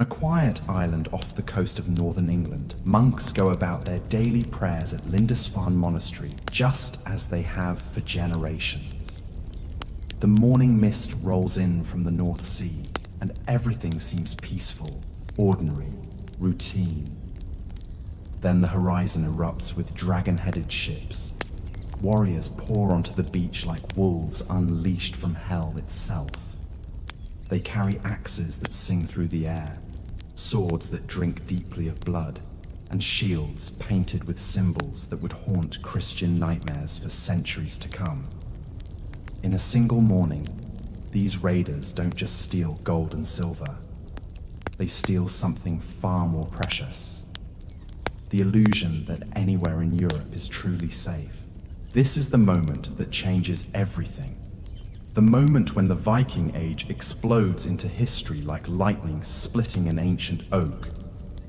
On a quiet island off the coast of northern England, monks go about their daily prayers at Lindisfarne Monastery, just as they have for generations. The morning mist rolls in from the North Sea, and everything seems peaceful, ordinary, routine. Then the horizon erupts with dragon-headed ships. Warriors pour onto the beach like wolves unleashed from hell itself. They carry axes that sing through the air, swords that drink deeply of blood, and shields painted with symbols that would haunt Christian nightmares for centuries to come. In a single morning, these raiders don't just steal gold and silver. They steal something far more precious: the illusion that anywhere in Europe is truly safe. This is the moment that changes everything. The moment when the Viking Age explodes into history like lightning splitting an ancient oak.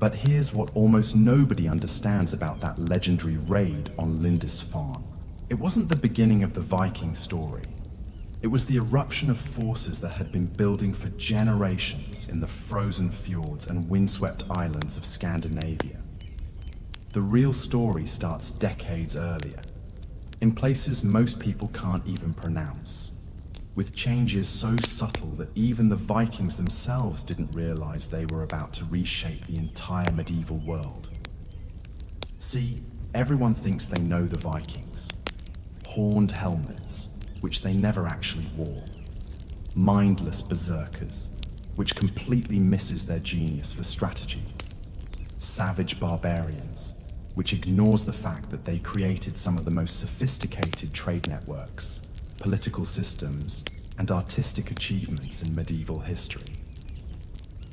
But here's what almost nobody understands about that legendary raid on Lindisfarne. It wasn't the beginning of the Viking story. It was the eruption of forces that had been building for generations in the frozen fjords and windswept islands of Scandinavia. The real story starts decades earlier, in places most people can't even pronounce, with changes so subtle that even the Vikings themselves didn't realize they were about to reshape the entire medieval world. See, everyone thinks they know the Vikings. Horned helmets, which they never actually wore. Mindless berserkers, which completely misses their genius for strategy. Savage barbarians, which ignores the fact that they created some of the most sophisticated trade networks, political systems, and artistic achievements in medieval history.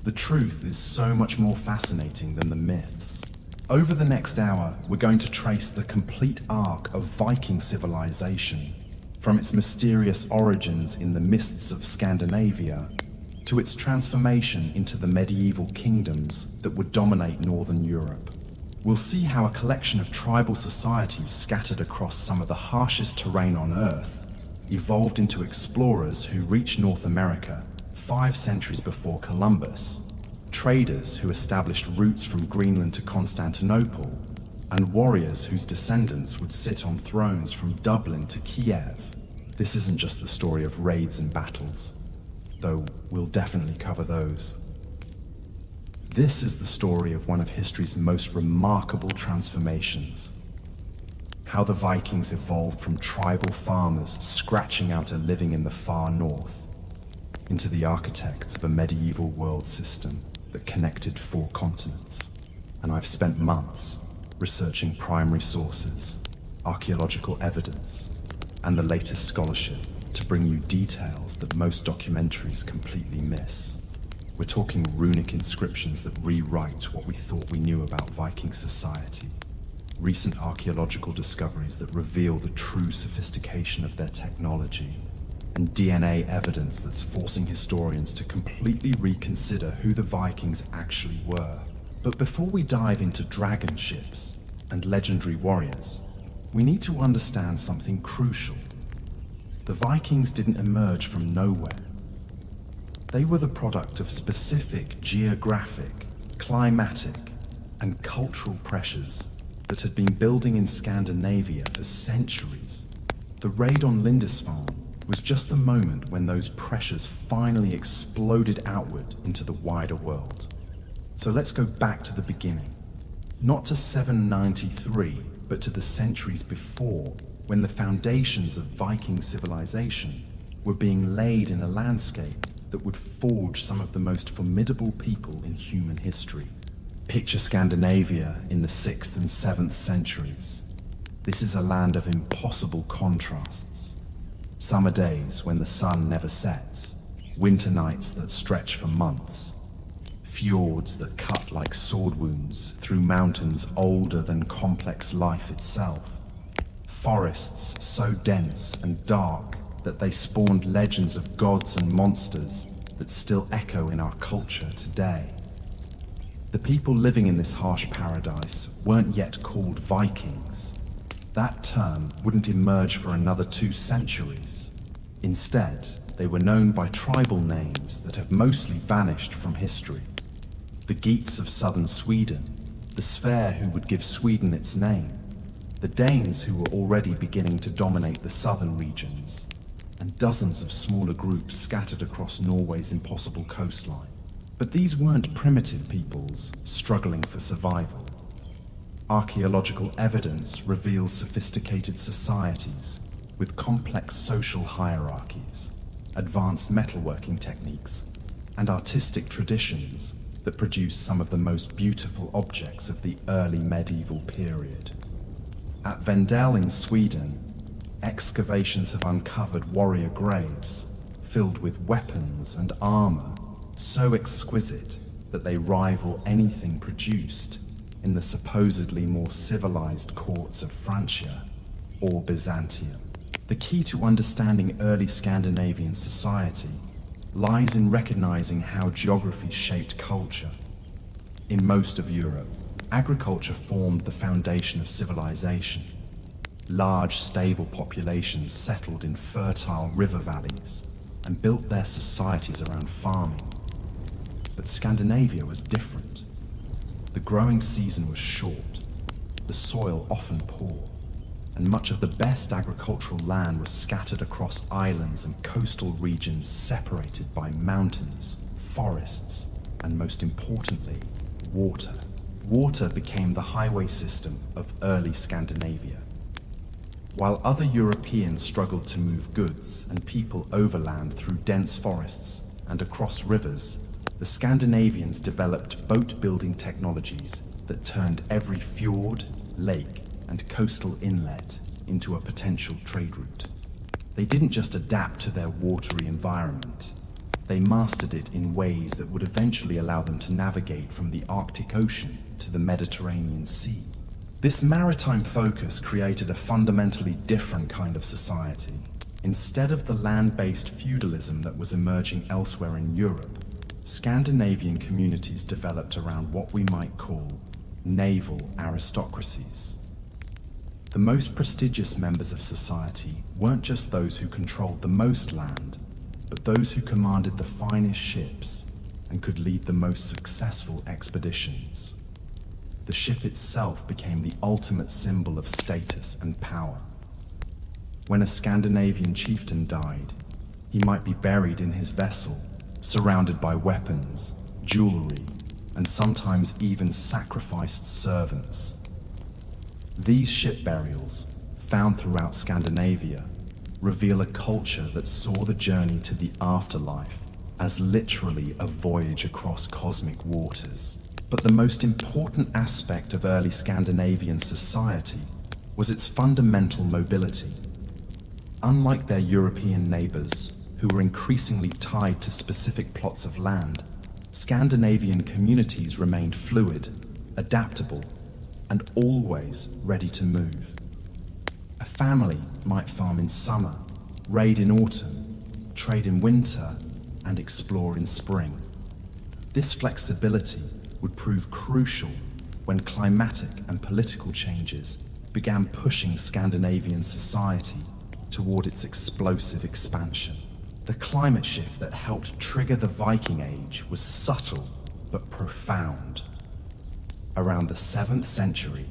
The truth is so much more fascinating than the myths. Over the next hour, we're going to trace the complete arc of Viking civilization, from its mysterious origins in the mists of Scandinavia to its transformation into the medieval kingdoms that would dominate Northern Europe. We'll see how a collection of tribal societies scattered across some of the harshest terrain on Earth evolved into explorers who reached North America 5 centuries before Columbus, traders who established routes from Greenland to Constantinople, and warriors whose descendants would sit on thrones from Dublin to Kiev. This isn't just the story of raids and battles, though we'll definitely cover those. This is the story of one of history's most remarkable transformations. How the Vikings evolved from tribal farmers scratching out a living in the far north into the architects of a medieval world system that connected 4 continents. And I've spent months researching primary sources, archaeological evidence, and the latest scholarship to bring you details that most documentaries completely miss. We're talking runic inscriptions that rewrite what we thought we knew about Viking society. Recent archaeological discoveries that reveal the true sophistication of their technology, and DNA evidence that's forcing historians to completely reconsider who the Vikings actually were. But before we dive into dragon ships and legendary warriors, we need to understand something crucial. The Vikings didn't emerge from nowhere. They were the product of specific geographic, climatic, and cultural pressures that had been building in Scandinavia for centuries. The raid on Lindisfarne was just the moment when those pressures finally exploded outward into the wider world. So let's go back to the beginning. Not to 793, but to the centuries before, when the foundations of Viking civilization were being laid in a landscape that would forge some of the most formidable people in human history. Picture Scandinavia in the 6th and 7th centuries. This is a land of impossible contrasts. Summer days when the sun never sets, winter nights that stretch for months, fjords that cut like sword wounds through mountains older than complex life itself, forests so dense and dark that they spawned legends of gods and monsters that still echo in our culture today. The people living in this harsh paradise weren't yet called Vikings. That term wouldn't emerge for another 2 centuries. Instead, they were known by tribal names that have mostly vanished from history. The Geats of southern Sweden, the Sverre who would give Sweden its name, the Danes who were already beginning to dominate the southern regions, and dozens of smaller groups scattered across Norway's impossible coastline. But these weren't primitive peoples struggling for survival. Archaeological evidence reveals sophisticated societies with complex social hierarchies, advanced metalworking techniques, and artistic traditions that produce some of the most beautiful objects of the early medieval period. At Vendel in Sweden, excavations have uncovered warrior graves filled with weapons and armor so exquisite that they rival anything produced in the supposedly more civilized courts of Francia or Byzantium. The key to understanding early Scandinavian society lies in recognizing how geography shaped culture. In most of Europe, agriculture formed the foundation of civilization. Large, stable populations settled in fertile river valleys and built their societies around farming. But Scandinavia was different. The growing season was short, the soil often poor, and much of the best agricultural land was scattered across islands and coastal regions separated by mountains, forests, and most importantly, water. Water became the highway system of early Scandinavia. While other Europeans struggled to move goods and people overland through dense forests and across rivers, the Scandinavians developed boat-building technologies that turned every fjord, lake, and coastal inlet into a potential trade route. They didn't just adapt to their watery environment. They mastered it in ways that would eventually allow them to navigate from the Arctic Ocean to the Mediterranean Sea. This maritime focus created a fundamentally different kind of society. Instead of the land-based feudalism that was emerging elsewhere in Europe, Scandinavian communities developed around what we might call naval aristocracies. The most prestigious members of society weren't just those who controlled the most land, but those who commanded the finest ships and could lead the most successful expeditions. The ship itself became the ultimate symbol of status and power. When a Scandinavian chieftain died, he might be buried in his vessel, surrounded by weapons, jewelry, and sometimes even sacrificed servants. These ship burials, found throughout Scandinavia, reveal a culture that saw the journey to the afterlife as literally a voyage across cosmic waters. But the most important aspect of early Scandinavian society was its fundamental mobility. Unlike their European neighbors, who were increasingly tied to specific plots of land, Scandinavian communities remained fluid, adaptable, and always ready to move. A family might farm in summer, raid in autumn, trade in winter, and explore in spring. This flexibility would prove crucial when climatic and political changes began pushing Scandinavian society toward its explosive expansion. The climate shift that helped trigger the Viking Age was subtle but profound. Around the 7th century,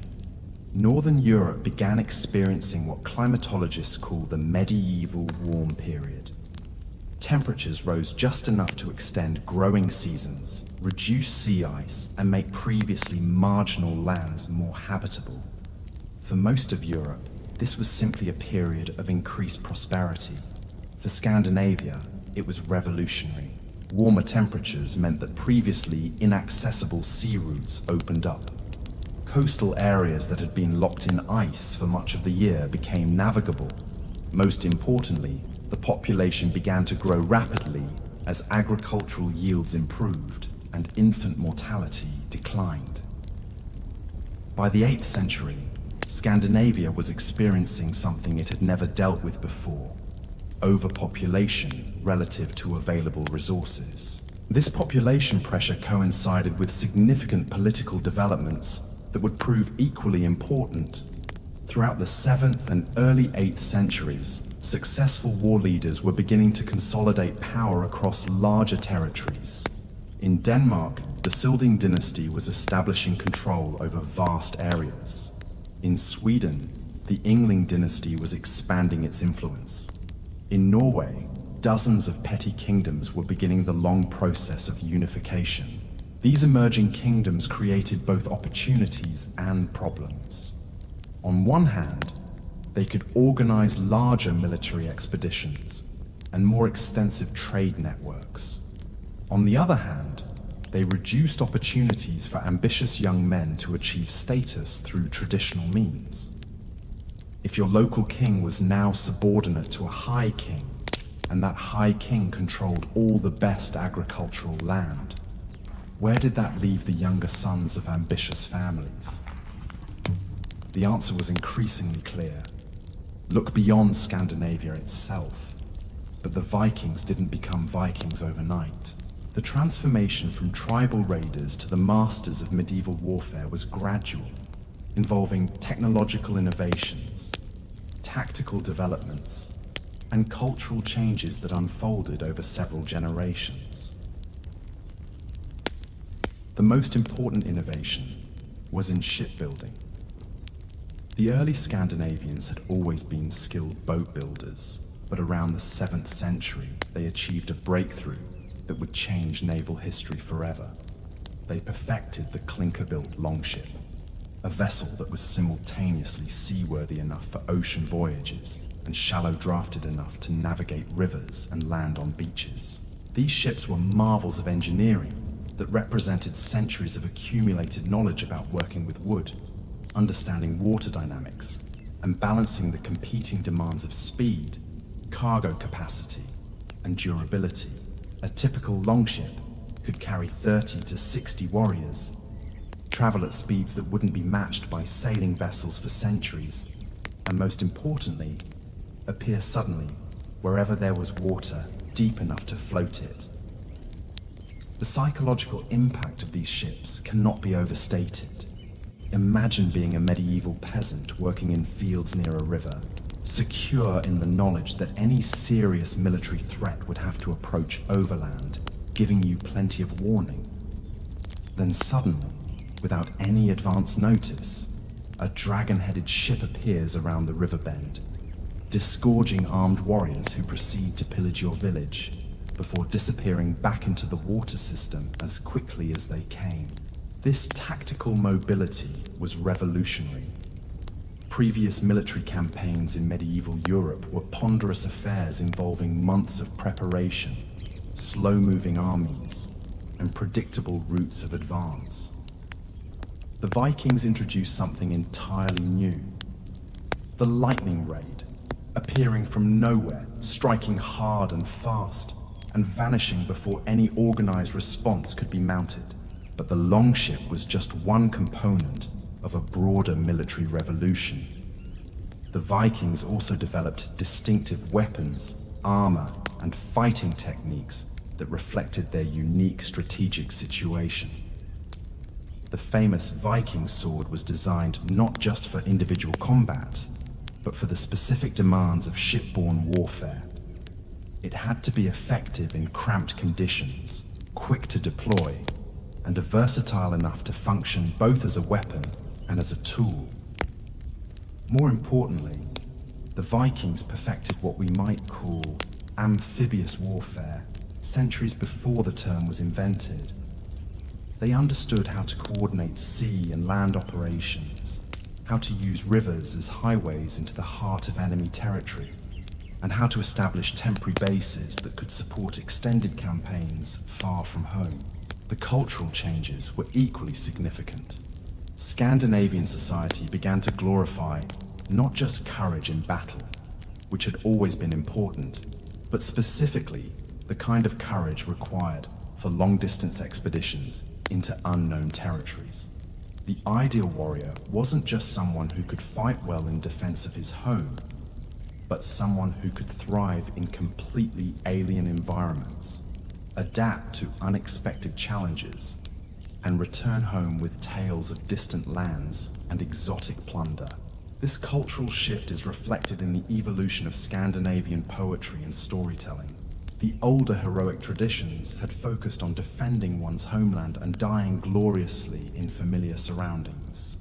Northern Europe began experiencing what climatologists call the medieval warm period. Temperatures rose just enough to extend growing seasons, reduce sea ice, and make previously marginal lands more habitable. For most of Europe, this was simply a period of increased prosperity. For Scandinavia, it was revolutionary. Warmer temperatures meant that previously inaccessible sea routes opened up. Coastal areas that had been locked in ice for much of the year became navigable. Most importantly, the population began to grow rapidly as agricultural yields improved and infant mortality declined. By the 8th century, Scandinavia was experiencing something it had never dealt with before: overpopulation relative to available resources. This population pressure coincided with significant political developments that would prove equally important. Throughout the 7th and early 8th centuries, successful war leaders were beginning to consolidate power across larger territories. In Denmark, the Silding dynasty was establishing control over vast areas. In Sweden, the Yngling dynasty was expanding its influence. In Norway, dozens of petty kingdoms were beginning the long process of unification. These emerging kingdoms created both opportunities and problems. On one hand, they could organize larger military expeditions and more extensive trade networks. On the other hand, they reduced opportunities for ambitious young men to achieve status through traditional means. If your local king was now subordinate to a high king, and that high king controlled all the best agricultural land, where did that leave the younger sons of ambitious families? The answer was increasingly clear. Look beyond Scandinavia itself. But the Vikings didn't become Vikings overnight. The transformation from tribal raiders to the masters of medieval warfare was gradual, involving technological innovations, tactical developments, and cultural changes that unfolded over several generations. The most important innovation was in shipbuilding. The early Scandinavians had always been skilled boat builders, but around the 7th century, they achieved a breakthrough that would change naval history forever. They perfected the clinker-built longship, a vessel that was simultaneously seaworthy enough for ocean voyages and shallow-drafted enough to navigate rivers and land on beaches. These ships were marvels of engineering that represented centuries of accumulated knowledge about working with wood, understanding water dynamics, and balancing the competing demands of speed, cargo capacity, and durability. A typical longship could carry 30 to 60 warriors, travel at speeds that wouldn't be matched by sailing vessels for centuries, and most importantly, appear suddenly wherever there was water deep enough to float it. The psychological impact of these ships cannot be overstated. Imagine being a medieval peasant working in fields near a river, secure in the knowledge that any serious military threat would have to approach overland, giving you plenty of warning. Then suddenly, without any advance notice, a dragon-headed ship appears around the river bend, disgorging armed warriors who proceed to pillage your village before disappearing back into the water system as quickly as they came. This tactical mobility was revolutionary. Previous military campaigns in medieval Europe were ponderous affairs involving months of preparation, slow-moving armies, and predictable routes of advance. The Vikings introduced something entirely new. The lightning raid, appearing from nowhere, striking hard and fast, and vanishing before any organized response could be mounted. But the longship was just one component of a broader military revolution. The Vikings also developed distinctive weapons, armor, and fighting techniques that reflected their unique strategic situation. The famous Viking sword was designed not just for individual combat, but for the specific demands of shipborne warfare. It had to be effective in cramped conditions, quick to deploy, and versatile enough to function both as a weapon and as a tool. More importantly, the Vikings perfected what we might call amphibious warfare centuries before the term was invented. They understood how to coordinate sea and land operations, how to use rivers as highways into the heart of enemy territory, and how to establish temporary bases that could support extended campaigns far from home. The cultural changes were equally significant. Scandinavian society began to glorify not just courage in battle, which had always been important, but specifically the kind of courage required for long-distance expeditions into unknown territories. The ideal warrior wasn't just someone who could fight well in defense of his home, but someone who could thrive in completely alien environments, adapt to unexpected challenges, and return home with tales of distant lands and exotic plunder. This cultural shift is reflected in the evolution of Scandinavian poetry and storytelling. The older heroic traditions had focused on defending one's homeland and dying gloriously in familiar surroundings.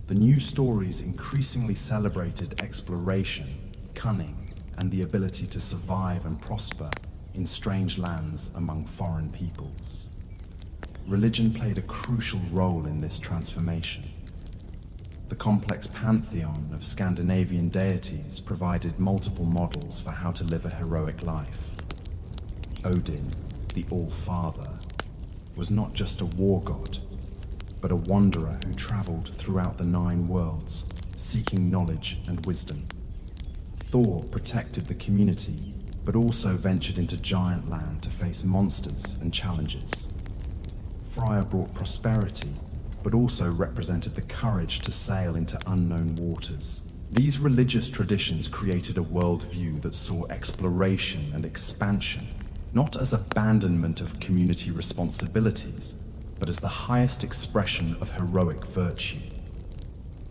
The new stories increasingly celebrated exploration, cunning, and the ability to survive and prosper in strange lands among foreign peoples. Religion played a crucial role in this transformation. The complex pantheon of Scandinavian deities provided multiple models for how to live a heroic life. Odin, the All-Father, was not just a war god, but a wanderer who traveled throughout the 9 worlds, seeking knowledge and wisdom. Thor protected the community, but also ventured into giant land to face monsters and challenges. Freya brought prosperity, but also represented the courage to sail into unknown waters. These religious traditions created a worldview that saw exploration and expansion not as abandonment of community responsibilities, but as the highest expression of heroic virtue.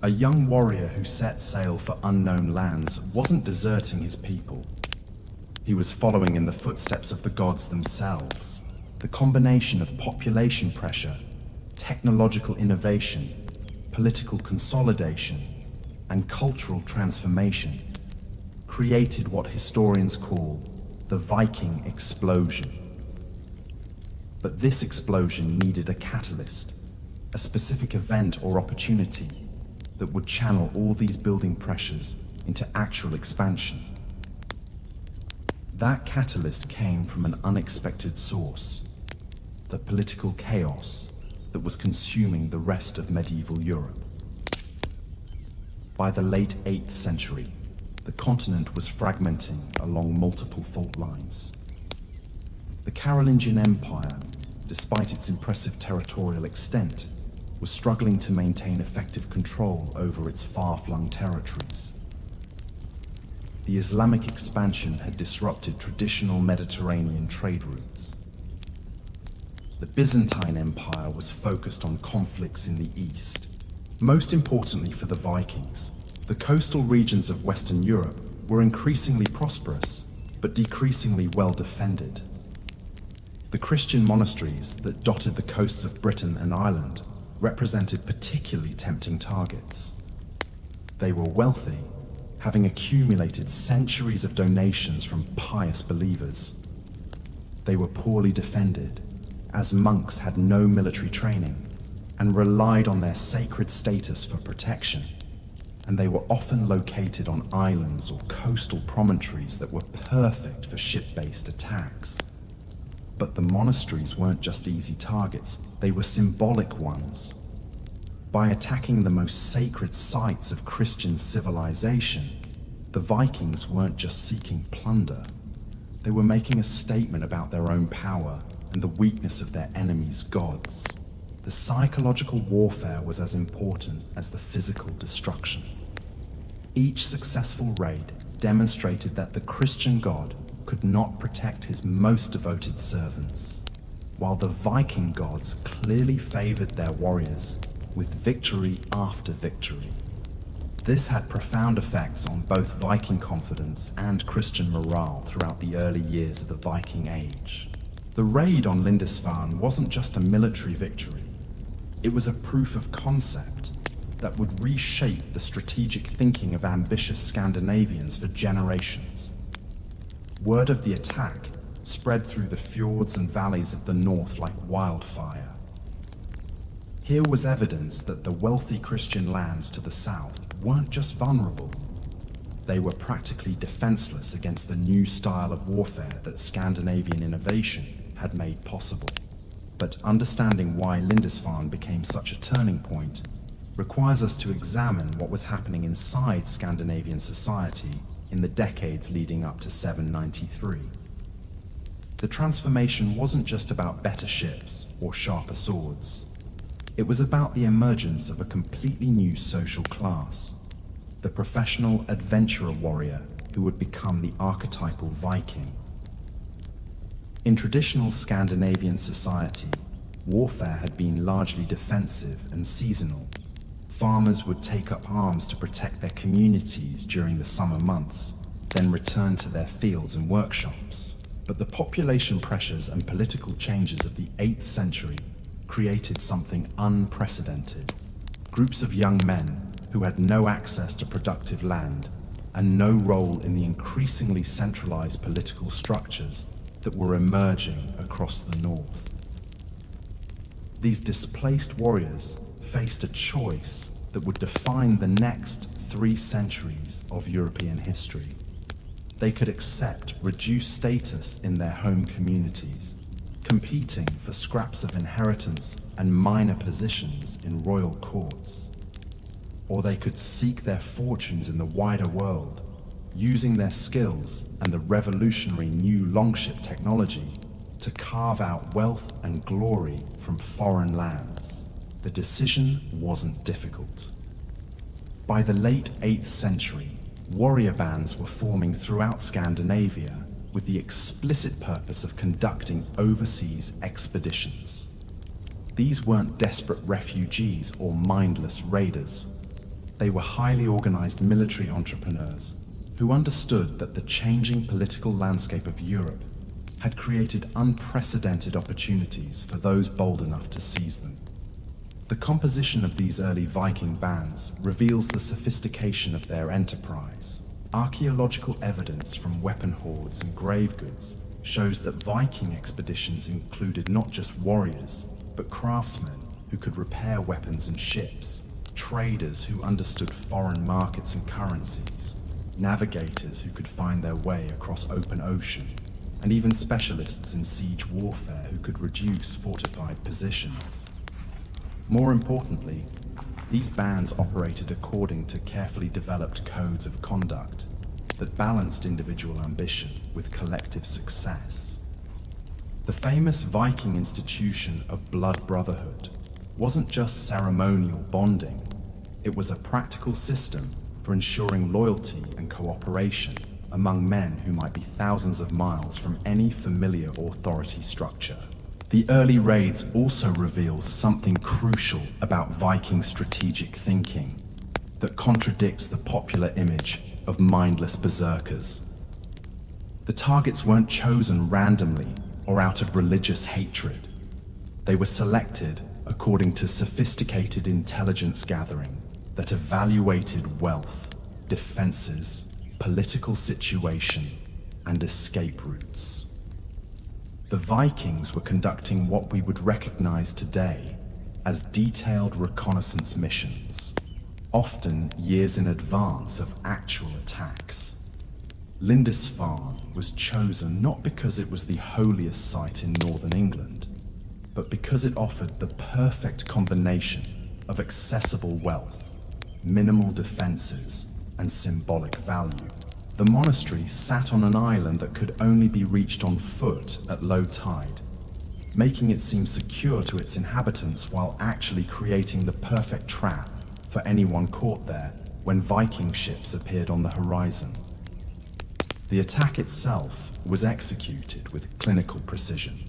A young warrior who set sail for unknown lands wasn't deserting his people. He was following in the footsteps of the gods themselves. The combination of population pressure, technological innovation, political consolidation, and cultural transformation created what historians call the Viking explosion. But this explosion needed a catalyst, a specific event or opportunity that would channel all these building pressures into actual expansion. That catalyst came from an unexpected source, the political chaos that was consuming the rest of medieval Europe. By the late 8th century, the continent was fragmenting along multiple fault lines. The Carolingian Empire, despite its impressive territorial extent, was struggling to maintain effective control over its far-flung territories. The Islamic expansion had disrupted traditional Mediterranean trade routes. The Byzantine Empire was focused on conflicts in the east. Most importantly for the Vikings, the coastal regions of Western Europe were increasingly prosperous, but decreasingly well defended. The Christian monasteries that dotted the coasts of Britain and Ireland represented particularly tempting targets. They were wealthy, having accumulated centuries of donations from pious believers. They were poorly defended, as monks had no military training and relied on their sacred status for protection, and they were often located on islands or coastal promontories that were perfect for ship-based attacks. But the monasteries weren't just easy targets, they were symbolic ones. By attacking the most sacred sites of Christian civilization, the Vikings weren't just seeking plunder. They were making a statement about their own power and the weakness of their enemies' gods. The psychological warfare was as important as the physical destruction. Each successful raid demonstrated that the Christian God could not protect his most devoted servants, while the Viking gods clearly favored their warriors with victory after victory. This had profound effects on both Viking confidence and Christian morale throughout the early years of the Viking Age. The raid on Lindisfarne wasn't just a military victory. It was a proof of concept that would reshape the strategic thinking of ambitious Scandinavians for generations. Word of the attack spread through the fjords and valleys of the north like wildfire. Here was evidence that the wealthy Christian lands to the south weren't just vulnerable. They were practically defenseless against the new style of warfare that Scandinavian innovation had made possible. But understanding why Lindisfarne became such a turning point requires us to examine what was happening inside Scandinavian society in the decades leading up to 793. The transformation wasn't just about better ships or sharper swords. It was about the emergence of a completely new social class, the professional adventurer warrior who would become the archetypal Viking. In traditional Scandinavian society, warfare had been largely defensive and seasonal. Farmers would take up arms to protect their communities during the summer months, then return to their fields and workshops. But the population pressures and political changes of the 8th century created something unprecedented. Groups of young men who had no access to productive land and no role in the increasingly centralized political structures that were emerging across the north. These displaced warriors faced a choice that would define the next 3 centuries of European history. They could accept reduced status in their home communities, competing for scraps of inheritance and minor positions in royal courts. Or they could seek their fortunes in the wider world, using their skills and the revolutionary new longship technology to carve out wealth and glory from foreign lands. The decision wasn't difficult. By the late 8th century, warrior bands were forming throughout Scandinavia with the explicit purpose of conducting overseas expeditions. These weren't desperate refugees or mindless raiders. They were highly organized military entrepreneurs who understood that the changing political landscape of Europe had created unprecedented opportunities for those bold enough to seize them. The composition of these early Viking bands reveals the sophistication of their enterprise. Archaeological evidence from weapon hoards and grave goods shows that Viking expeditions included not just warriors, but craftsmen who could repair weapons and ships, traders who understood foreign markets and currencies, navigators who could find their way across open ocean, and even specialists in siege warfare who could reduce fortified positions. More importantly, these bands operated according to carefully developed codes of conduct that balanced individual ambition with collective success. The famous Viking institution of blood brotherhood wasn't just ceremonial bonding, it was a practical system for ensuring loyalty and cooperation among men who might be thousands of miles from any familiar authority structure. The early raids also reveal something crucial about Viking strategic thinking that contradicts the popular image of mindless berserkers. The targets weren't chosen randomly or out of religious hatred. They were selected according to sophisticated intelligence gathering that evaluated wealth, defenses, political situation, and escape routes. The Vikings were conducting what we would recognize today as detailed reconnaissance missions, often years in advance of actual attacks. Lindisfarne was chosen not because it was the holiest site in northern England, but because it offered the perfect combination of accessible wealth, minimal defenses, and symbolic value. The monastery sat on an island that could only be reached on foot at low tide, making it seem secure to its inhabitants while actually creating the perfect trap for anyone caught there when Viking ships appeared on the horizon. The attack itself was executed with clinical precision.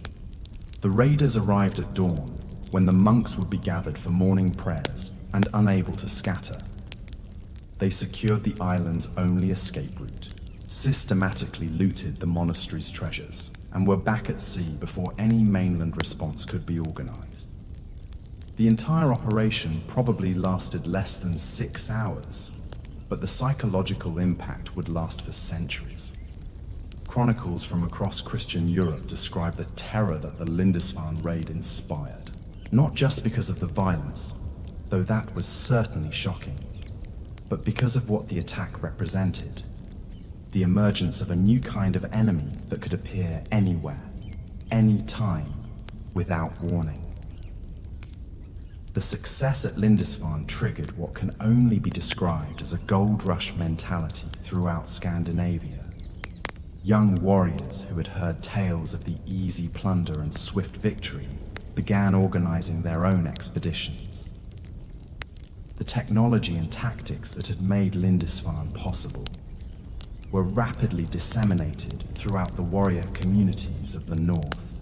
The raiders arrived at dawn, when the monks would be gathered for morning prayers and unable to scatter. They secured the island's only escape route, systematically looted the monastery's treasures, and were back at sea before any mainland response could be organized. The entire operation probably lasted less than 6 hours, but the psychological impact would last for centuries. Chronicles from across Christian Europe describe the terror that the Lindisfarne raid inspired, not just because of the violence, though that was certainly shocking, but because of what the attack represented: the emergence of a new kind of enemy that could appear anywhere, anytime, without warning. The success at Lindisfarne triggered what can only be described as a gold rush mentality throughout Scandinavia. Young warriors who had heard tales of the easy plunder and swift victory began organizing their own expeditions. The technology and tactics that had made Lindisfarne possible were rapidly disseminated throughout the warrior communities of the north.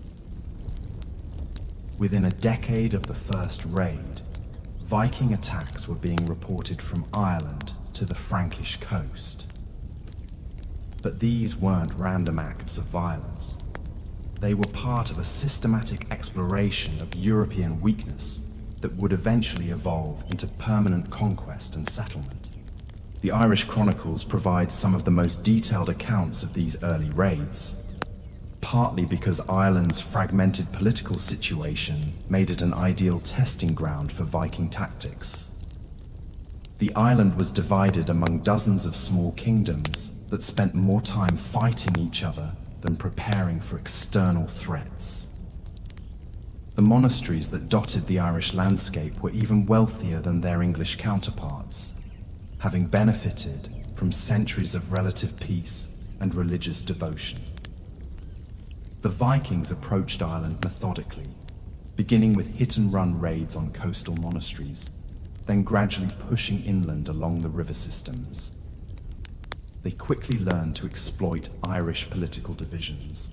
Within a decade of the first raid, Viking attacks were being reported from Ireland to the Frankish coast. But these weren't random acts of violence. They were part of a systematic exploration of European weakness that would eventually evolve into permanent conquest and settlement. The Irish Chronicles provide some of the most detailed accounts of these early raids, partly because Ireland's fragmented political situation made it an ideal testing ground for Viking tactics. The island was divided among dozens of small kingdoms that spent more time fighting each other than preparing for external threats. The monasteries that dotted the Irish landscape were even wealthier than their English counterparts, having benefited from centuries of relative peace and religious devotion. The Vikings approached Ireland methodically, beginning with hit-and-run raids on coastal monasteries, then gradually pushing inland along the river systems. They quickly learned to exploit Irish political divisions,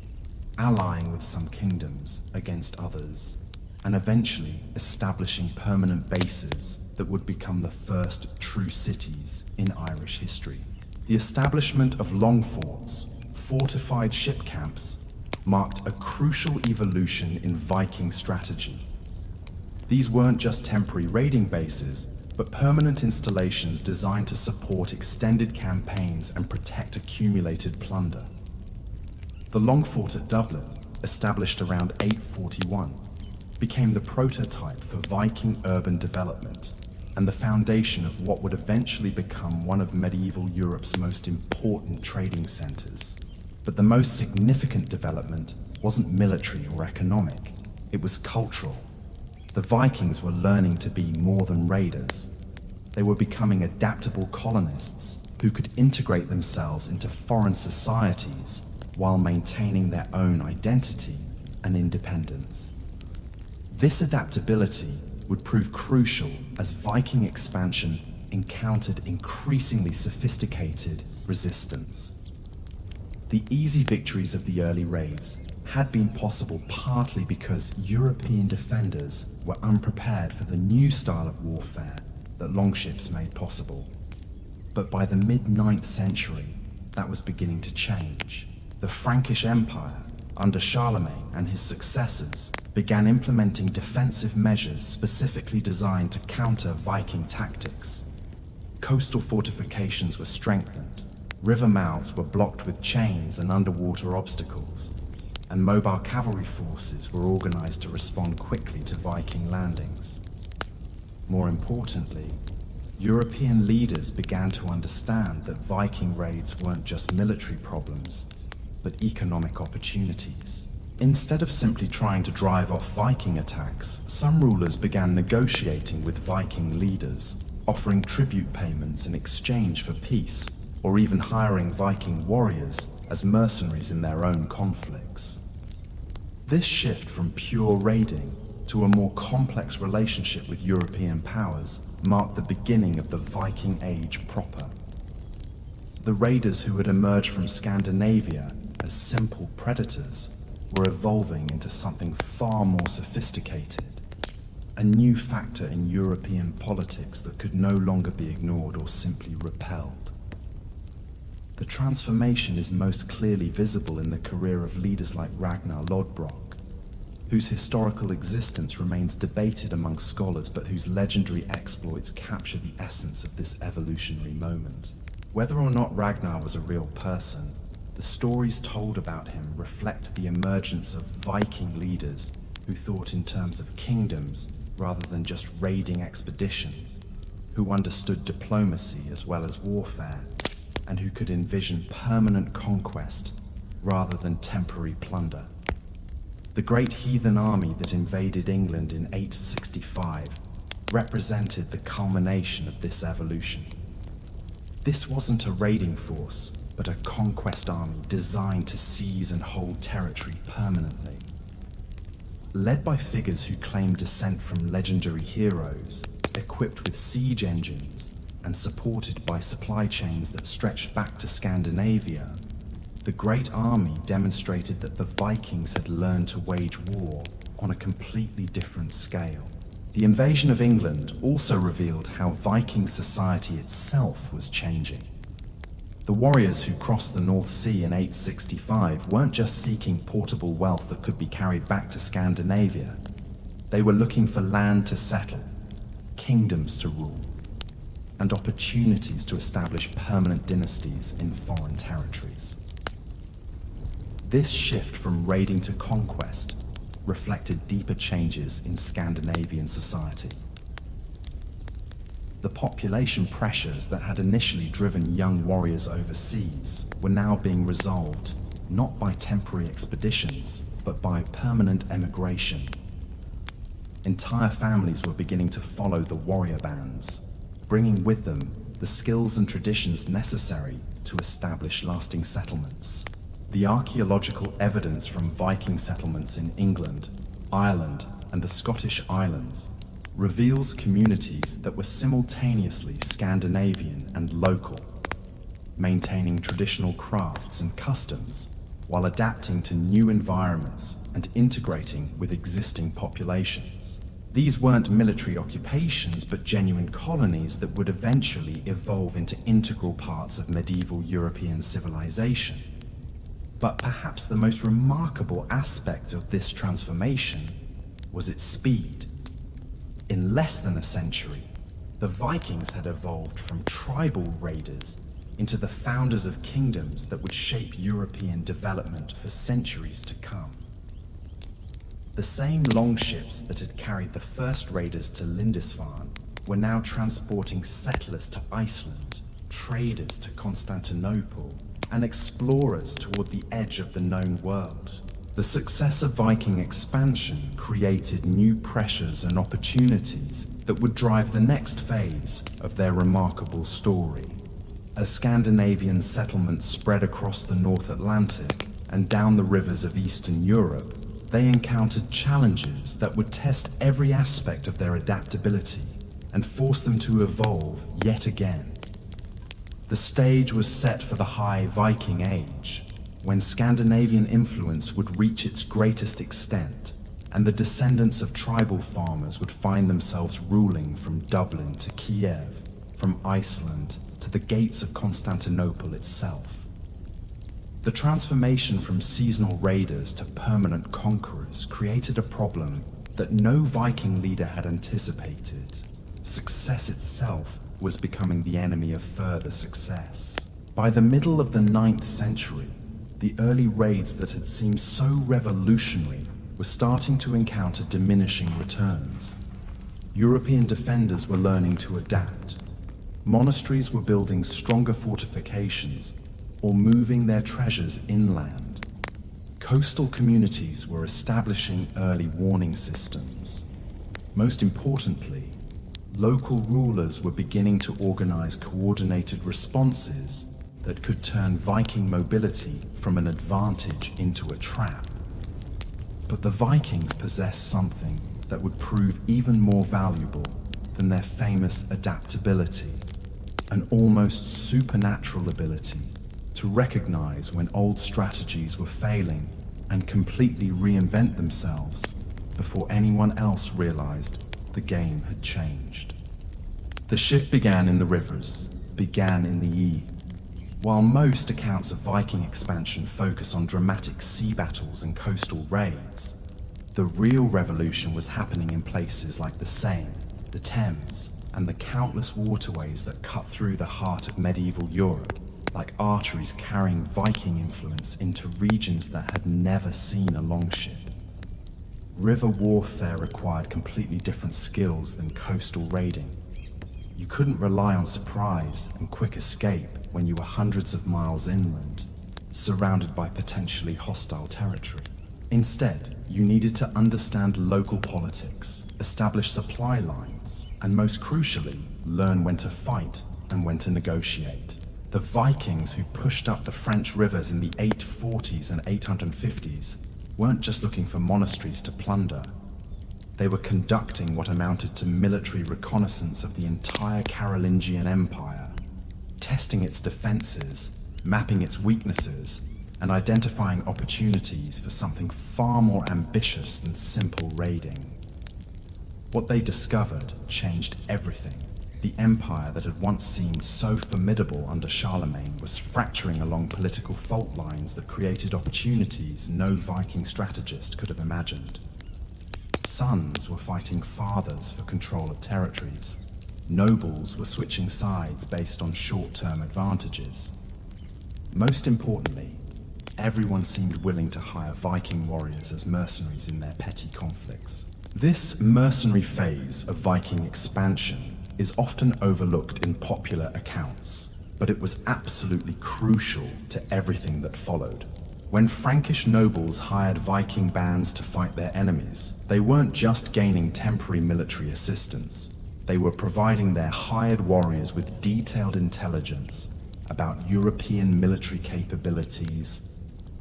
allying with some kingdoms against others, and eventually establishing permanent bases that would become the first true cities in Irish history. The establishment of long forts, fortified ship camps, marked a crucial evolution in Viking strategy. These weren't just temporary raiding bases, but permanent installations designed to support extended campaigns and protect accumulated plunder. The Long Fort at Dublin, established around 841, became the prototype for Viking urban development and the foundation of what would eventually become one of medieval Europe's most important trading centers. But the most significant development wasn't military or economic, it was cultural. The Vikings were learning to be more than raiders. They were becoming adaptable colonists who could integrate themselves into foreign societies while maintaining their own identity and independence. This adaptability would prove crucial as Viking expansion encountered increasingly sophisticated resistance. The easy victories of the early raids had been possible partly because European defenders were unprepared for the new style of warfare that longships made possible. But by the mid-9th century, that was beginning to change. The Frankish Empire, under Charlemagne and his successors, began implementing defensive measures specifically designed to counter Viking tactics. Coastal fortifications were strengthened, river mouths were blocked with chains and underwater obstacles, and mobile cavalry forces were organized to respond quickly to Viking landings. More importantly, European leaders began to understand that Viking raids weren't just military problems, but economic opportunities. Instead of simply trying to drive off Viking attacks, some rulers began negotiating with Viking leaders, offering tribute payments in exchange for peace, or even hiring Viking warriors as mercenaries in their own conflicts. This shift from pure raiding to a more complex relationship with European powers marked the beginning of the Viking Age proper. The raiders who had emerged from Scandinavia as simple predators were evolving into something far more sophisticated, a new factor in European politics that could no longer be ignored or simply repelled. The transformation is most clearly visible in the career of leaders like Ragnar Lodbrok, whose historical existence remains debated among scholars but whose legendary exploits capture the essence of this evolutionary moment. Whether or not Ragnar was a real person, the stories told about him reflect the emergence of Viking leaders who thought in terms of kingdoms rather than just raiding expeditions, who understood diplomacy as well as warfare, and who could envision permanent conquest rather than temporary plunder. The great heathen army that invaded England in 865 represented the culmination of this evolution. This wasn't a raiding force, but a conquest army designed to seize and hold territory permanently. Led by figures who claimed descent from legendary heroes, equipped with siege engines, and supported by supply chains that stretched back to Scandinavia, the Great Army demonstrated that the Vikings had learned to wage war on a completely different scale. The invasion of England also revealed how Viking society itself was changing. The warriors who crossed the North Sea in 865 weren't just seeking portable wealth that could be carried back to Scandinavia. They were looking for land to settle, kingdoms to rule, and opportunities to establish permanent dynasties in foreign territories. This shift from raiding to conquest reflected deeper changes in Scandinavian society. The population pressures that had initially driven young warriors overseas were now being resolved not by temporary expeditions, but by permanent emigration. Entire families were beginning to follow the warrior bands, bringing with them the skills and traditions necessary to establish lasting settlements. The archaeological evidence from Viking settlements in England, Ireland, and the Scottish Islands reveals communities that were simultaneously Scandinavian and local, maintaining traditional crafts and customs while adapting to new environments and integrating with existing populations. These weren't military occupations, but genuine colonies that would eventually evolve into integral parts of medieval European civilization. But perhaps the most remarkable aspect of this transformation was its speed. In less than a century, the Vikings had evolved from tribal raiders into the founders of kingdoms that would shape European development for centuries to come. The same longships that had carried the first raiders to Lindisfarne were now transporting settlers to Iceland, traders to Constantinople, and explorers toward the edge of the known world. The success of Viking expansion created new pressures and opportunities that would drive the next phase of their remarkable story. As Scandinavian settlements spread across the North Atlantic and down the rivers of Eastern Europe, they encountered challenges that would test every aspect of their adaptability and force them to evolve yet again. The stage was set for the High Viking Age, when Scandinavian influence would reach its greatest extent, and the descendants of tribal farmers would find themselves ruling from Dublin to Kiev, from Iceland to the gates of Constantinople itself. The transformation from seasonal raiders to permanent conquerors created a problem that no Viking leader had anticipated. Success itself was becoming the enemy of further success. By the middle of the 9th century, the early raids that had seemed so revolutionary were starting to encounter diminishing returns. European defenders were learning to adapt. Monasteries were building stronger fortifications or moving their treasures inland. Coastal communities were establishing early warning systems. Most importantly, local rulers were beginning to organize coordinated responses that could turn Viking mobility from an advantage into a trap. But the Vikings possessed something that would prove even more valuable than their famous adaptability, an almost supernatural ability to recognize when old strategies were failing and completely reinvent themselves before anyone else realized the game had changed. The shift began in the rivers, began in the Ee. While most accounts of Viking expansion focus on dramatic sea battles and coastal raids, the real revolution was happening in places like the Seine, the Thames, and the countless waterways that cut through the heart of medieval Europe, like arteries carrying Viking influence into regions that had never seen a longship. River warfare required completely different skills than coastal raiding. You couldn't rely on surprise and quick escape when you were hundreds of miles inland, surrounded by potentially hostile territory. Instead, you needed to understand local politics, establish supply lines, and most crucially, learn when to fight and when to negotiate. The Vikings who pushed up the French rivers in the 840s and 850s weren't just looking for monasteries to plunder. They were conducting what amounted to military reconnaissance of the entire Carolingian Empire, testing its defenses, mapping its weaknesses, and identifying opportunities for something far more ambitious than simple raiding. What they discovered changed everything. The empire that had once seemed so formidable under Charlemagne was fracturing along political fault lines that created opportunities no Viking strategist could have imagined. Sons were fighting fathers for control of territories. Nobles were switching sides based on short-term advantages. Most importantly, everyone seemed willing to hire Viking warriors as mercenaries in their petty conflicts. This mercenary phase of Viking expansion is often overlooked in popular accounts, but it was absolutely crucial to everything that followed. When Frankish nobles hired Viking bands to fight their enemies, they weren't just gaining temporary military assistance. They were providing their hired warriors with detailed intelligence about European military capabilities,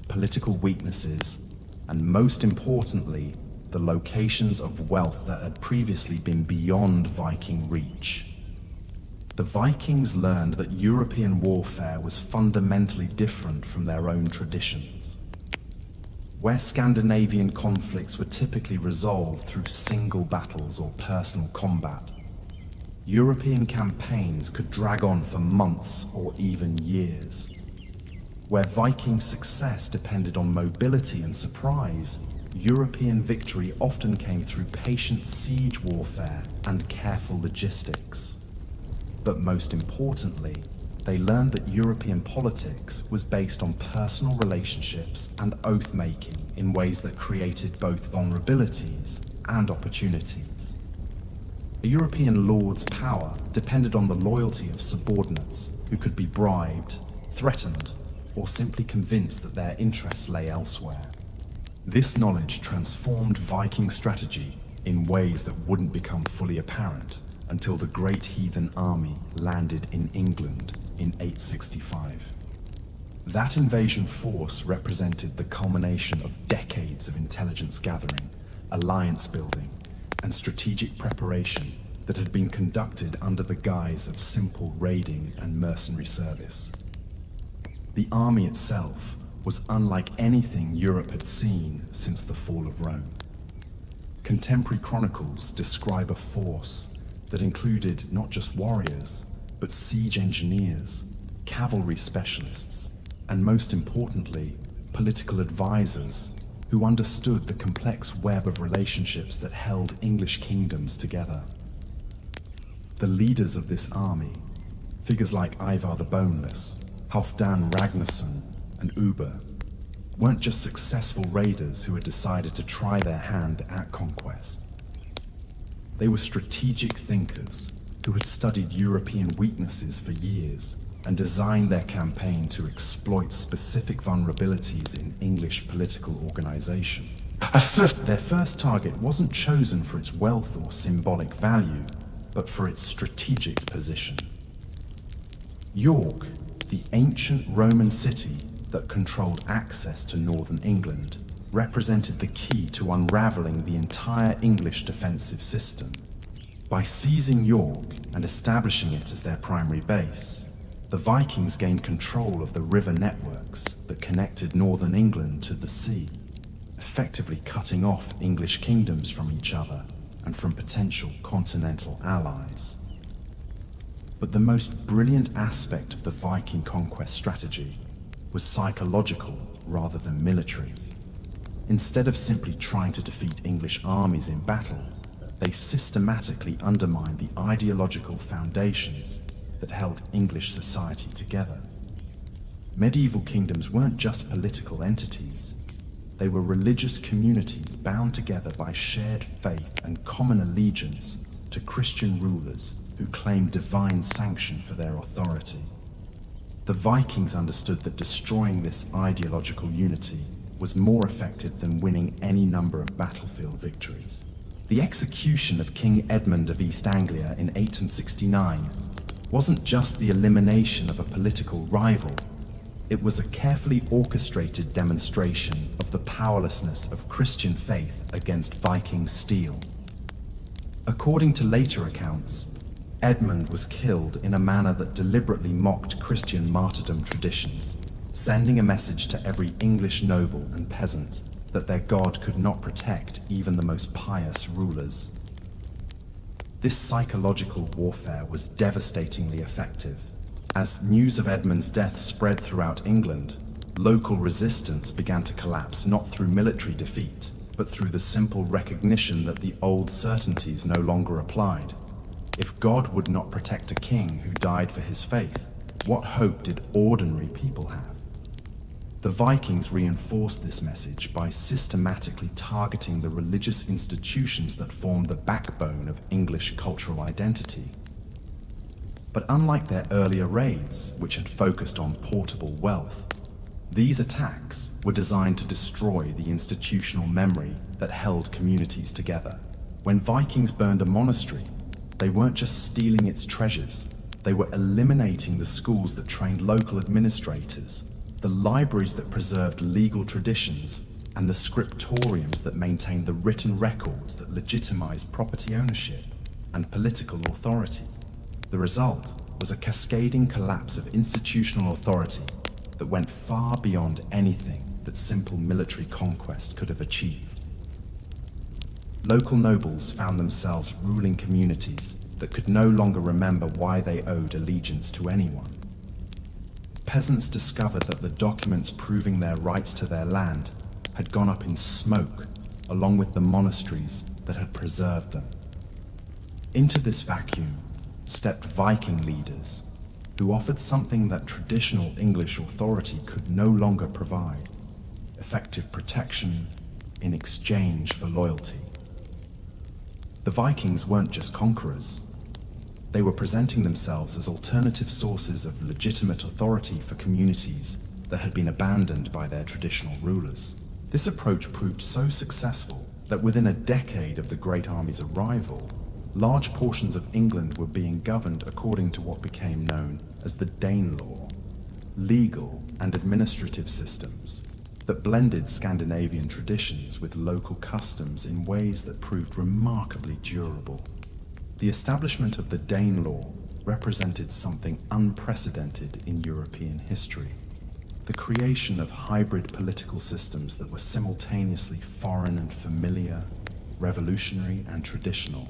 political weaknesses, and most importantly, the locations of wealth that had previously been beyond Viking reach. The Vikings learned that European warfare was fundamentally different from their own traditions. Where Scandinavian conflicts were typically resolved through single battles or personal combat, European campaigns could drag on for months or even years. Where Viking success depended on mobility and surprise, European victory often came through patient siege warfare and careful logistics. But most importantly, they learned that European politics was based on personal relationships and oath-making in ways that created both vulnerabilities and opportunities. A European lord's power depended on the loyalty of subordinates who could be bribed, threatened, or simply convinced that their interests lay elsewhere. This knowledge transformed Viking strategy in ways that wouldn't become fully apparent until the Great Heathen Army landed in England in 865. That invasion force represented the culmination of decades of intelligence gathering, alliance building, and strategic preparation that had been conducted under the guise of simple raiding and mercenary service. The army itself was unlike anything Europe had seen since the fall of Rome. Contemporary chronicles describe a force that included not just warriors, but siege engineers, cavalry specialists, and most importantly, political advisors who understood the complex web of relationships that held English kingdoms together. The leaders of this army, figures like Ivar the Boneless, Halfdan Ragnarsson, and Uber, weren't just successful raiders who had decided to try their hand at conquest. They were strategic thinkers who had studied European weaknesses for years and designed their campaign to exploit specific vulnerabilities in English political organization. Their first target wasn't chosen for its wealth or symbolic value, but for its strategic position. York, the ancient Roman city that controlled access to northern England, represented the key to unraveling the entire English defensive system. By seizing York and establishing it as their primary base, the Vikings gained control of the river networks that connected northern England to the sea, effectively cutting off English kingdoms from each other and from potential continental allies. But the most brilliant aspect of the Viking conquest strategy was psychological rather than military. Instead of simply trying to defeat English armies in battle, they systematically undermined the ideological foundations that held English society together. Medieval kingdoms weren't just political entities. They were religious communities bound together by shared faith and common allegiance to Christian rulers who claimed divine sanction for their authority. The Vikings understood that destroying this ideological unity was more effective than winning any number of battlefield victories. The execution of King Edmund of East Anglia in 869 wasn't just the elimination of a political rival. It was a carefully orchestrated demonstration of the powerlessness of Christian faith against Viking steel. According to later accounts, Edmund was killed in a manner that deliberately mocked Christian martyrdom traditions, sending a message to every English noble and peasant that their God could not protect even the most pious rulers. This psychological warfare was devastatingly effective. As news of Edmund's death spread throughout England, local resistance began to collapse not through military defeat, but through the simple recognition that the old certainties no longer applied. If God would not protect a king who died for his faith, what hope did ordinary people have? The Vikings reinforced this message by systematically targeting the religious institutions that formed the backbone of English cultural identity. But unlike their earlier raids, which had focused on portable wealth, these attacks were designed to destroy the institutional memory that held communities together. When Vikings burned a monastery, they weren't just stealing its treasures, they were eliminating the schools that trained local administrators, the libraries that preserved legal traditions, and the scriptoriums that maintained the written records that legitimized property ownership and political authority. The result was a cascading collapse of institutional authority that went far beyond anything that simple military conquest could have achieved. Local nobles found themselves ruling communities that could no longer remember why they owed allegiance to anyone. Peasants discovered that the documents proving their rights to their land had gone up in smoke, along with the monasteries that had preserved them. Into this vacuum stepped Viking leaders, who offered something that traditional English authority could no longer provide: effective protection in exchange for loyalty. The Vikings weren't just conquerors. They were presenting themselves as alternative sources of legitimate authority for communities that had been abandoned by their traditional rulers. This approach proved so successful that within a decade of the Great Army's arrival, large portions of England were being governed according to what became known as the Danelaw, legal and administrative systems that blended Scandinavian traditions with local customs in ways that proved remarkably durable. The establishment of the Danelaw represented something unprecedented in European history: the creation of hybrid political systems that were simultaneously foreign and familiar, revolutionary and traditional.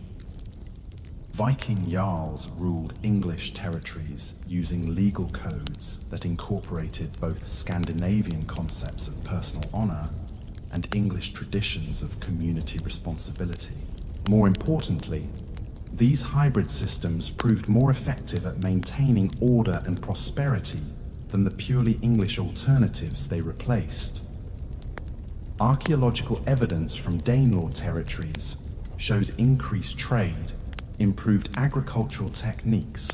Viking jarls ruled English territories using legal codes that incorporated both Scandinavian concepts of personal honor and English traditions of community responsibility. More importantly, these hybrid systems proved more effective at maintaining order and prosperity than the purely English alternatives they replaced. Archaeological evidence from Danelaw territories shows increased trade, improved agricultural techniques,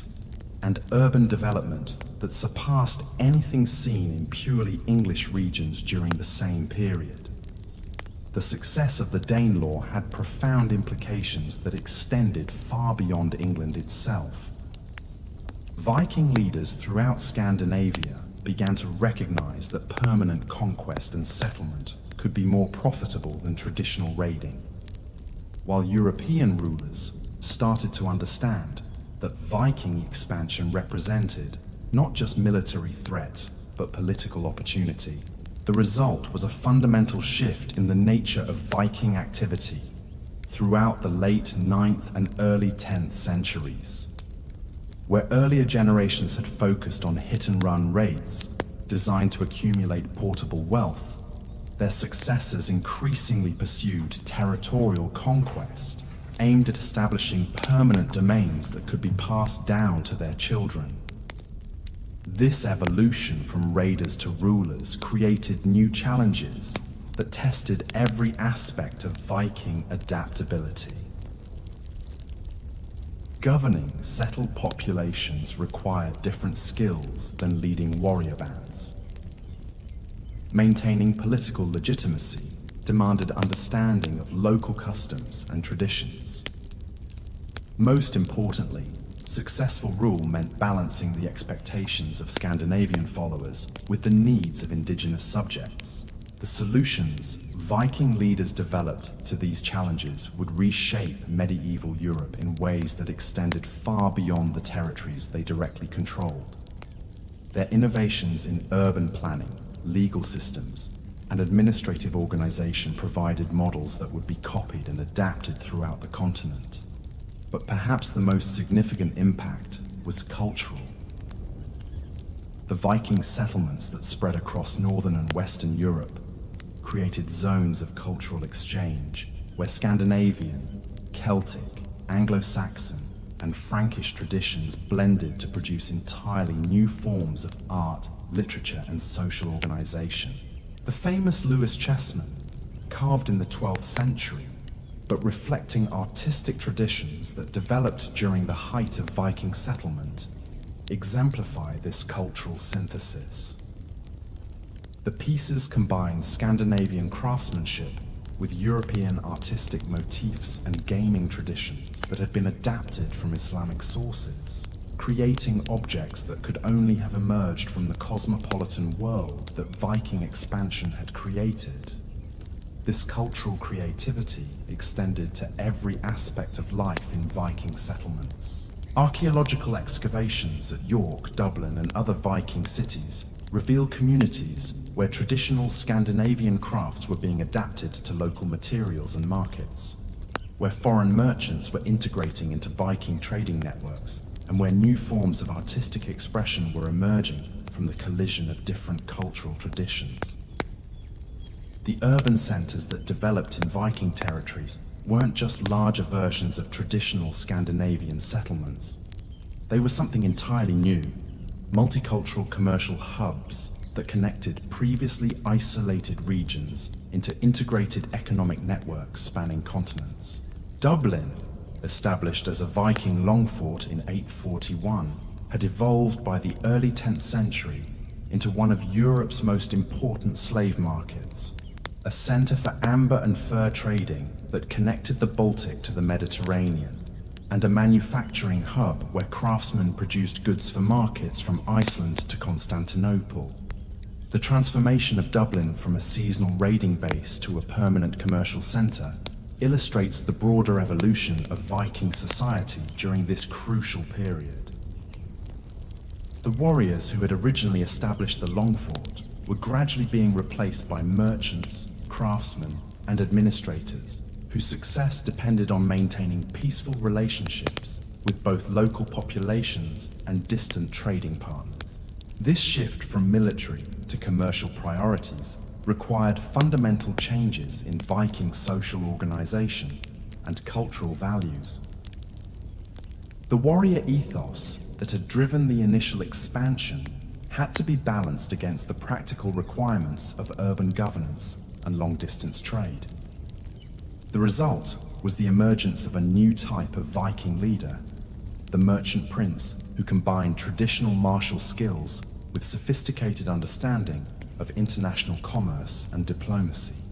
and urban development that surpassed anything seen in purely English regions during the same period. The success of the Danelaw had profound implications that extended far beyond England itself. Viking leaders throughout Scandinavia began to recognize that permanent conquest and settlement could be more profitable than traditional raiding, while European rulers started to understand that Viking expansion represented not just military threat, but political opportunity. The result was a fundamental shift in the nature of Viking activity throughout the late 9th and early 10th centuries. Where earlier generations had focused on hit-and-run raids designed to accumulate portable wealth, their successors increasingly pursued territorial conquest, aimed at establishing permanent domains that could be passed down to their children. This evolution from raiders to rulers created new challenges that tested every aspect of Viking adaptability. Governing settled populations required different skills than leading warrior bands. Maintaining political legitimacy demanded understanding of local customs and traditions. Most importantly, successful rule meant balancing the expectations of Scandinavian followers with the needs of indigenous subjects. The solutions Viking leaders developed to these challenges would reshape medieval Europe in ways that extended far beyond the territories they directly controlled. Their innovations in urban planning, legal systems, and administrative organization provided models that would be copied and adapted throughout the continent. But perhaps the most significant impact was cultural. The Viking settlements that spread across northern and western Europe created zones of cultural exchange where Scandinavian, Celtic, Anglo-Saxon, and Frankish traditions blended to produce entirely new forms of art, literature, and social organization. The famous Lewis chessman, carved in the 12th century, but reflecting artistic traditions that developed during the height of Viking settlement, exemplify this cultural synthesis. The pieces combine Scandinavian craftsmanship with European artistic motifs and gaming traditions that had been adapted from Islamic sources, creating objects that could only have emerged from the cosmopolitan world that Viking expansion had created. This cultural creativity extended to every aspect of life in Viking settlements. Archaeological excavations at York, Dublin, and other Viking cities reveal communities where traditional Scandinavian crafts were being adapted to local materials and markets, where foreign merchants were integrating into Viking trading networks, and where new forms of artistic expression were emerging from the collision of different cultural traditions. The urban centers that developed in Viking territories weren't just larger versions of traditional Scandinavian settlements. They were something entirely new, multicultural commercial hubs that connected previously isolated regions into integrated economic networks spanning continents. Dublin, established as a Viking long fort in 841, had evolved by the early 10th century into one of Europe's most important slave markets, a center for amber and fur trading that connected the Baltic to the Mediterranean, and a manufacturing hub where craftsmen produced goods for markets from Iceland to Constantinople. The transformation of Dublin from a seasonal raiding base to a permanent commercial center illustrates the broader evolution of Viking society during this crucial period. The warriors who had originally established the Long Fort were gradually being replaced by merchants, craftsmen, and administrators whose success depended on maintaining peaceful relationships with both local populations and distant trading partners. This shift from military to commercial priorities required fundamental changes in Viking social organization and cultural values. The warrior ethos that had driven the initial expansion had to be balanced against the practical requirements of urban governance and long-distance trade. The result was the emergence of a new type of Viking leader, the merchant prince who combined traditional martial skills with sophisticated understanding of international commerce and diplomacy.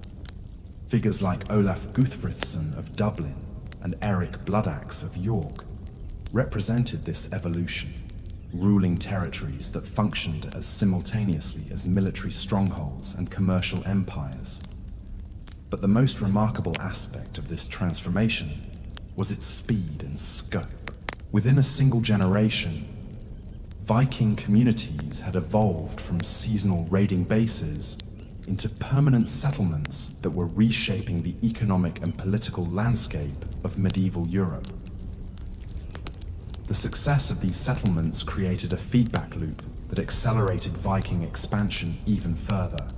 Figures like Olaf Guthfrithson of Dublin and Eric Bloodaxe of York represented this evolution, ruling territories that functioned as simultaneously as military strongholds and commercial empires. But the most remarkable aspect of this transformation was its speed and scope. Within a single generation, Viking communities had evolved from seasonal raiding bases into permanent settlements that were reshaping the economic and political landscape of medieval Europe. The success of these settlements created a feedback loop that accelerated Viking expansion even further.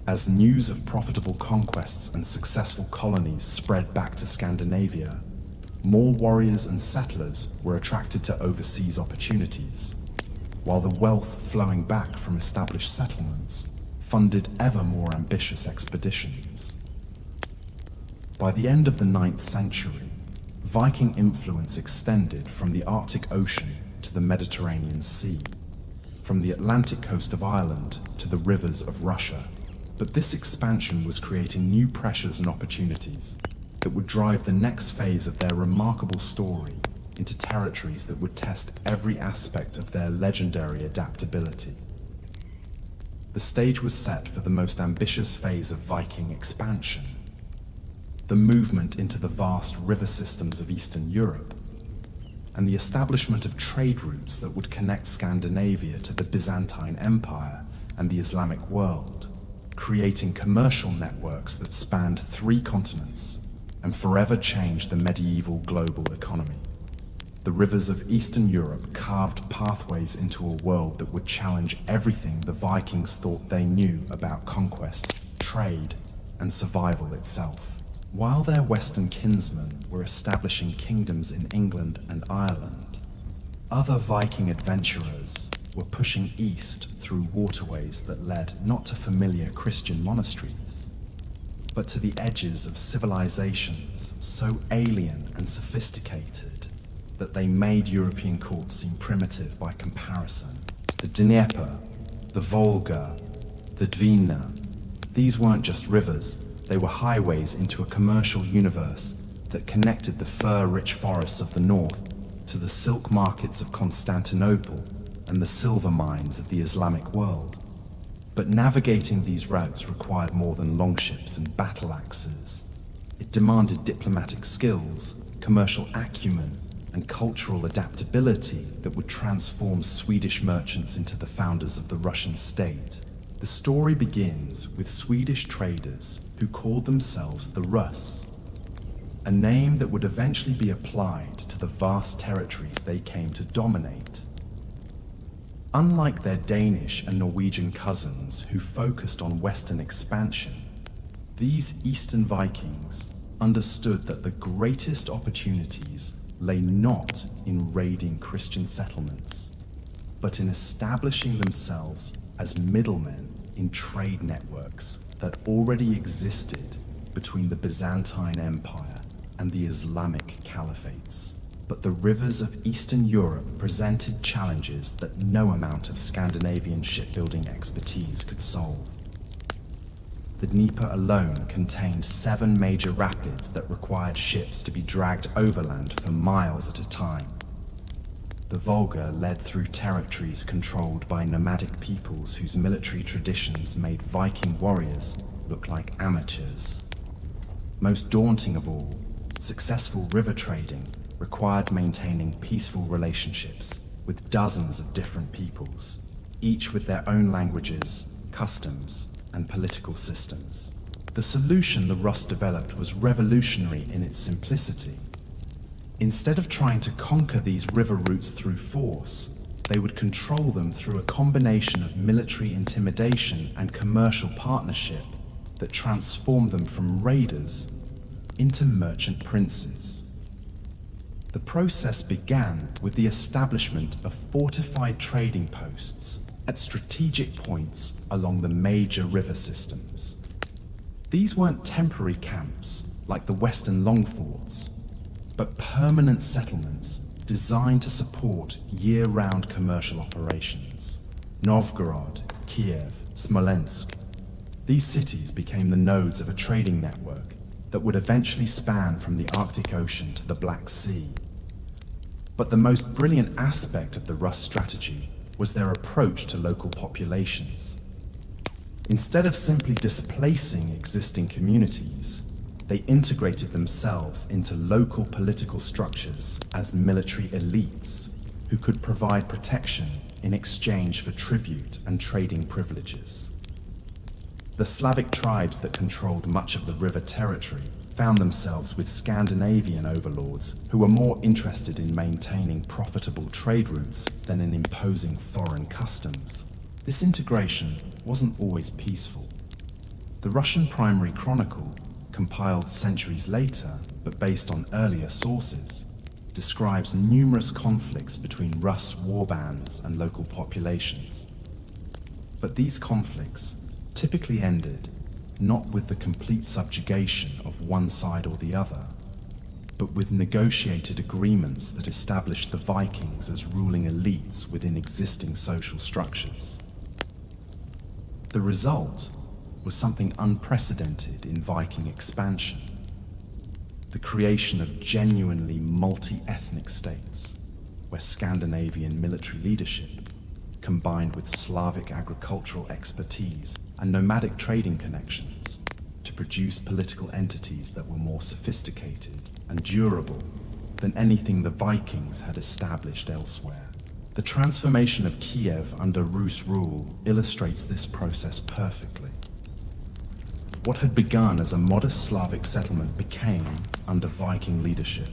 As news of profitable conquests and successful colonies spread back to Scandinavia, more warriors and settlers were attracted to overseas opportunities, while the wealth flowing back from established settlements funded ever more ambitious expeditions. By the end of the 9th century, Viking influence extended from the Arctic Ocean to the Mediterranean Sea, from the Atlantic coast of Ireland to the rivers of Russia. But this expansion was creating new pressures and opportunities that would drive the next phase of their remarkable story into territories that would test every aspect of their legendary adaptability. The stage was set for the most ambitious phase of Viking expansion, the movement into the vast river systems of Eastern Europe, and the establishment of trade routes that would connect Scandinavia to the Byzantine Empire and the Islamic world, creating commercial networks that spanned 3 continents, and forever changed the medieval global economy. The rivers of Eastern Europe carved pathways into a world that would challenge everything the Vikings thought they knew about conquest, trade, and survival itself. While their Western kinsmen were establishing kingdoms in England and Ireland, other Viking adventurers were pushing east through waterways that led not to familiar Christian monasteries, but to the edges of civilizations so alien and sophisticated that they made European courts seem primitive by comparison. The Dnieper, the Volga, the Dvina, these weren't just rivers, they were highways into a commercial universe that connected the fur-rich forests of the north to the silk markets of Constantinople and the silver mines of the Islamic world. But navigating these routes required more than longships and battle axes. It demanded diplomatic skills, commercial acumen, and cultural adaptability that would transform Swedish merchants into the founders of the Russian state. The story begins with Swedish traders who called themselves the Russ, a name that would eventually be applied to the vast territories they came to dominate. Unlike their Danish and Norwegian cousins who focused on Western expansion, these Eastern Vikings understood that the greatest opportunities lay not in raiding Christian settlements, but in establishing themselves as middlemen in trade networks that already existed between the Byzantine Empire and the Islamic caliphates. But the rivers of Eastern Europe presented challenges that no amount of Scandinavian shipbuilding expertise could solve. The Dnieper alone contained 7 major rapids that required ships to be dragged overland for miles at a time. The Volga led through territories controlled by nomadic peoples whose military traditions made Viking warriors look like amateurs. Most daunting of all, successful river trading required maintaining peaceful relationships with dozens of different peoples, each with their own languages, customs, and political systems. The solution the Russ developed was revolutionary in its simplicity. Instead of trying to conquer these river routes through force, they would control them through a combination of military intimidation and commercial partnership that transformed them from raiders into merchant princes. The process began with the establishment of fortified trading posts at strategic points along the major river systems. These weren't temporary camps like the Western long forts, but permanent settlements designed to support year-round commercial operations. Novgorod, Kiev, Smolensk. These cities became the nodes of a trading network that would eventually span from the Arctic Ocean to the Black Sea. But the most brilliant aspect of the Russ strategy was their approach to local populations. Instead of simply displacing existing communities, they integrated themselves into local political structures as military elites who could provide protection in exchange for tribute and trading privileges. The Slavic tribes that controlled much of the river territory found themselves with Scandinavian overlords who were more interested in maintaining profitable trade routes than in imposing foreign customs. This integration wasn't always peaceful. The Russian Primary Chronicle, compiled centuries later but based on earlier sources, describes numerous conflicts between Rus warbands and local populations. But these conflicts typically ended not with the complete subjugation of one side or the other, but with negotiated agreements that established the Vikings as ruling elites within existing social structures. The result was something unprecedented in Viking expansion: the creation of genuinely multi-ethnic states, where Scandinavian military leadership, combined with Slavic agricultural expertise and nomadic trading connections, to produce political entities that were more sophisticated and durable than anything the Vikings had established elsewhere. The transformation of Kiev under Rus rule illustrates this process perfectly. What had begun as a modest Slavic settlement became, under Viking leadership,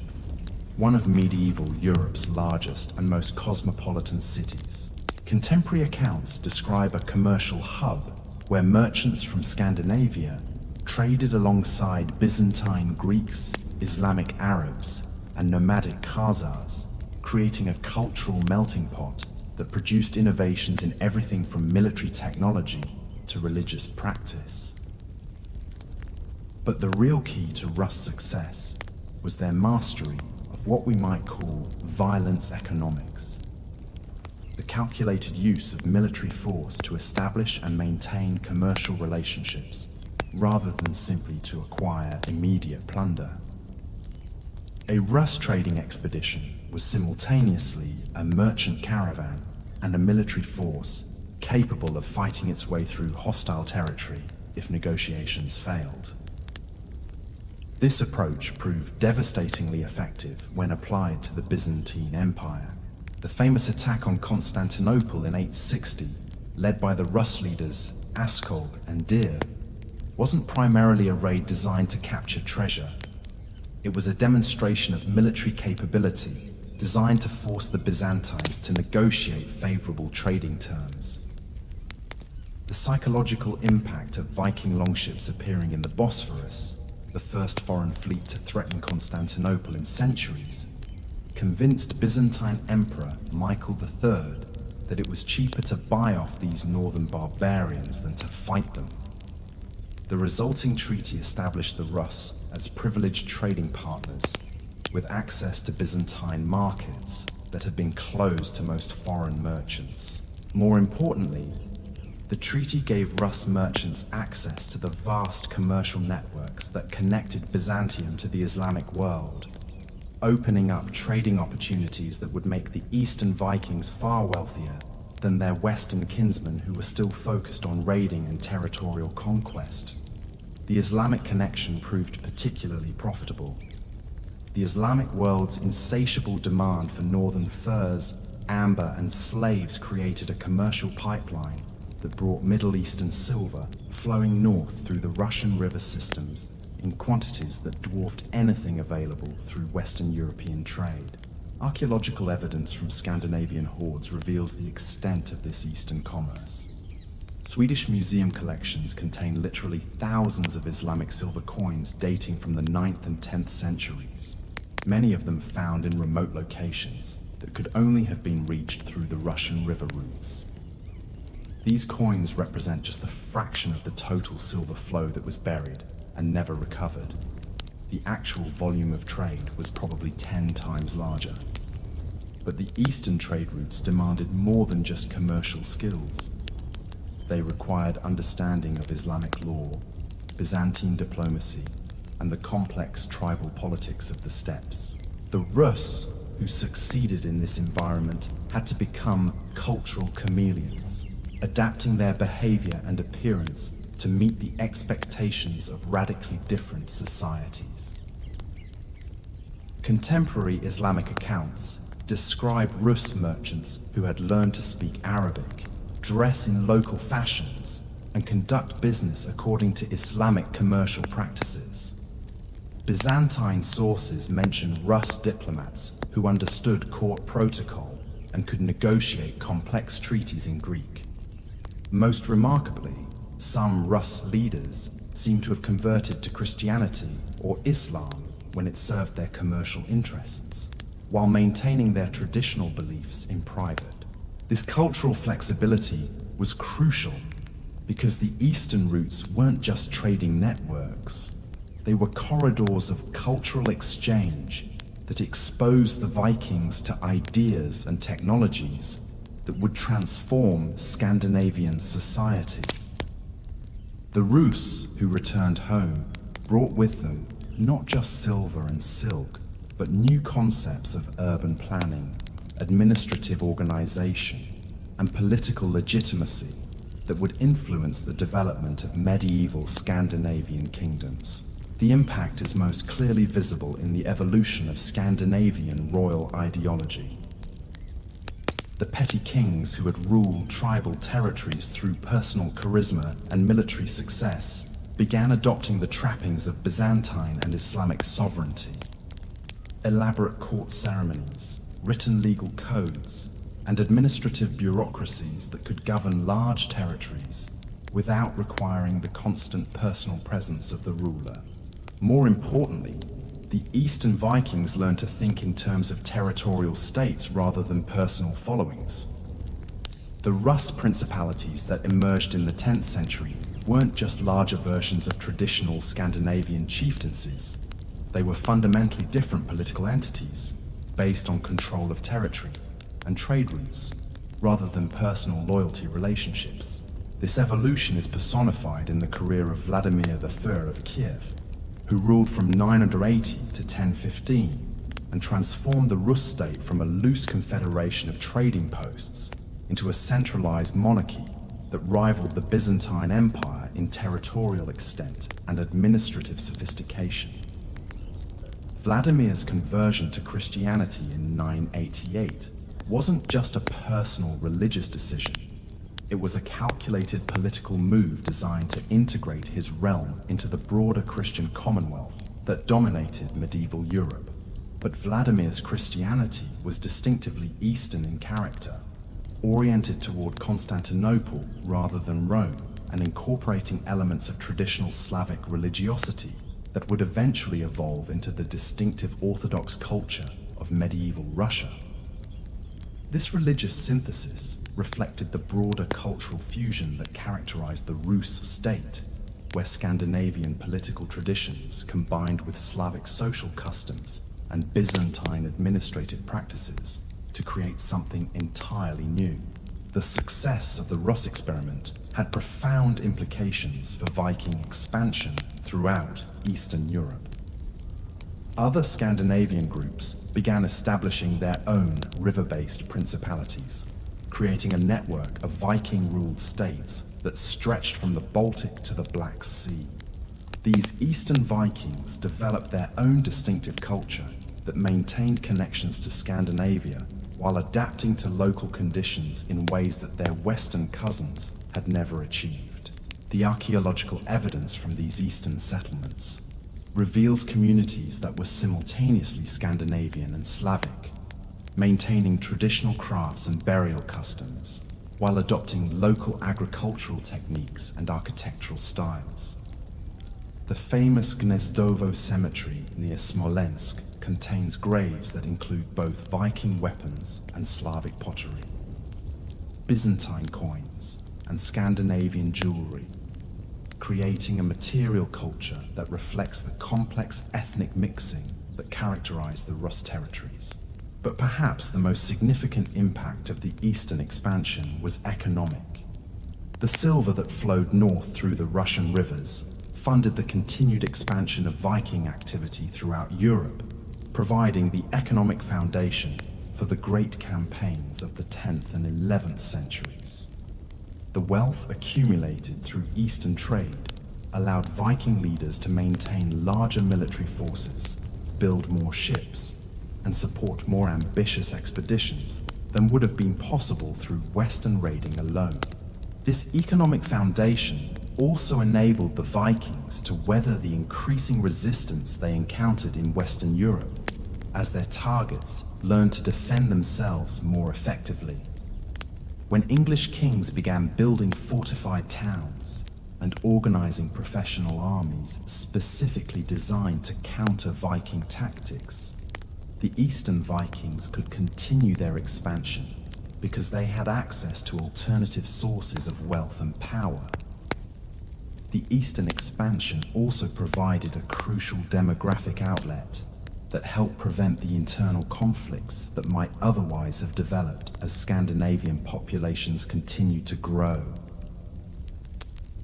one of medieval Europe's largest and most cosmopolitan cities. Contemporary accounts describe a commercial hub where merchants from Scandinavia traded alongside Byzantine Greeks, Islamic Arabs, and nomadic Khazars, creating a cultural melting pot that produced innovations in everything from military technology to religious practice. But the real key to Rus' success was their mastery of what we might call violence economics. The calculated use of military force to establish and maintain commercial relationships, rather than simply to acquire immediate plunder. A Rus trading expedition was simultaneously a merchant caravan and a military force capable of fighting its way through hostile territory if negotiations failed. This approach proved devastatingly effective when applied to the Byzantine Empire. The famous attack on Constantinople in 860, led by the Rus leaders Askol and Dir, wasn't primarily a raid designed to capture treasure. It was a demonstration of military capability designed to force the Byzantines to negotiate favorable trading terms. The psychological impact of Viking longships appearing in the Bosphorus, the first foreign fleet to threaten Constantinople in centuries, convinced Byzantine Emperor Michael III that it was cheaper to buy off these northern barbarians than to fight them. The resulting treaty established the Rus as privileged trading partners with access to Byzantine markets that had been closed to most foreign merchants. More importantly, the treaty gave Rus merchants access to the vast commercial networks that connected Byzantium to the Islamic world, opening up trading opportunities that would make the Eastern Vikings far wealthier than their Western kinsmen who were still focused on raiding and territorial conquest. The Islamic connection proved particularly profitable. The Islamic world's insatiable demand for northern furs, amber, and slaves created a commercial pipeline that brought Middle Eastern silver flowing north through the Russian river systems in quantities that dwarfed anything available through Western European trade. Archaeological evidence from Scandinavian hoards reveals the extent of this Eastern commerce. Swedish museum collections contain literally thousands of Islamic silver coins dating from the 9th and 10th centuries, many of them found in remote locations that could only have been reached through the Russian river routes. These coins represent just a fraction of the total silver flow that was buried and never recovered. The actual volume of trade was probably 10 times larger. But the Eastern trade routes demanded more than just commercial skills. They required understanding of Islamic law, Byzantine diplomacy, and the complex tribal politics of the steppes. The Rus, who succeeded in this environment, had to become cultural chameleons, adapting their behavior and appearance to meet the expectations of radically different societies. Contemporary Islamic accounts describe Rus merchants who had learned to speak Arabic, dress in local fashions, and conduct business according to Islamic commercial practices. Byzantine sources mention Rus diplomats who understood court protocol and could negotiate complex treaties in Greek. Most remarkably, some Rus leaders seem to have converted to Christianity or Islam when it served their commercial interests, while maintaining their traditional beliefs in private. This cultural flexibility was crucial because the Eastern routes weren't just trading networks. They were corridors of cultural exchange that exposed the Vikings to ideas and technologies that would transform Scandinavian society. The Rus who returned home brought with them not just silver and silk, but new concepts of urban planning, administrative organization, and political legitimacy that would influence the development of medieval Scandinavian kingdoms. The impact is most clearly visible in the evolution of Scandinavian royal ideology. The petty kings who had ruled tribal territories through personal charisma and military success began adopting the trappings of Byzantine and Islamic sovereignty. Elaborate court ceremonies, written legal codes, and administrative bureaucracies that could govern large territories without requiring the constant personal presence of the ruler. More importantly, the Eastern Vikings learned to think in terms of territorial states rather than personal followings. The Rus principalities that emerged in the 10th century weren't just larger versions of traditional Scandinavian chieftaincies. They were fundamentally different political entities, based on control of territory and trade routes, rather than personal loyalty relationships. This evolution is personified in the career of Vladimir I of Kiev, who ruled from 980 to 1015 and transformed the Rus state from a loose confederation of trading posts into a centralized monarchy that rivaled the Byzantine Empire in territorial extent and administrative sophistication. Vladimir's conversion to Christianity in 988 wasn't just a personal religious decision. It was a calculated political move designed to integrate his realm into the broader Christian commonwealth that dominated medieval Europe. But Vladimir's Christianity was distinctively Eastern in character, oriented toward Constantinople rather than Rome, and incorporating elements of traditional Slavic religiosity that would eventually evolve into the distinctive Orthodox culture of medieval Russia. This religious synthesis reflected the broader cultural fusion that characterized the Rus state, where Scandinavian political traditions combined with Slavic social customs and Byzantine administrative practices to create something entirely new. The success of the Rus experiment had profound implications for Viking expansion throughout Eastern Europe. Other Scandinavian groups began establishing their own river-based principalities, creating a network of Viking-ruled states that stretched from the Baltic to the Black Sea. These Eastern Vikings developed their own distinctive culture that maintained connections to Scandinavia while adapting to local conditions in ways that their Western cousins had never achieved. The archaeological evidence from these Eastern settlements reveals communities that were simultaneously Scandinavian and Slavic, maintaining traditional crafts and burial customs, while adopting local agricultural techniques and architectural styles. The famous Gnezdovo cemetery near Smolensk contains graves that include both Viking weapons and Slavic pottery, Byzantine coins, and Scandinavian jewelry, creating a material culture that reflects the complex ethnic mixing that characterized the Rus territories. But perhaps the most significant impact of the Eastern expansion was economic. The silver that flowed north through the Russian rivers funded the continued expansion of Viking activity throughout Europe, providing the economic foundation for the great campaigns of the 10th and 11th centuries. The wealth accumulated through Eastern trade allowed Viking leaders to maintain larger military forces, build more ships, and support more ambitious expeditions than would have been possible through Western raiding alone. This economic foundation also enabled the Vikings to weather the increasing resistance they encountered in Western Europe, as their targets learned to defend themselves more effectively. When English kings began building fortified towns and organizing professional armies specifically designed to counter Viking tactics, the Eastern Vikings could continue their expansion because they had access to alternative sources of wealth and power. The Eastern expansion also provided a crucial demographic outlet that helped prevent the internal conflicts that might otherwise have developed as Scandinavian populations continued to grow.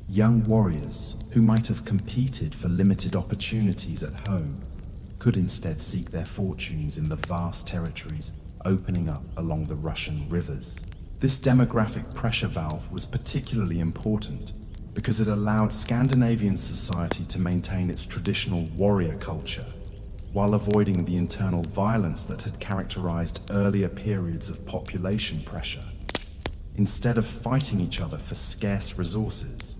Young warriors who might have competed for limited opportunities at home could instead seek their fortunes in the vast territories opening up along the Russian rivers. This demographic pressure valve was particularly important because it allowed Scandinavian society to maintain its traditional warrior culture while avoiding the internal violence that had characterized earlier periods of population pressure. Instead of fighting each other for scarce resources,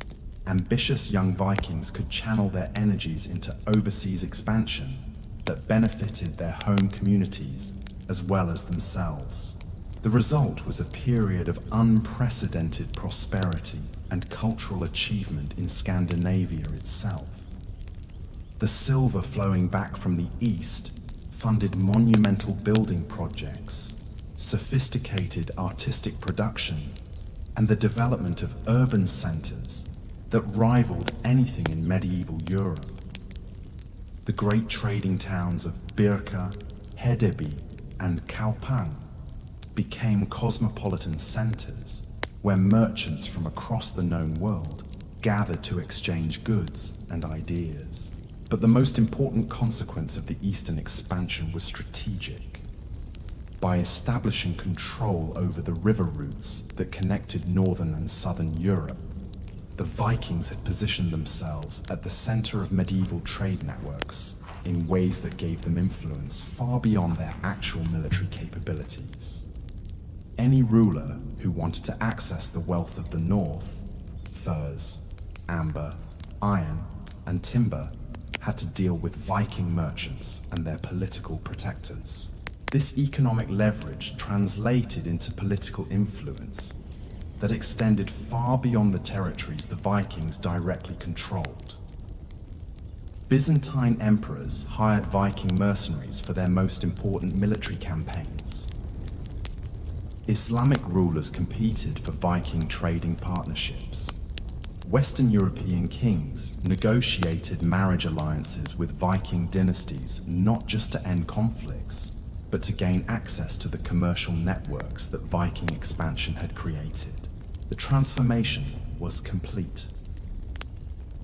ambitious young Vikings could channel their energies into overseas expansion that benefited their home communities as well as themselves. The result was a period of unprecedented prosperity and cultural achievement in Scandinavia itself. The silver flowing back from the east funded monumental building projects, sophisticated artistic production, and the development of urban centers that rivaled anything in medieval Europe. The great trading towns of Birka, Hedeby, and Kaupang became cosmopolitan centers where merchants from across the known world gathered to exchange goods and ideas. But the most important consequence of the eastern expansion was strategic. By establishing control over the river routes that connected northern and southern Europe, the Vikings had positioned themselves at the center of medieval trade networks in ways that gave them influence far beyond their actual military capabilities. Any ruler who wanted to access the wealth of the north, furs, amber, iron, and timber, had to deal with Viking merchants and their political protectors. This economic leverage translated into political influence that extended far beyond the territories the Vikings directly controlled. Byzantine emperors hired Viking mercenaries for their most important military campaigns. Islamic rulers competed for Viking trading partnerships. Western European kings negotiated marriage alliances with Viking dynasties not just to end conflicts, but to gain access to the commercial networks that Viking expansion had created. The transformation was complete.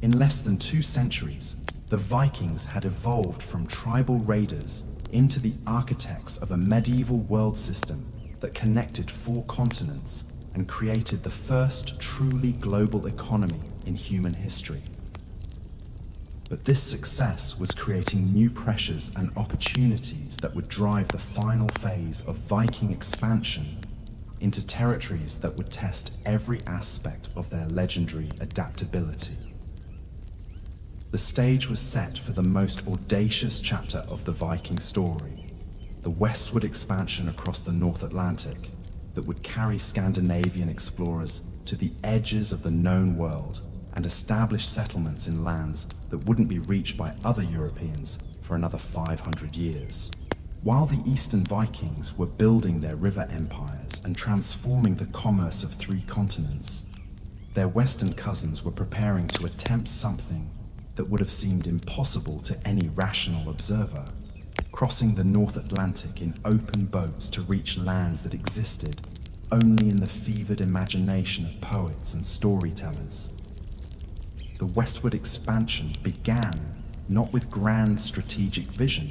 In less than 2 centuries, the Vikings had evolved from tribal raiders into the architects of a medieval world system that connected 4 continents and created the first truly global economy in human history. But this success was creating new pressures and opportunities that would drive the final phase of Viking expansion into territories that would test every aspect of their legendary adaptability. The stage was set for the most audacious chapter of the Viking story, the westward expansion across the North Atlantic that would carry Scandinavian explorers to the edges of the known world and establish settlements in lands that wouldn't be reached by other Europeans for another 500 years. While the Eastern Vikings were building their river empires and transforming the commerce of 3 continents, their Western cousins were preparing to attempt something that would have seemed impossible to any rational observer, crossing the North Atlantic in open boats to reach lands that existed only in the fevered imagination of poets and storytellers. The westward expansion began not with grand strategic vision,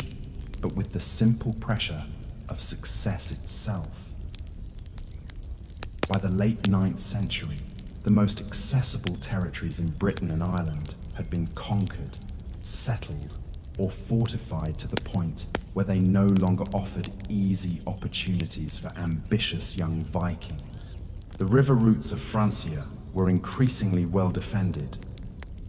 but with the simple pressure of success itself. By the late 9th century, the most accessible territories in Britain and Ireland had been conquered, settled, or fortified to the point where they no longer offered easy opportunities for ambitious young Vikings. The river routes of Francia were increasingly well defended,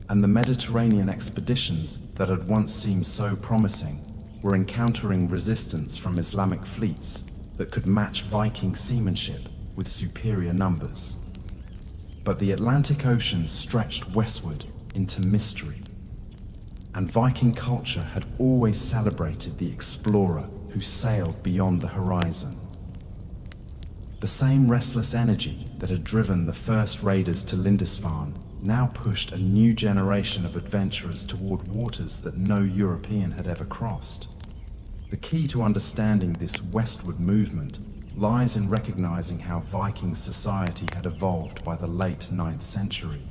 and the Mediterranean expeditions that had once seemed so promising were encountering resistance from Islamic fleets that could match Viking seamanship with superior numbers. But the Atlantic Ocean stretched westward into mystery, and Viking culture had always celebrated the explorer who sailed beyond the horizon. The same restless energy that had driven the first raiders to Lindisfarne now pushed a new generation of adventurers toward waters that no European had ever crossed. The key to understanding this westward movement lies in recognizing how Viking society had evolved by the late 9th century.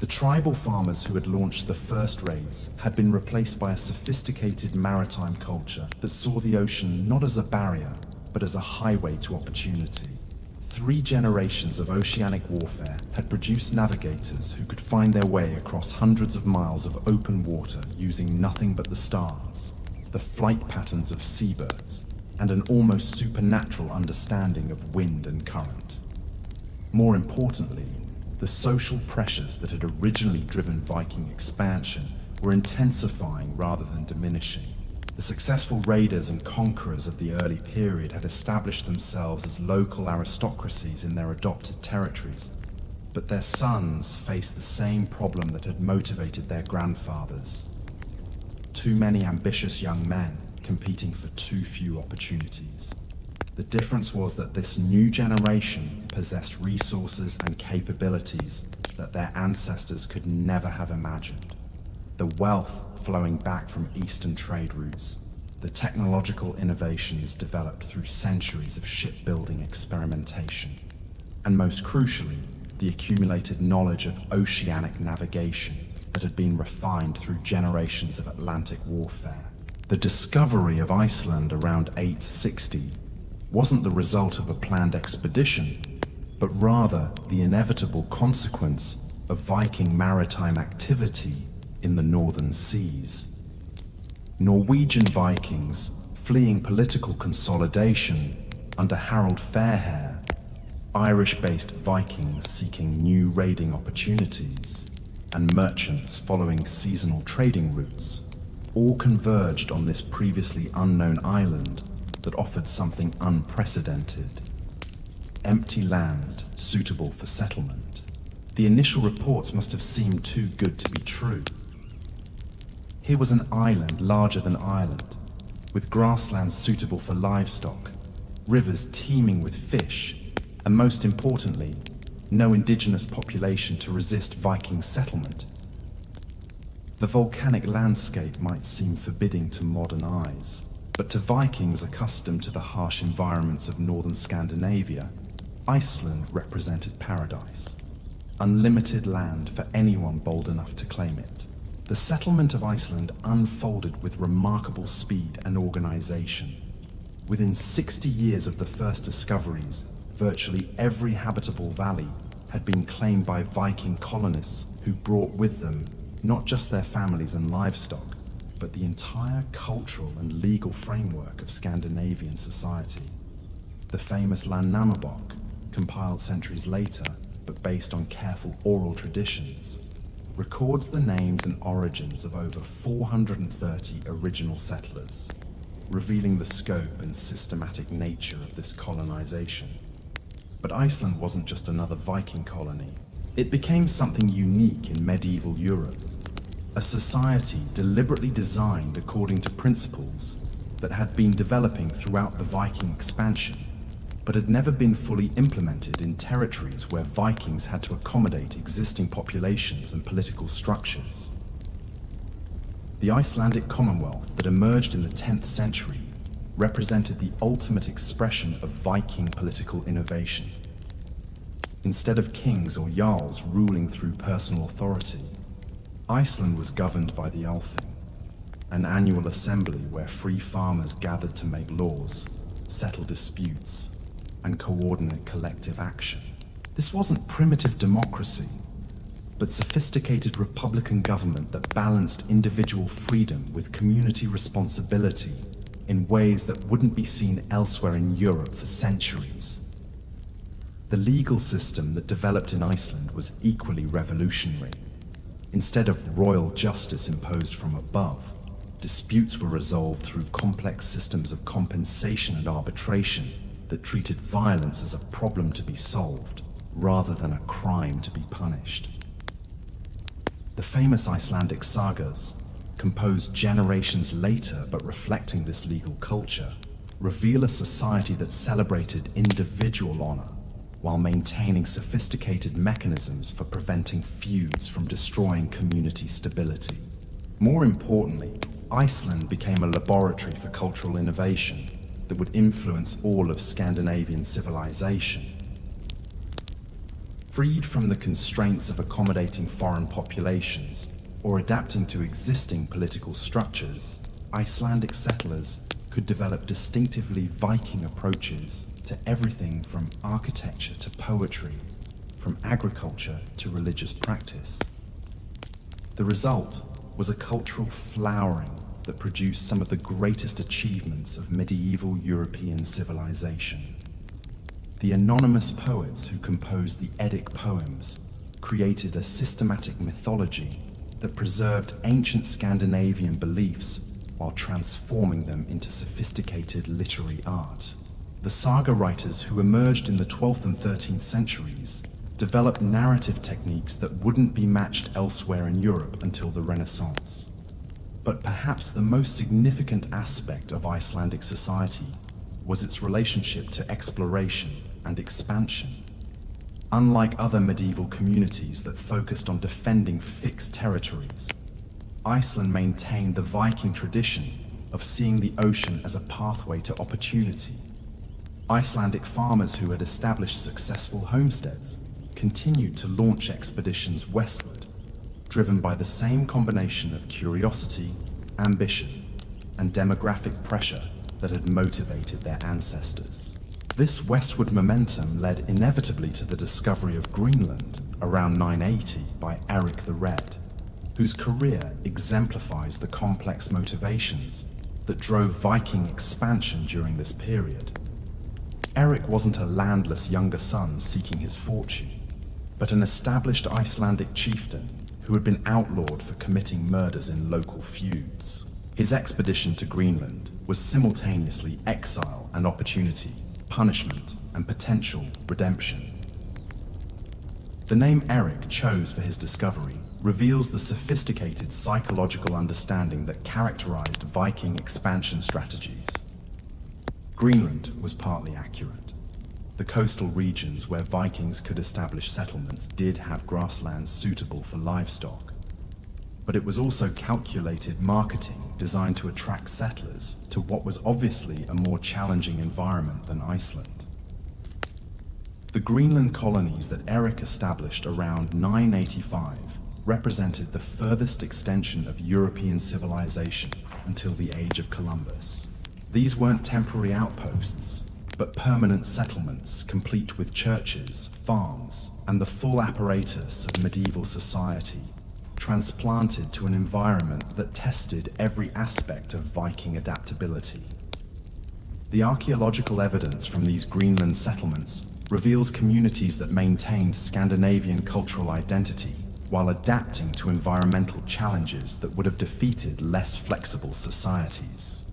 The tribal farmers who had launched the first raids had been replaced by a sophisticated maritime culture that saw the ocean not as a barrier, but as a highway to opportunity. 3 generations of oceanic warfare had produced navigators who could find their way across hundreds of miles of open water using nothing but the stars, the flight patterns of seabirds, and an almost supernatural understanding of wind and current. More importantly, The social pressures that had originally driven Viking expansion were intensifying rather than diminishing. The successful raiders and conquerors of the early period had established themselves as local aristocracies in their adopted territories, but their sons faced the same problem that had motivated their grandfathers. Too many ambitious young men competing for too few opportunities. The difference was that this new generation possessed resources and capabilities that their ancestors could never have imagined. The wealth flowing back from Eastern trade routes, the technological innovations developed through centuries of shipbuilding experimentation, and most crucially, the accumulated knowledge of oceanic navigation that had been refined through generations of Atlantic warfare. The discovery of Iceland around 860 wasn't the result of a planned expedition, but rather the inevitable consequence of Viking maritime activity in the northern seas. Norwegian Vikings fleeing political consolidation under Harald Fairhair, Irish-based Vikings seeking new raiding opportunities, and merchants following seasonal trading routes, all converged on this previously unknown island that offered something unprecedented: empty land suitable for settlement. The initial reports must have seemed too good to be true. Here was an island larger than Ireland, with grasslands suitable for livestock, rivers teeming with fish, and most importantly, no indigenous population to resist Viking settlement. The volcanic landscape might seem forbidding to modern eyes, but to Vikings accustomed to the harsh environments of northern Scandinavia, Iceland represented paradise. Unlimited land for anyone bold enough to claim it. The settlement of Iceland unfolded with remarkable speed and organization. Within 60 years of the first discoveries, virtually every habitable valley had been claimed by Viking colonists who brought with them not just their families and livestock, but the entire cultural and legal framework of Scandinavian society. The famous Landnámabók, compiled centuries later, but based on careful oral traditions, records the names and origins of over 430 original settlers, revealing the scope and systematic nature of this colonization. But Iceland wasn't just another Viking colony. It became something unique in medieval Europe, a society deliberately designed according to principles that had been developing throughout the Viking expansion, but had never been fully implemented in territories where Vikings had to accommodate existing populations and political structures. The Icelandic Commonwealth that emerged in the 10th century represented the ultimate expression of Viking political innovation. Instead of kings or jarls ruling through personal authority, Iceland was governed by the Althing, an annual assembly where free farmers gathered to make laws, settle disputes, and coordinate collective action. This wasn't primitive democracy, but sophisticated republican government that balanced individual freedom with community responsibility in ways that wouldn't be seen elsewhere in Europe for centuries. The legal system that developed in Iceland was equally revolutionary. Instead of royal justice imposed from above, disputes were resolved through complex systems of compensation and arbitration that treated violence as a problem to be solved, rather than a crime to be punished. The famous Icelandic sagas, composed generations later but reflecting this legal culture, reveal a society that celebrated individual honor while maintaining sophisticated mechanisms for preventing feuds from destroying community stability. More importantly, Iceland became a laboratory for cultural innovation that would influence all of Scandinavian civilization. Freed from the constraints of accommodating foreign populations or adapting to existing political structures, Icelandic settlers could develop distinctively Viking approaches to everything from architecture to poetry, from agriculture to religious practice. The result was a cultural flowering that produced some of the greatest achievements of medieval European civilization. The anonymous poets who composed the Eddic poems created a systematic mythology that preserved ancient Scandinavian beliefs while transforming them into sophisticated literary art. The saga writers who emerged in the 12th and 13th centuries developed narrative techniques that wouldn't be matched elsewhere in Europe until the Renaissance. But perhaps the most significant aspect of Icelandic society was its relationship to exploration and expansion. Unlike other medieval communities that focused on defending fixed territories, Iceland maintained the Viking tradition of seeing the ocean as a pathway to opportunity. Icelandic farmers who had established successful homesteads continued to launch expeditions westward, driven by the same combination of curiosity, ambition, and demographic pressure that had motivated their ancestors. This westward momentum led inevitably to the discovery of Greenland around 980 by Eric the Red, whose career exemplifies the complex motivations that drove Viking expansion during this period. Eric wasn't a landless younger son seeking his fortune, but an established Icelandic chieftain who had been outlawed for committing murders in local feuds. His expedition to Greenland was simultaneously exile and opportunity, punishment and potential redemption. The name Eric chose for his discovery reveals the sophisticated psychological understanding that characterized Viking expansion strategies. Greenland was partly accurate. The coastal regions where Vikings could establish settlements did have grasslands suitable for livestock, but it was also calculated marketing designed to attract settlers to what was obviously a more challenging environment than Iceland. The Greenland colonies that Eric established around 985 represented the furthest extension of European civilization until the age of Columbus. These weren't temporary outposts, but permanent settlements complete with churches, farms, and the full apparatus of medieval society, transplanted to an environment that tested every aspect of Viking adaptability. The archaeological evidence from these Greenland settlements reveals communities that maintained Scandinavian cultural identity while adapting to environmental challenges that would have defeated less flexible societies.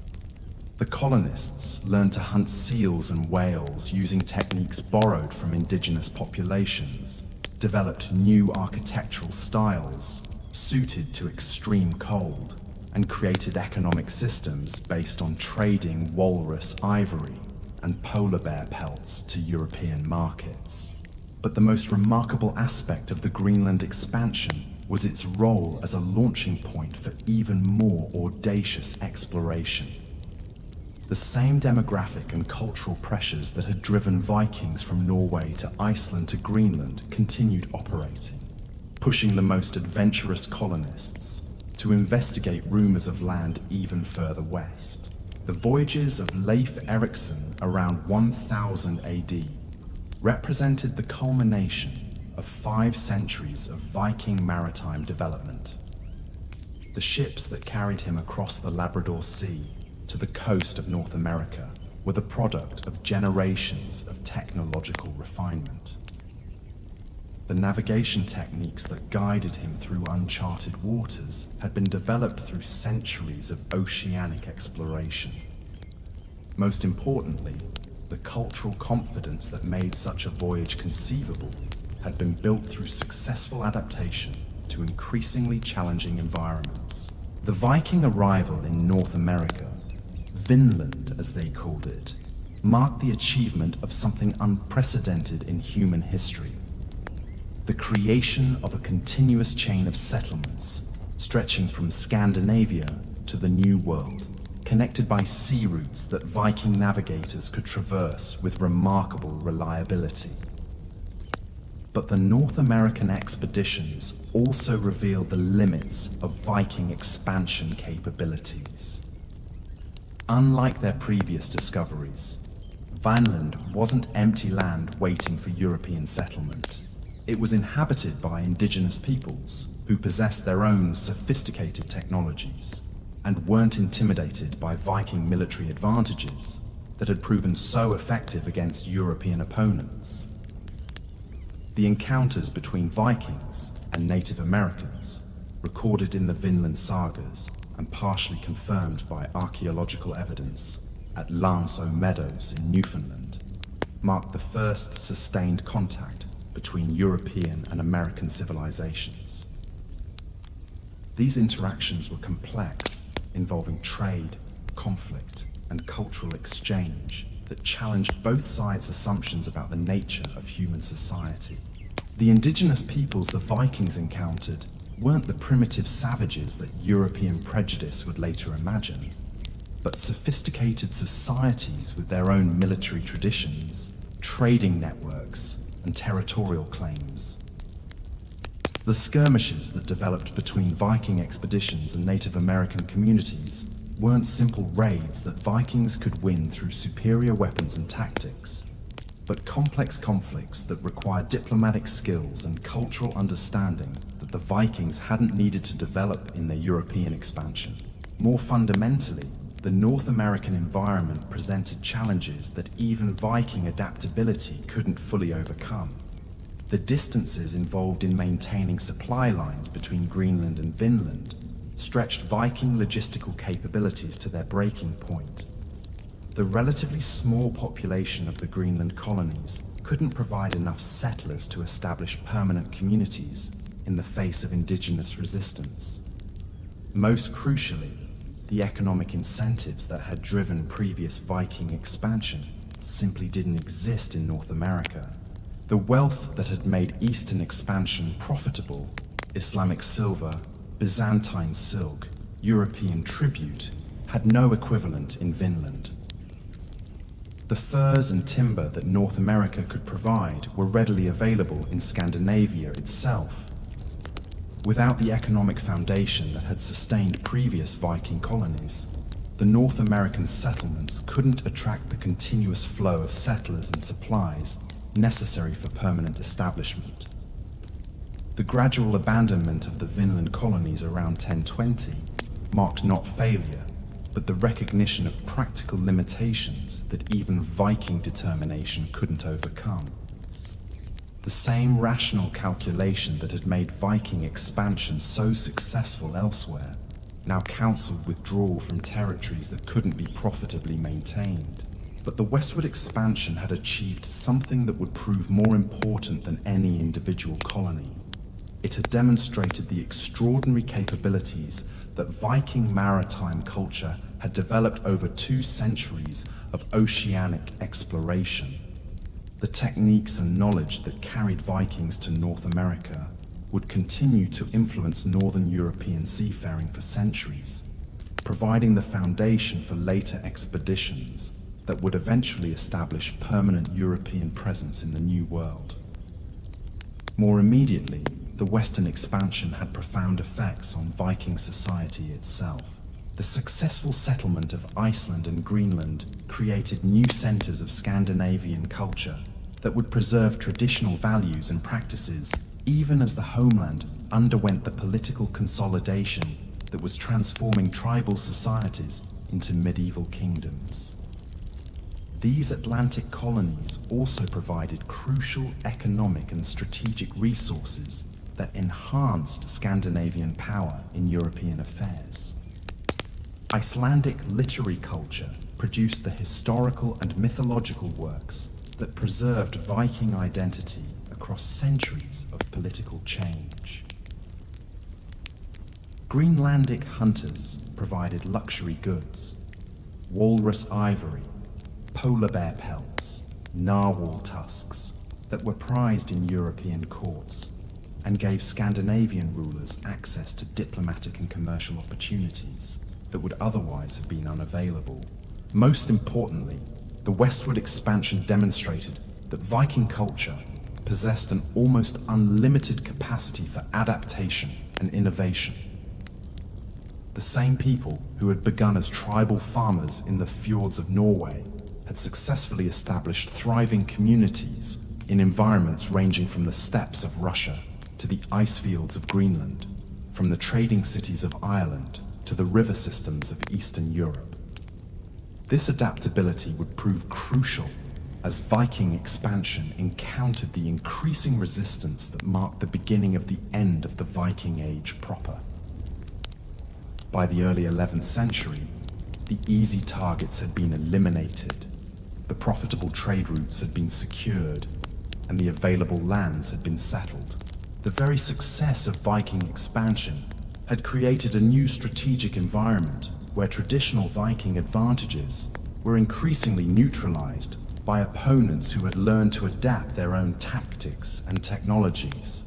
The colonists learned to hunt seals and whales using techniques borrowed from indigenous populations, developed new architectural styles suited to extreme cold, and created economic systems based on trading walrus ivory and polar bear pelts to European markets. But the most remarkable aspect of the Greenland expansion was its role as a launching point for even more audacious exploration. The same demographic and cultural pressures that had driven Vikings from Norway to Iceland to Greenland continued operating, pushing the most adventurous colonists to investigate rumors of land even further west. The voyages of Leif Erikson around 1000 AD represented the culmination of 5 centuries of Viking maritime development. The ships that carried him across the Labrador Sea to the coast of North America were the product of generations of technological refinement. The navigation techniques that guided him through uncharted waters had been developed through centuries of oceanic exploration. Most importantly, the cultural confidence that made such a voyage conceivable had been built through successful adaptation to increasingly challenging environments. The Viking arrival in North America, Vinland as they called it, marked the achievement of something unprecedented in human history: the creation of a continuous chain of settlements stretching from Scandinavia to the New World, connected by sea routes that Viking navigators could traverse with remarkable reliability. But the North American expeditions also revealed the limits of Viking expansion capabilities. Unlike their previous discoveries, Vinland wasn't empty land waiting for European settlement. It was inhabited by indigenous peoples who possessed their own sophisticated technologies and weren't intimidated by Viking military advantages that had proven so effective against European opponents. The encounters between Vikings and Native Americans, recorded in the Vinland sagas and partially confirmed by archaeological evidence at Lanso Meadows in Newfoundland, marked the first sustained contact between European and American civilizations. These interactions were complex, involving trade, conflict, and cultural exchange that challenged both sides' assumptions about the nature of human society. The indigenous peoples the Vikings encountered weren't the primitive savages that European prejudice would later imagine, but sophisticated societies with their own military traditions, trading networks, and territorial claims. The skirmishes that developed between Viking expeditions and Native American communities weren't simple raids that Vikings could win through superior weapons and tactics, but complex conflicts that required diplomatic skills and cultural understanding that the Vikings hadn't needed to develop in their European expansion. More fundamentally, the North American environment presented challenges that even Viking adaptability couldn't fully overcome. The distances involved in maintaining supply lines between Greenland and Vinland stretched Viking logistical capabilities to their breaking point. The relatively small population of the Greenland colonies couldn't provide enough settlers to establish permanent communities in the face of indigenous resistance. Most crucially, the economic incentives that had driven previous Viking expansion simply didn't exist in North America. The wealth that had made Eastern expansion profitable, Islamic silver, Byzantine silk, European tribute, had no equivalent in Vinland. The furs and timber that North America could provide were readily available in Scandinavia itself. Without the economic foundation that had sustained previous Viking colonies, the North American settlements couldn't attract the continuous flow of settlers and supplies necessary for permanent establishment. The gradual abandonment of the Vinland colonies around 1020 marked not failure, but the recognition of practical limitations that even Viking determination couldn't overcome. The same rational calculation that had made Viking expansion so successful elsewhere now counseled withdrawal from territories that couldn't be profitably maintained. But the westward expansion had achieved something that would prove more important than any individual colony. It had demonstrated the extraordinary capabilities that Viking maritime culture had developed over 2 centuries of oceanic exploration. The techniques and knowledge that carried Vikings to North America would continue to influence Northern European seafaring for centuries, providing the foundation for later expeditions that would eventually establish permanent European presence in the New World. More immediately, the Western expansion had profound effects on Viking society itself. The successful settlement of Iceland and Greenland created new centers of Scandinavian culture that would preserve traditional values and practices even as the homeland underwent the political consolidation that was transforming tribal societies into medieval kingdoms. These Atlantic colonies also provided crucial economic and strategic resources that enhanced Scandinavian power in European affairs. Icelandic literary culture produced the historical and mythological works that preserved Viking identity across centuries of political change. Greenlandic hunters provided luxury goods, walrus ivory, polar bear pelts, narwhal tusks that were prized in European courts and gave Scandinavian rulers access to diplomatic and commercial opportunities that would otherwise have been unavailable. Most importantly, the westward expansion demonstrated that Viking culture possessed an almost unlimited capacity for adaptation and innovation. The same people who had begun as tribal farmers in the fjords of Norway had successfully established thriving communities in environments ranging from the steppes of Russia to the ice fields of Greenland, from the trading cities of Ireland to the river systems of Eastern Europe. This adaptability would prove crucial as Viking expansion encountered the increasing resistance that marked the beginning of the end of the Viking Age proper. By the early 11th century, the easy targets had been eliminated, the profitable trade routes had been secured, and the available lands had been settled. The very success of Viking expansion had created a new strategic environment where traditional Viking advantages were increasingly neutralized by opponents who had learned to adapt their own tactics and technologies.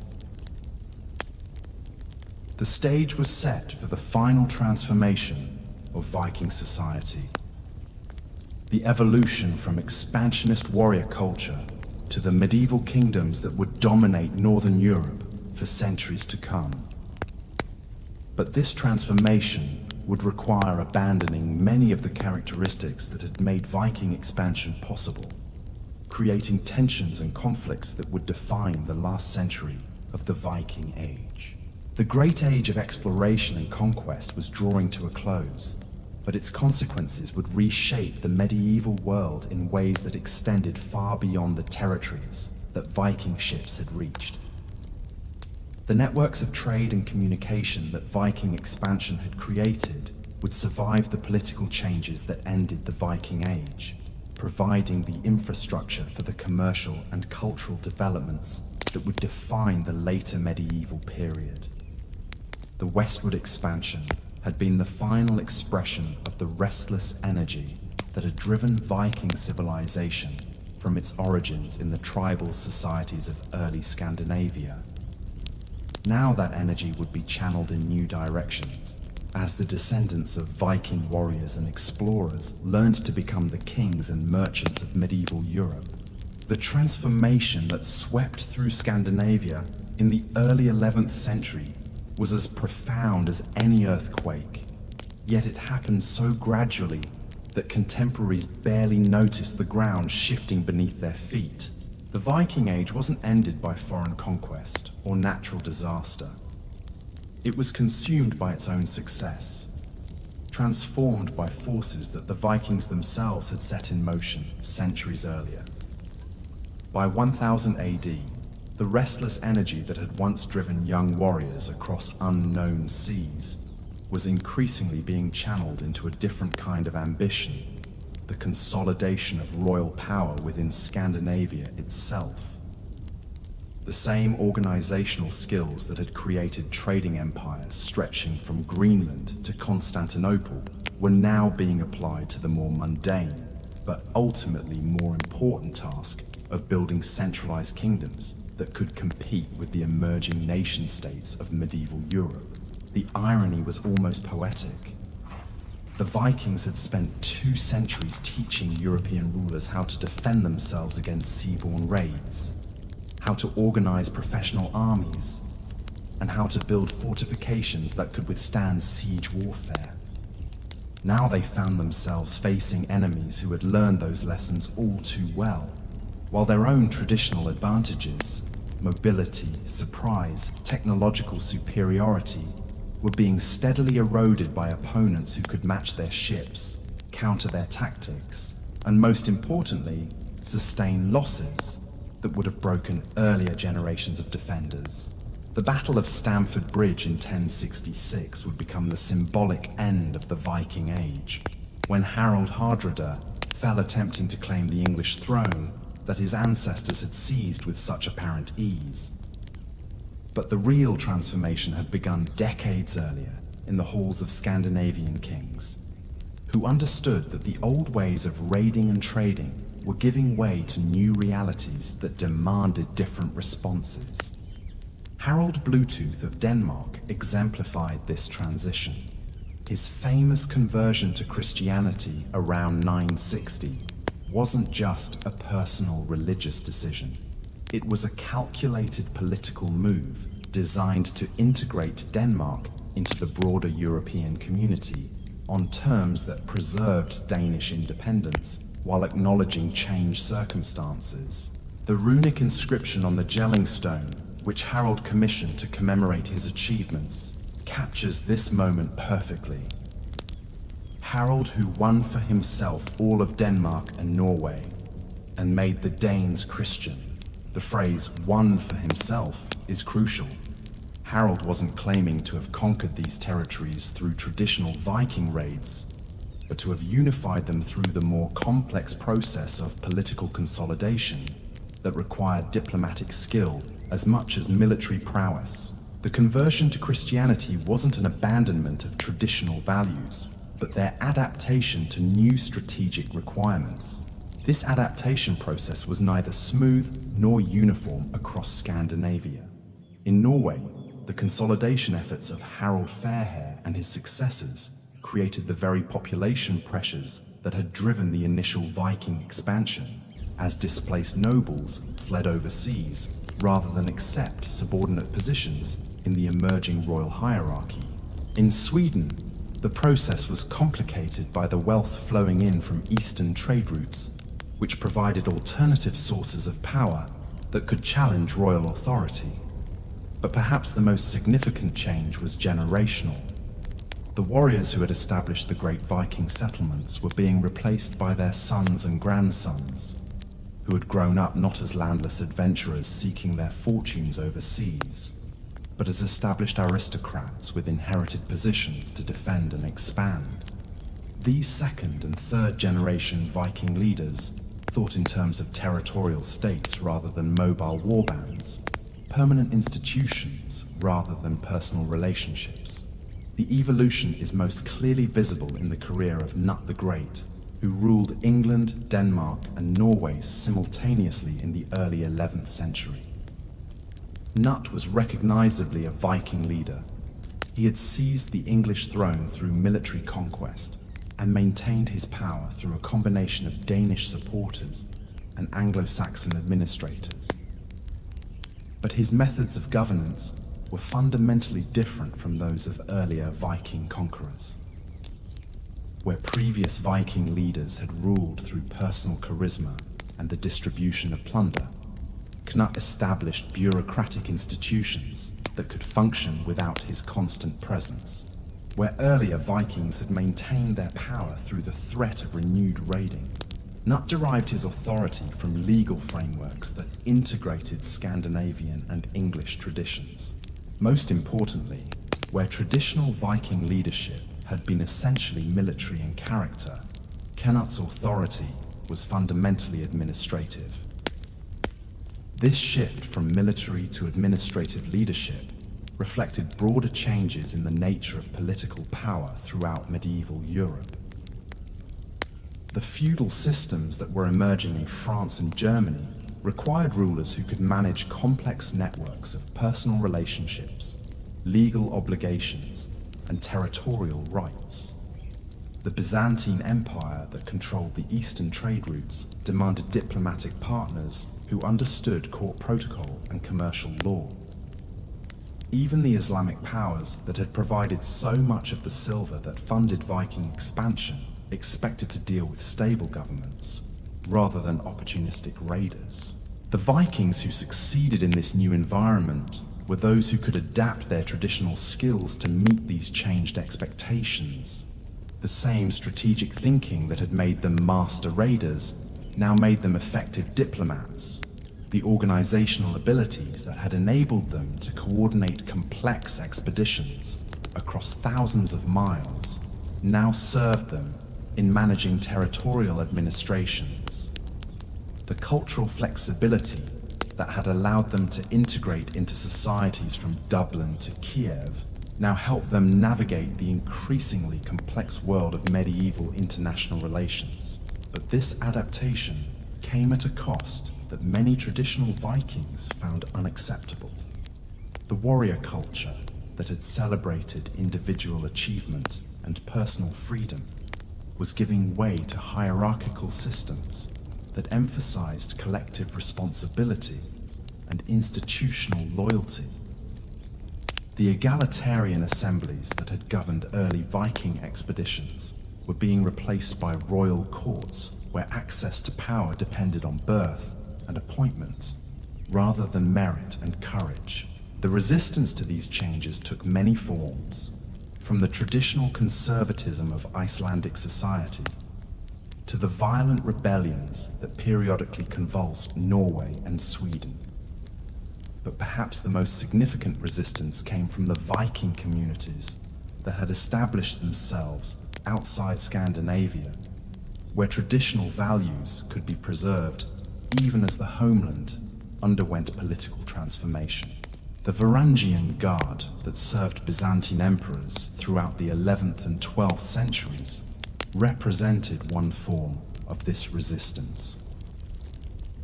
The stage was set for the final transformation of Viking society. The evolution from expansionist warrior culture to the medieval kingdoms that would dominate Northern Europe for centuries to come. But this transformation would require abandoning many of the characteristics that had made Viking expansion possible, creating tensions and conflicts that would define the last century of the Viking Age. The great age of exploration and conquest was drawing to a close, but its consequences would reshape the medieval world in ways that extended far beyond the territories that Viking ships had reached. The networks of trade and communication that Viking expansion had created would survive the political changes that ended the Viking Age, providing the infrastructure for the commercial and cultural developments that would define the later medieval period. The westward expansion had been the final expression of the restless energy that had driven Viking civilization from its origins in the tribal societies of early Scandinavia. Now that energy would be channeled in new directions, as the descendants of Viking warriors and explorers learned to become the kings and merchants of medieval Europe. The transformation that swept through Scandinavia in the early 11th century was as profound as any earthquake, yet it happened so gradually that contemporaries barely noticed the ground shifting beneath their feet. The Viking Age wasn't ended by foreign conquest or natural disaster. It was consumed by its own success, transformed by forces that the Vikings themselves had set in motion centuries earlier. By 1000 AD, the restless energy that had once driven young warriors across unknown seas was increasingly being channeled into a different kind of ambition, the consolidation of royal power within Scandinavia itself. The same organizational skills that had created trading empires stretching from Greenland to Constantinople were now being applied to the more mundane, but ultimately more important task of building centralized kingdoms that could compete with the emerging nation-states of medieval Europe. The irony was almost poetic. The Vikings had spent 2 centuries teaching European rulers how to defend themselves against seaborne raids, how to organize professional armies, and how to build fortifications that could withstand siege warfare. Now they found themselves facing enemies who had learned those lessons all too well, while their own traditional advantages, mobility, surprise, technological superiority, were being steadily eroded by opponents who could match their ships, counter their tactics, and most importantly, sustain losses that would have broken earlier generations of defenders. The Battle of Stamford Bridge in 1066 would become the symbolic end of the Viking Age, when Harold Hardrada fell attempting to claim the English throne that his ancestors had seized with such apparent ease. But the real transformation had begun decades earlier in the halls of Scandinavian kings, who understood that the old ways of raiding and trading were giving way to new realities that demanded different responses. Harold Bluetooth of Denmark exemplified this transition. His famous conversion to Christianity around 960 wasn't just a personal religious decision. It was a calculated political move designed to integrate Denmark into the broader European community on terms that preserved Danish independence while acknowledging changed circumstances. The runic inscription on the Jelling Stone, which Harold commissioned to commemorate his achievements, captures this moment perfectly. Harold, who won for himself all of Denmark and Norway, and made the Danes Christian. The phrase "won for himself" is crucial. Harold wasn't claiming to have conquered these territories through traditional Viking raids, but to have unified them through the more complex process of political consolidation that required diplomatic skill as much as military prowess. The conversion to Christianity wasn't an abandonment of traditional values, but their adaptation to new strategic requirements. This adaptation process was neither smooth nor uniform across Scandinavia. In Norway, the consolidation efforts of Harald Fairhair and his successors created the very population pressures that had driven the initial Viking expansion, as displaced nobles fled overseas rather than accept subordinate positions in the emerging royal hierarchy. In Sweden, the process was complicated by the wealth flowing in from eastern trade routes, which provided alternative sources of power that could challenge royal authority. But perhaps the most significant change was generational. The warriors who had established the great Viking settlements were being replaced by their sons and grandsons, who had grown up not as landless adventurers seeking their fortunes overseas, but as established aristocrats with inherited positions to defend and expand. These second and third generation Viking leaders thought in terms of territorial states rather than mobile warbands, permanent institutions rather than personal relationships. The evolution is most clearly visible in the career of Nut the Great, who ruled England, Denmark, and Norway simultaneously in the early 11th century. Nut was recognizably a Viking leader. He had seized the English throne through military conquest and maintained his power through a combination of Danish supporters and Anglo-Saxon administrators. But his methods of governance were fundamentally different from those of earlier Viking conquerors. Where previous Viking leaders had ruled through personal charisma and the distribution of plunder, Knut established bureaucratic institutions that could function without his constant presence. Where earlier Vikings had maintained their power through the threat of renewed raiding, Knut derived his authority from legal frameworks that integrated Scandinavian and English traditions. Most importantly, where traditional Viking leadership had been essentially military in character, Knut's authority was fundamentally administrative. This shift from military to administrative leadership reflected broader changes in the nature of political power throughout medieval Europe. The feudal systems that were emerging in France and Germany required rulers who could manage complex networks of personal relationships, legal obligations, and territorial rights. The Byzantine Empire that controlled the eastern trade routes demanded diplomatic partners who understood court protocol and commercial law. Even the Islamic powers that had provided so much of the silver that funded Viking expansion expected to deal with stable governments rather than opportunistic raiders. The Vikings who succeeded in this new environment were those who could adapt their traditional skills to meet these changed expectations. The same strategic thinking that had made them master raiders now made them effective diplomats. The organizational abilities that had enabled them to coordinate complex expeditions across thousands of miles now served them in managing territorial administrations. The cultural flexibility that had allowed them to integrate into societies from Dublin to Kiev now helped them navigate the increasingly complex world of medieval international relations. But this adaptation came at a cost that many traditional Vikings found unacceptable. The warrior culture that had celebrated individual achievement and personal freedom was giving way to hierarchical systems that emphasized collective responsibility and institutional loyalty. The egalitarian assemblies that had governed early Viking expeditions were being replaced by royal courts where access to power depended on birth and appointment, rather than merit and courage. The resistance to these changes took many forms, from the traditional conservatism of Icelandic society to to the violent rebellions that periodically convulsed Norway and Sweden. But perhaps the most significant resistance came from the Viking communities that had established themselves outside Scandinavia, where traditional values could be preserved even as the homeland underwent political transformation. The Varangian Guard that served Byzantine emperors throughout the 11th and 12th centuries represented one form of this resistance.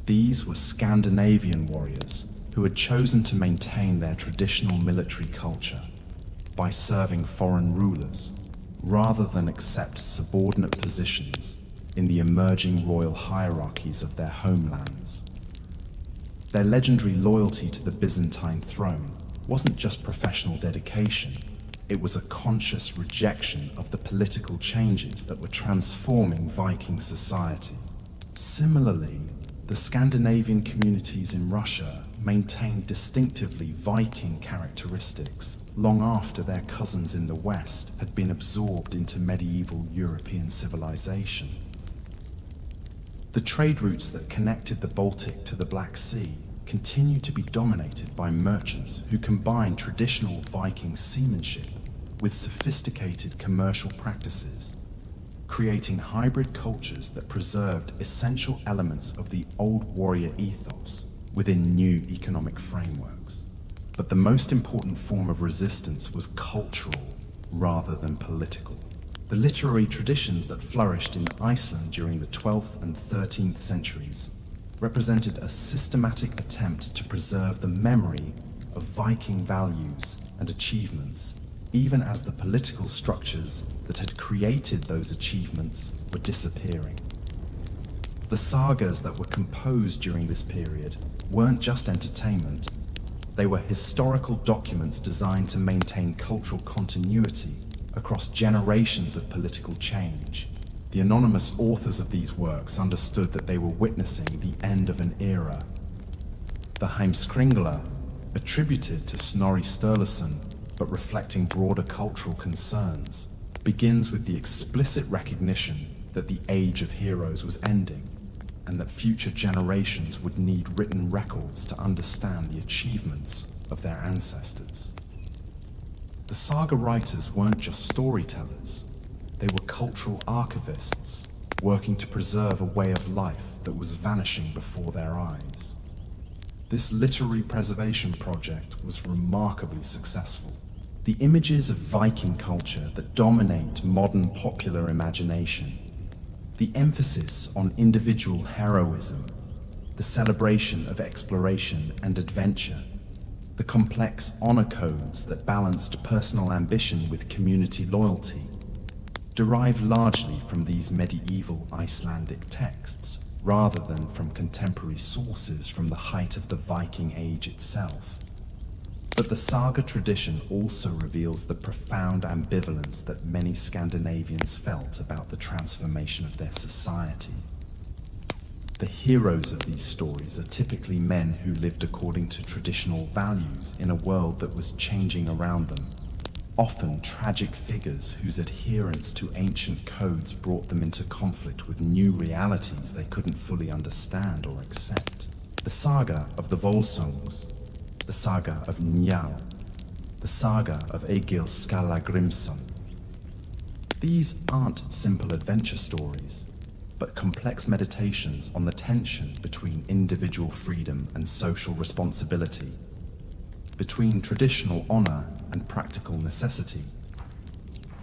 These were Scandinavian warriors who had chosen to maintain their traditional military culture by serving foreign rulers rather than accept subordinate positions in the emerging royal hierarchies of their homelands. Their legendary loyalty to the Byzantine throne wasn't just professional dedication, it was a conscious rejection of the political changes that were transforming Viking society. Similarly, the Scandinavian communities in Russia maintained distinctively Viking characteristics long after their cousins in the West had been absorbed into medieval European civilization. The trade routes that connected the Baltic to the Black Sea continued to be dominated by merchants who combined traditional Viking seamanship with sophisticated commercial practices, creating hybrid cultures that preserved essential elements of the old warrior ethos within new economic frameworks. But the most important form of resistance was cultural rather than political. The literary traditions that flourished in Iceland during the 12th and 13th centuries represented a systematic attempt to preserve the memory of Viking values and achievements, even as the political structures that had created those achievements were disappearing. The sagas that were composed during this period weren't just entertainment, they were historical documents designed to maintain cultural continuity across generations of political change. The anonymous authors of these works understood that they were witnessing the end of an era. The Heimskringla, attributed to Snorri Sturluson but reflecting broader cultural concerns, begins with the explicit recognition that the age of heroes was ending and that future generations would need written records to understand the achievements of their ancestors. The saga writers weren't just storytellers, they were cultural archivists, working to preserve a way of life that was vanishing before their eyes. This literary preservation project was remarkably successful. The images of Viking culture that dominate modern popular imagination, the emphasis on individual heroism, the celebration of exploration and adventure, the complex honor codes that balanced personal ambition with community loyalty, derive largely from these medieval Icelandic texts, rather than from contemporary sources from the height of the Viking Age itself. But the saga tradition also reveals the profound ambivalence that many Scandinavians felt about the transformation of their society. The heroes of these stories are typically men who lived according to traditional values in a world that was changing around them, often tragic figures whose adherence to ancient codes brought them into conflict with new realities they couldn't fully understand or accept. The saga of the Volsungs, the saga of Njal, the saga of Egil Skallagrimsson. These aren't simple adventure stories, but complex meditations on the tension between individual freedom and social responsibility, between traditional honor and practical necessity,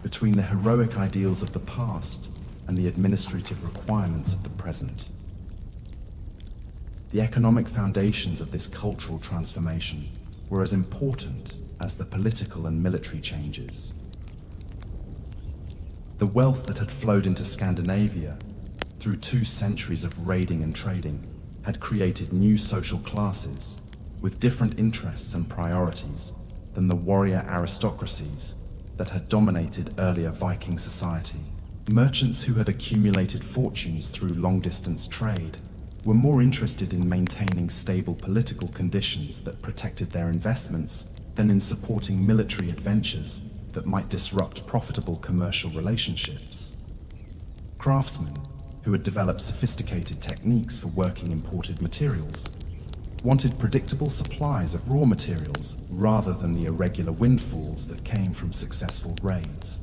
between the heroic ideals of the past and the administrative requirements of the present. The economic foundations of this cultural transformation were as important as the political and military changes. The wealth that had flowed into Scandinavia through 2 centuries of raiding and trading had created new social classes with different interests and priorities than the warrior aristocracies that had dominated earlier Viking society. Merchants who had accumulated fortunes through long-distance trade were more interested in maintaining stable political conditions that protected their investments than in supporting military adventures that might disrupt profitable commercial relationships. Craftsmen, who had developed sophisticated techniques for working imported materials, wanted predictable supplies of raw materials rather than the irregular windfalls that came from successful raids.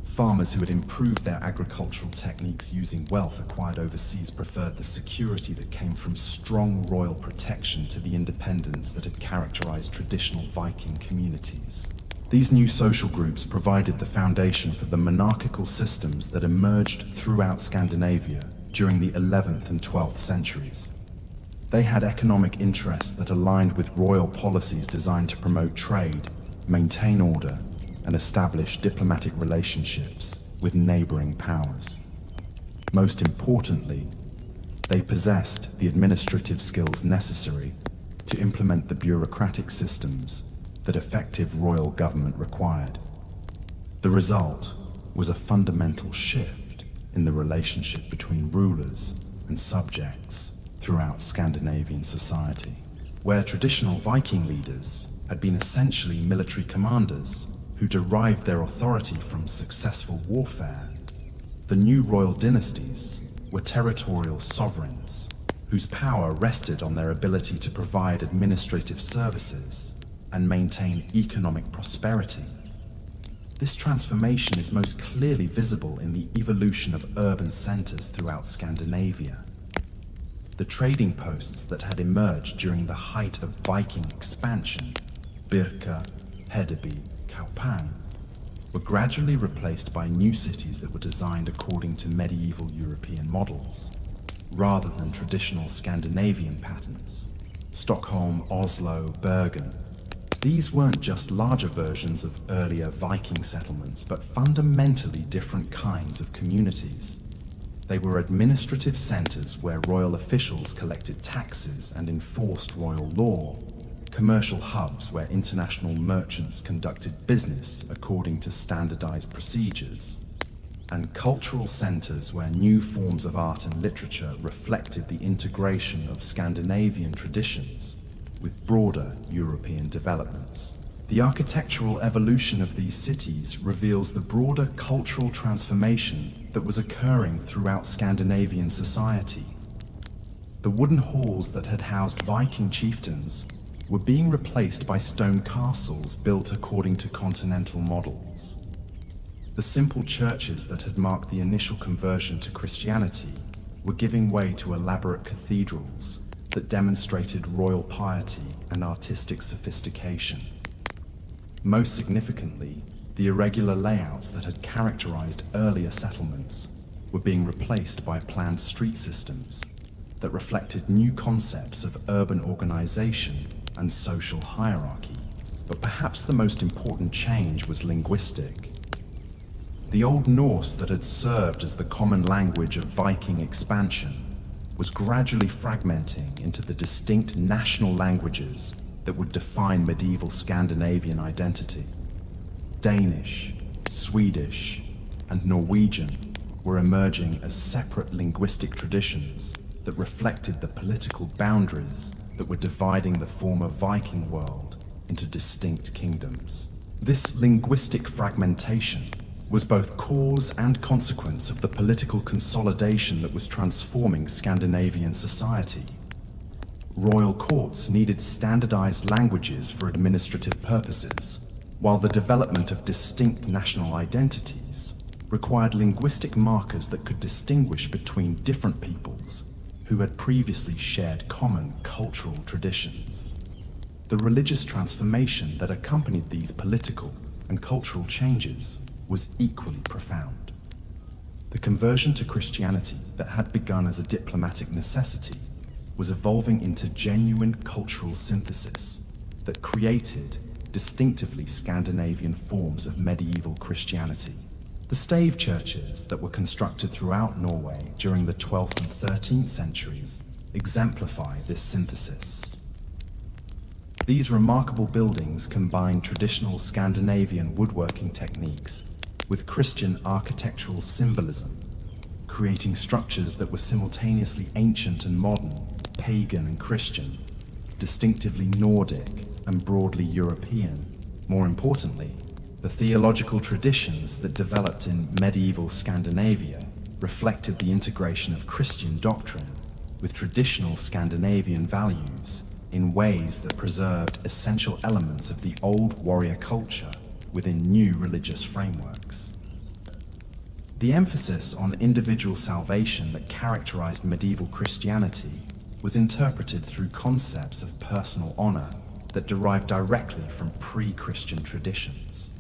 Farmers who had improved their agricultural techniques using wealth acquired overseas preferred the security that came from strong royal protection to the independence that had characterized traditional Viking communities. These new social groups provided the foundation for the monarchical systems that emerged throughout Scandinavia during the 11th and 12th centuries. They had economic interests that aligned with royal policies designed to promote trade, maintain order, and establish diplomatic relationships with neighboring powers. Most importantly, they possessed the administrative skills necessary to implement the bureaucratic systems that effective royal government required. The result was a fundamental shift in the relationship between rulers and subjects throughout Scandinavian society, where traditional Viking leaders had been essentially military commanders who derived their authority from successful warfare. The new royal dynasties were territorial sovereigns whose power rested on their ability to provide administrative services and maintain economic prosperity. This transformation is most clearly visible in the evolution of urban centers throughout Scandinavia. The trading posts that had emerged during the height of Viking expansion, Birka, Hedeby, Kaupang, were gradually replaced by new cities that were designed according to medieval European models, rather than traditional Scandinavian patterns. Stockholm, Oslo, Bergen. These weren't just larger versions of earlier Viking settlements, but fundamentally different kinds of communities. They were administrative centers where royal officials collected taxes and enforced royal law, commercial hubs where international merchants conducted business according to standardized procedures, and cultural centers where new forms of art and literature reflected the integration of Scandinavian traditions with broader European developments. The architectural evolution of these cities reveals the broader cultural transformation that was occurring throughout Scandinavian society. The wooden halls that had housed Viking chieftains were being replaced by stone castles built according to continental models. The simple churches that had marked the initial conversion to Christianity were giving way to elaborate cathedrals that demonstrated royal piety and artistic sophistication. Most significantly, the irregular layouts that had characterized earlier settlements were being replaced by planned street systems that reflected new concepts of urban organization and social hierarchy. But perhaps the most important change was linguistic. The Old Norse that had served as the common language of Viking expansion was gradually fragmenting into the distinct national languages that would define medieval Scandinavian identity. Danish, Swedish, and Norwegian were emerging as separate linguistic traditions that reflected the political boundaries that were dividing the former Viking world into distinct kingdoms. This linguistic fragmentation was both cause and consequence of the political consolidation that was transforming Scandinavian society. Royal courts needed standardized languages for administrative purposes, while the development of distinct national identities required linguistic markers that could distinguish between different peoples who had previously shared common cultural traditions. The religious transformation that accompanied these political and cultural changes was equally profound. The conversion to Christianity that had begun as a diplomatic necessity was evolving into genuine cultural synthesis that created distinctively Scandinavian forms of medieval Christianity. The stave churches that were constructed throughout Norway during the 12th and 13th centuries exemplify this synthesis. These remarkable buildings combine traditional Scandinavian woodworking techniques with Christian architectural symbolism, creating structures that were simultaneously ancient and modern, pagan and Christian, distinctively Nordic and broadly European. More importantly, the theological traditions that developed in medieval Scandinavia reflected the integration of Christian doctrine with traditional Scandinavian values in ways that preserved essential elements of the old warrior culture within new religious frameworks. The emphasis on individual salvation that characterized medieval Christianity was interpreted through concepts of personal honor that derived directly from pre-Christian traditions.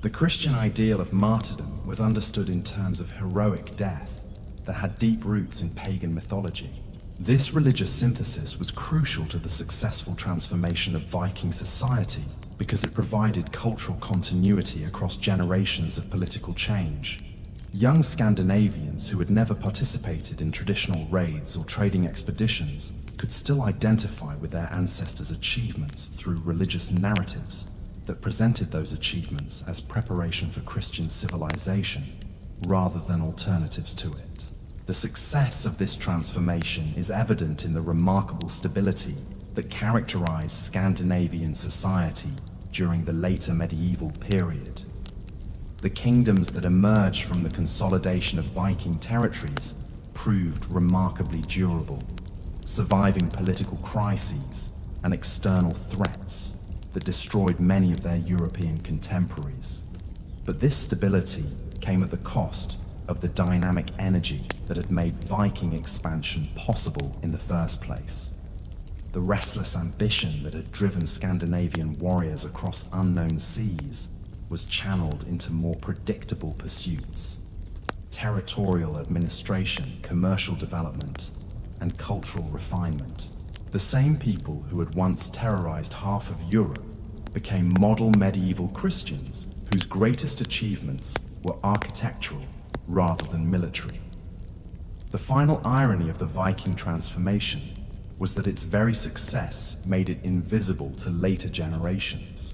The Christian ideal of martyrdom was understood in terms of heroic death that had deep roots in pagan mythology. This religious synthesis was crucial to the successful transformation of Viking society because it provided cultural continuity across generations of political change. Young Scandinavians who had never participated in traditional raids or trading expeditions could still identify with their ancestors' achievements through religious narratives that presented those achievements as preparation for Christian civilization rather than alternatives to it. The success of this transformation is evident in the remarkable stability that characterized Scandinavian society during the later medieval period. The kingdoms that emerged from the consolidation of Viking territories proved remarkably durable, surviving political crises and external threats that destroyed many of their European contemporaries. But this stability came at the cost of the dynamic energy that had made Viking expansion possible in the first place. The restless ambition that had driven Scandinavian warriors across unknown seas was channeled into more predictable pursuits: territorial administration, commercial development, and cultural refinement. The same people who had once terrorized half of Europe became model medieval Christians whose greatest achievements were architectural rather than military. The final irony of the Viking transformation was that its very success made it invisible to later generations.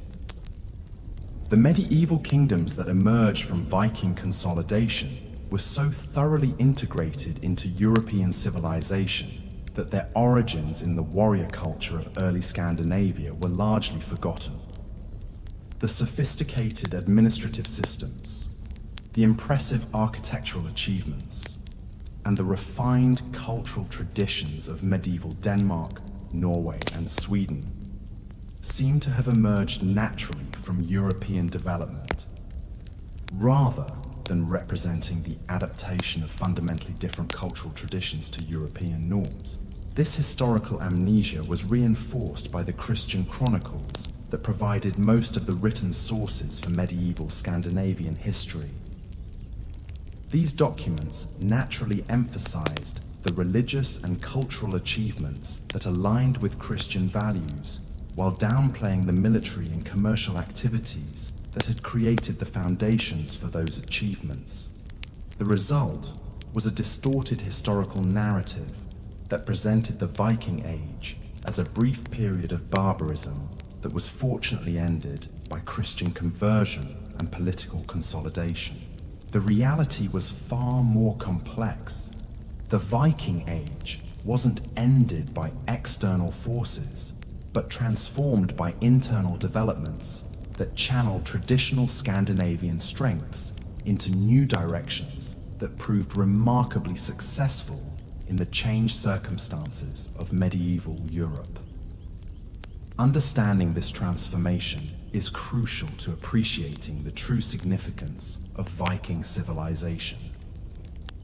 The medieval kingdoms that emerged from Viking consolidation were so thoroughly integrated into European civilization that their origins in the warrior culture of early Scandinavia were largely forgotten. The sophisticated administrative systems, the impressive architectural achievements, and the refined cultural traditions of medieval Denmark, Norway, and Sweden seem to have emerged naturally from European development, rather than representing the adaptation of fundamentally different cultural traditions to European norms. This historical amnesia was reinforced by the Christian chronicles that provided most of the written sources for medieval Scandinavian history. These documents naturally emphasized the religious and cultural achievements that aligned with Christian values, while downplaying the military and commercial activities that had created the foundations for those achievements. The result was a distorted historical narrative that presented the Viking Age as a brief period of barbarism that was fortunately ended by Christian conversion and political consolidation. The reality was far more complex. The Viking Age wasn't ended by external forces, but transformed by internal developments that channeled traditional Scandinavian strengths into new directions that proved remarkably successful in the changed circumstances of medieval Europe. Understanding this transformation is crucial to appreciating the true significance of Viking civilization.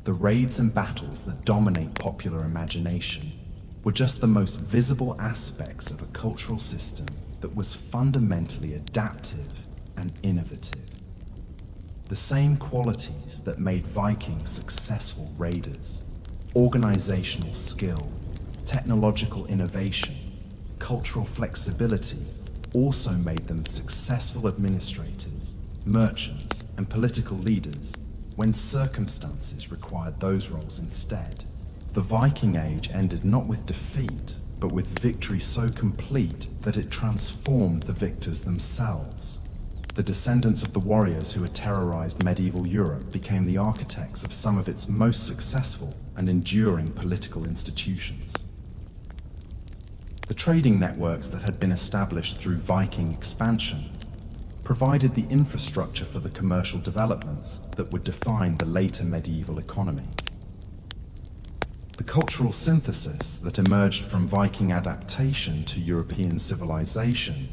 The raids and battles that dominate popular imagination were just the most visible aspects of a cultural system that was fundamentally adaptive and innovative. The same qualities that made Vikings successful raiders: organizational skill, technological innovation, cultural flexibility, also made them successful administrators, merchants, and political leaders when circumstances required those roles instead. The Viking Age ended not with defeat, but with victory so complete that it transformed the victors themselves. The descendants of the warriors who had terrorized medieval Europe became the architects of some of its most successful and enduring political institutions. The trading networks that had been established through Viking expansion provided the infrastructure for the commercial developments that would define the later medieval economy. The cultural synthesis that emerged from Viking adaptation to European civilization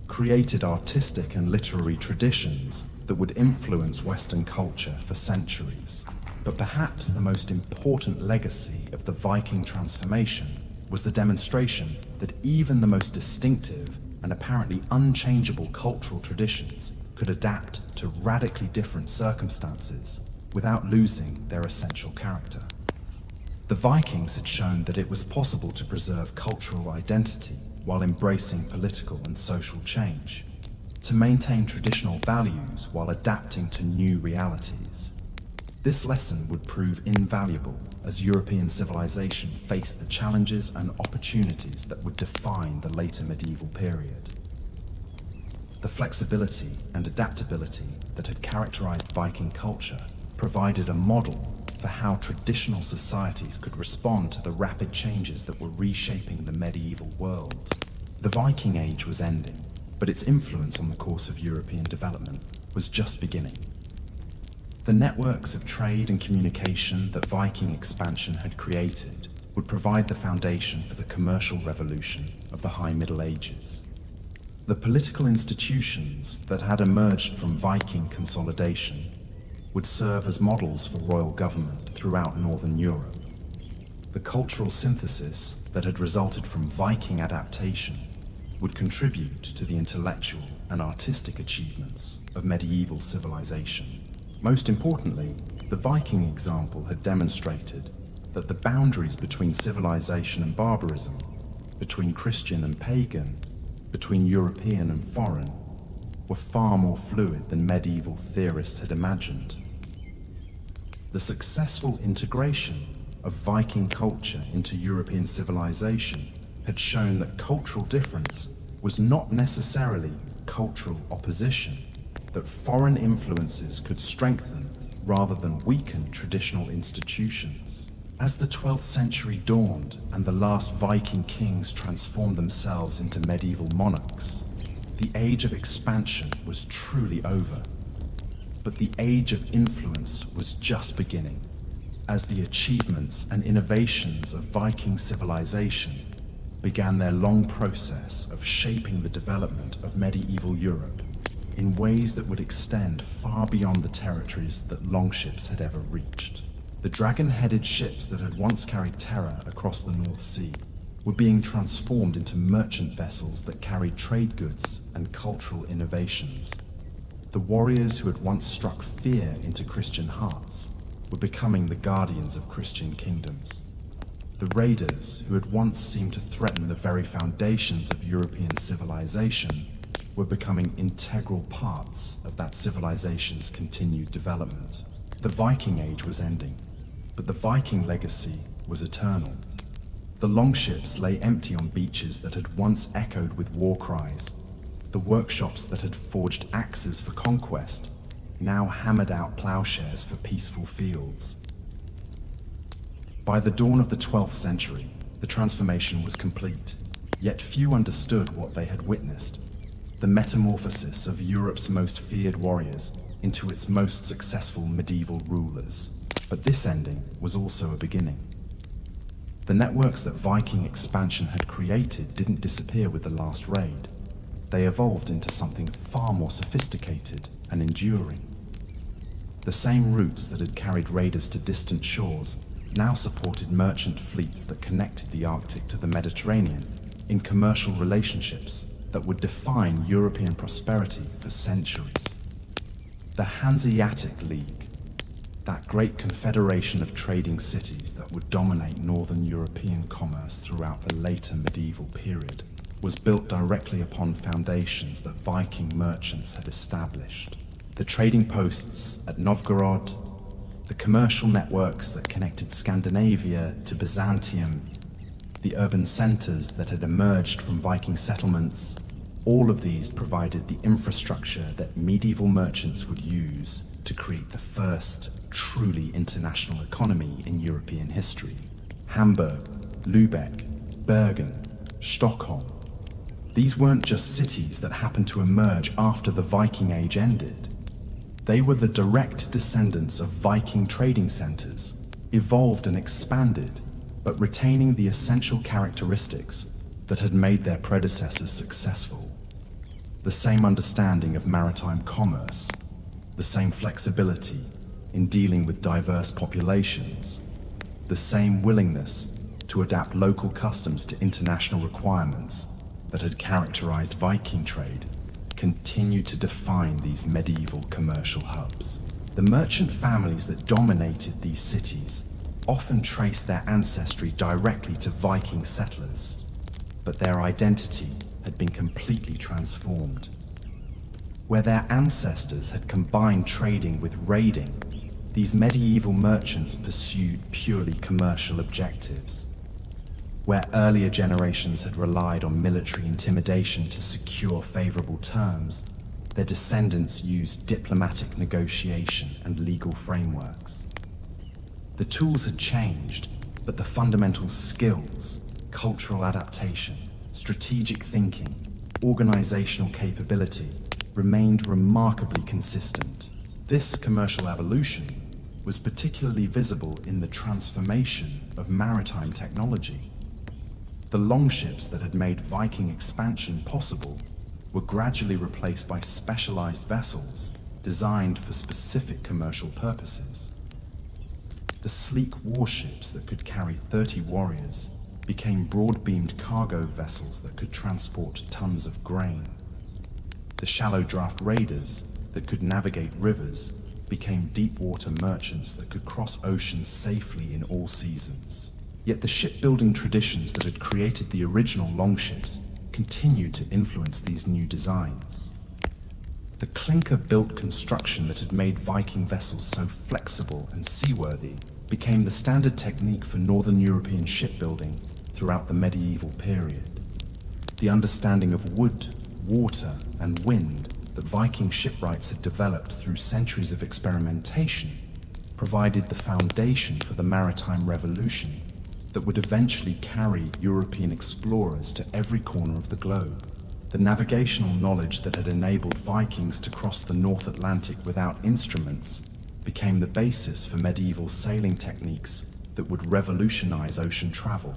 created artistic and literary traditions that would influence Western culture for centuries. But perhaps the most important legacy of the Viking transformation was the demonstration that even the most distinctive and apparently unchangeable cultural traditions could adapt to radically different circumstances without losing their essential character. The Vikings had shown that it was possible to preserve cultural identity while embracing political and social change, to maintain traditional values while adapting to new realities. This lesson would prove invaluable as European civilization faced the challenges and opportunities that would define the later medieval period. The flexibility and adaptability that had characterized Viking culture provided a model for how traditional societies could respond to the rapid changes that were reshaping the medieval world. The Viking Age was ending, but its influence on the course of European development was just beginning. The networks of trade and communication that Viking expansion had created would provide the foundation for the commercial revolution of the High Middle Ages. The political institutions that had emerged from Viking consolidation would serve as models for royal government throughout Northern Europe. The cultural synthesis that had resulted from Viking adaptation would contribute to the intellectual and artistic achievements of medieval civilization. Most importantly, the Viking example had demonstrated that the boundaries between civilization and barbarism, between Christian and pagan, between European and foreign, were far more fluid than medieval theorists had imagined. The successful integration of Viking culture into European civilization had shown that cultural difference was not necessarily cultural opposition, that foreign influences could strengthen rather than weaken traditional institutions. As the 12th century dawned and the last Viking kings transformed themselves into medieval monarchs, the age of expansion was truly over. But the age of influence was just beginning, as the achievements and innovations of Viking civilization began their long process of shaping the development of medieval Europe in ways that would extend far beyond the territories that longships had ever reached. The dragon-headed ships that had once carried terror across the North Sea were being transformed into merchant vessels that carried trade goods and cultural innovations. The warriors who had once struck fear into Christian hearts were becoming the guardians of Christian kingdoms. The raiders who had once seemed to threaten the very foundations of European civilization were becoming integral parts of that civilization's continued development. The Viking Age was ending, but the Viking legacy was eternal. The longships lay empty on beaches that had once echoed with war cries. The workshops that had forged axes for conquest now hammered out plowshares for peaceful fields. By the dawn of the 12th century, the transformation was complete, yet few understood what they had witnessed: the metamorphosis of Europe's most feared warriors into its most successful medieval rulers. But this ending was also a beginning. The networks that Viking expansion had created didn't disappear with the last raid. They evolved into something far more sophisticated and enduring. The same routes that had carried raiders to distant shores now supported merchant fleets that connected the Arctic to the Mediterranean in commercial relationships that would define European prosperity for centuries. The Hanseatic League, that great confederation of trading cities that would dominate northern European commerce throughout the later medieval period, was built directly upon foundations that Viking merchants had established. The trading posts at Novgorod, the commercial networks that connected Scandinavia to Byzantium, the urban centers that had emerged from Viking settlements, all of these provided the infrastructure that medieval merchants would use to create the first truly international economy in European history. Hamburg, Lübeck, Bergen, Stockholm. These weren't just cities that happened to emerge after the Viking Age ended. They were the direct descendants of Viking trading centers, evolved and expanded, but retaining the essential characteristics that had made their predecessors successful. The same understanding of maritime commerce, the same flexibility in dealing with diverse populations, the same willingness to adapt local customs to international requirements that had characterized Viking trade continued to define these medieval commercial hubs. The merchant families that dominated these cities often traced their ancestry directly to Viking settlers, but their identity had been completely transformed. Where their ancestors had combined trading with raiding, these medieval merchants pursued purely commercial objectives. Where earlier generations had relied on military intimidation to secure favorable terms, their descendants used diplomatic negotiation and legal frameworks. The tools had changed, but the fundamental skills, cultural adaptation, strategic thinking, organizational capability, remained remarkably consistent. This commercial evolution was particularly visible in the transformation of maritime technology. The longships that had made Viking expansion possible were gradually replaced by specialized vessels designed for specific commercial purposes. The sleek warships that could carry 30 warriors became broad-beamed cargo vessels that could transport tons of grain. The shallow draft raiders that could navigate rivers became deep-water merchants that could cross oceans safely in all seasons. Yet the shipbuilding traditions that had created the original longships continued to influence these new designs. The clinker-built construction that had made Viking vessels so flexible and seaworthy became the standard technique for Northern European shipbuilding throughout the medieval period. The understanding of wood, water, and wind that Viking shipwrights had developed through centuries of experimentation provided the foundation for the maritime revolution that would eventually carry European explorers to every corner of the globe. The navigational knowledge that had enabled Vikings to cross the North Atlantic without instruments became the basis for medieval sailing techniques that would revolutionize ocean travel.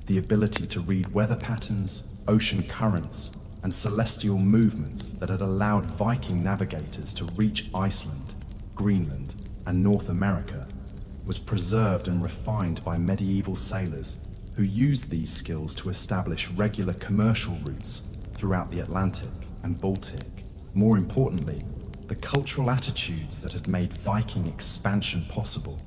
The ability to read weather patterns, ocean currents, and celestial movements that had allowed Viking navigators to reach Iceland, Greenland, and North America was preserved and refined by medieval sailors who used these skills to establish regular commercial routes throughout the Atlantic and Baltic. More importantly, the cultural attitudes that had made Viking expansion possible,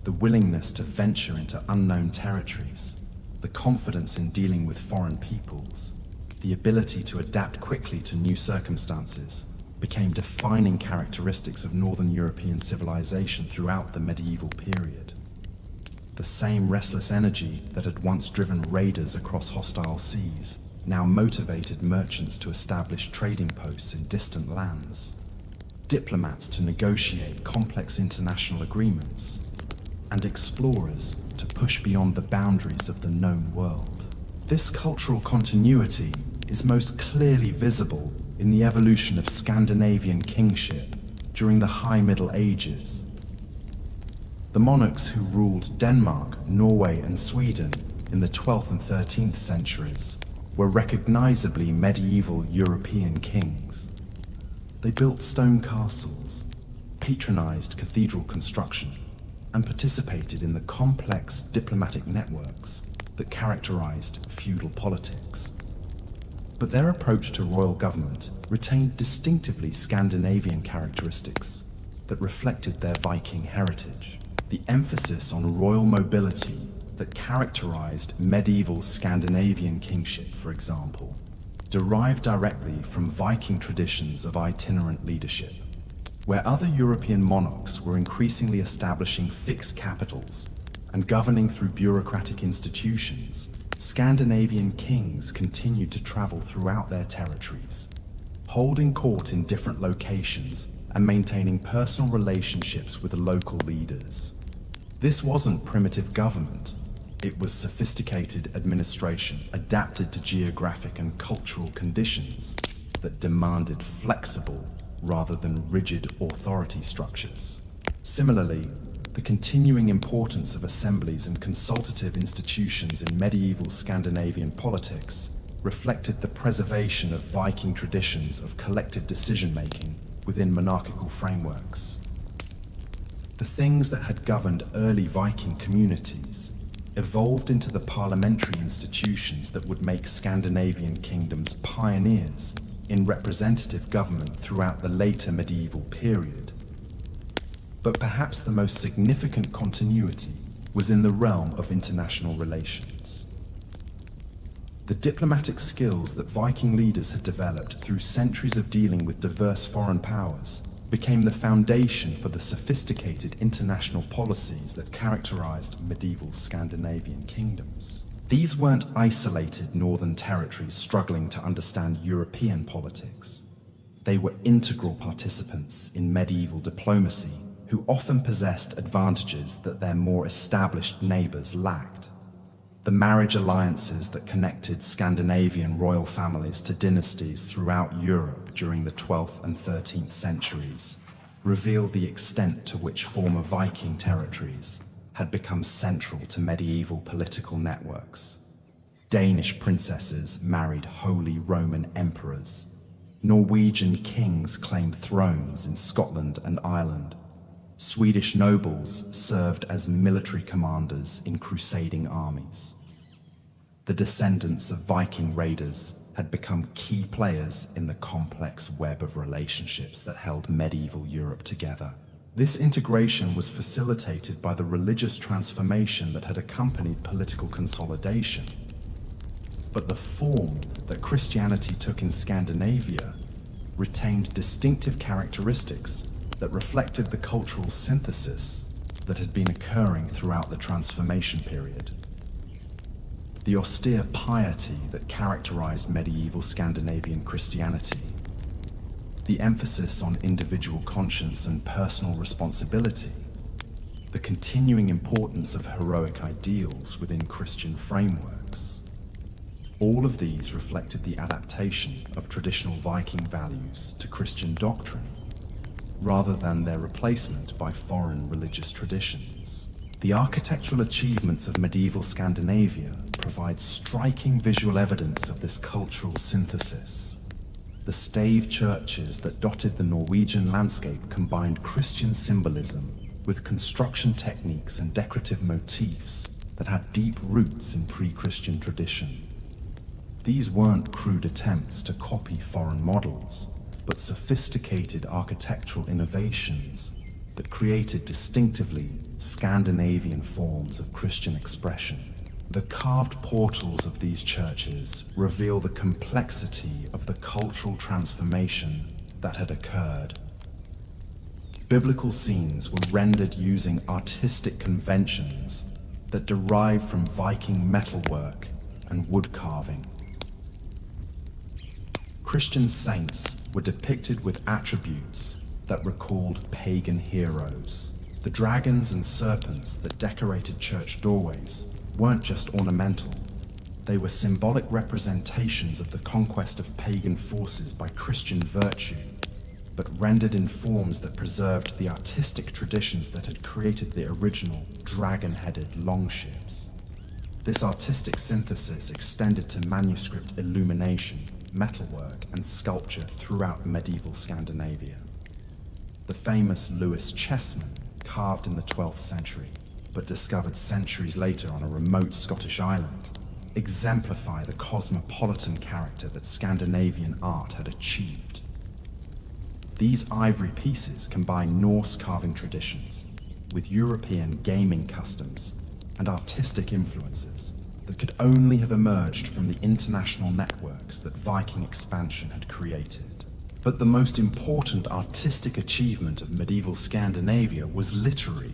the willingness to venture into unknown territories, the confidence in dealing with foreign peoples, the ability to adapt quickly to new circumstances, became defining characteristics of Northern European civilization throughout the medieval period. The same restless energy that had once driven raiders across hostile seas now motivated merchants to establish trading posts in distant lands, diplomats to negotiate complex international agreements, and explorers to push beyond the boundaries of the known world. This cultural continuity is most clearly visible in the evolution of Scandinavian kingship during the High Middle Ages. The monarchs who ruled Denmark, Norway, and Sweden in the 12th and 13th centuries were recognizably medieval European kings. They built stone castles, patronized cathedral construction, and participated in the complex diplomatic networks that characterized feudal politics. But their approach to royal government retained distinctively Scandinavian characteristics that reflected their Viking heritage. The emphasis on royal mobility that characterized medieval Scandinavian kingship, for example, derived directly from Viking traditions of itinerant leadership. Where other European monarchs were increasingly establishing fixed capitals and governing through bureaucratic institutions, Scandinavian kings continued to travel throughout their territories, holding court in different locations and maintaining personal relationships with local leaders. This wasn't primitive government. It was sophisticated administration adapted to geographic and cultural conditions that demanded flexible rather than rigid authority structures. Similarly, the continuing importance of assemblies and consultative institutions in medieval Scandinavian politics reflected the preservation of Viking traditions of collective decision-making within monarchical frameworks. The things that had governed early Viking communities evolved into the parliamentary institutions that would make Scandinavian kingdoms pioneers in representative government throughout the later medieval period. But perhaps the most significant continuity was in the realm of international relations. The diplomatic skills that Viking leaders had developed through centuries of dealing with diverse foreign powers became the foundation for the sophisticated international policies that characterized medieval Scandinavian kingdoms. These weren't isolated northern territories struggling to understand European politics. They were integral participants in medieval diplomacy who often possessed advantages that their more established neighbors lacked. The marriage alliances that connected Scandinavian royal families to dynasties throughout Europe during the 12th and 13th centuries reveal the extent to which former Viking territories had become central to medieval political networks. Danish princesses married Holy Roman emperors. Norwegian kings claimed thrones in Scotland and Ireland. Swedish nobles served as military commanders in crusading armies. The descendants of Viking raiders had become key players in the complex web of relationships that held medieval Europe together. This integration was facilitated by the religious transformation that had accompanied political consolidation. But the form that Christianity took in Scandinavia retained distinctive characteristics that reflected the cultural synthesis that had been occurring throughout the transformation period. The austere piety that characterized medieval Scandinavian Christianity, the emphasis on individual conscience and personal responsibility, the continuing importance of heroic ideals within Christian frameworks, all of these reflected the adaptation of traditional Viking values to Christian doctrine, rather than their replacement by foreign religious traditions. The architectural achievements of medieval Scandinavia provide striking visual evidence of this cultural synthesis. The stave churches that dotted the Norwegian landscape combined Christian symbolism with construction techniques and decorative motifs that had deep roots in pre-Christian tradition. These weren't crude attempts to copy foreign models, but sophisticated architectural innovations that created distinctively Scandinavian forms of Christian expression. The carved portals of these churches reveal the complexity of the cultural transformation that had occurred. Biblical scenes were rendered using artistic conventions that derived from Viking metalwork and wood carving. Christian saints were depicted with attributes that recalled pagan heroes. The dragons and serpents that decorated church doorways weren't just ornamental. They were symbolic representations of the conquest of pagan forces by Christian virtue, but rendered in forms that preserved the artistic traditions that had created the original dragon-headed longships. This artistic synthesis extended to manuscript illumination, metalwork, and sculpture throughout medieval Scandinavia. The famous Lewis chessman, carved in the 12th century, but discovered centuries later on a remote Scottish island, exemplify the cosmopolitan character that Scandinavian art had achieved. These ivory pieces combine Norse carving traditions with European gaming customs and artistic influences that could only have emerged from the international networks that Viking expansion had created. But the most important artistic achievement of medieval Scandinavia was literary.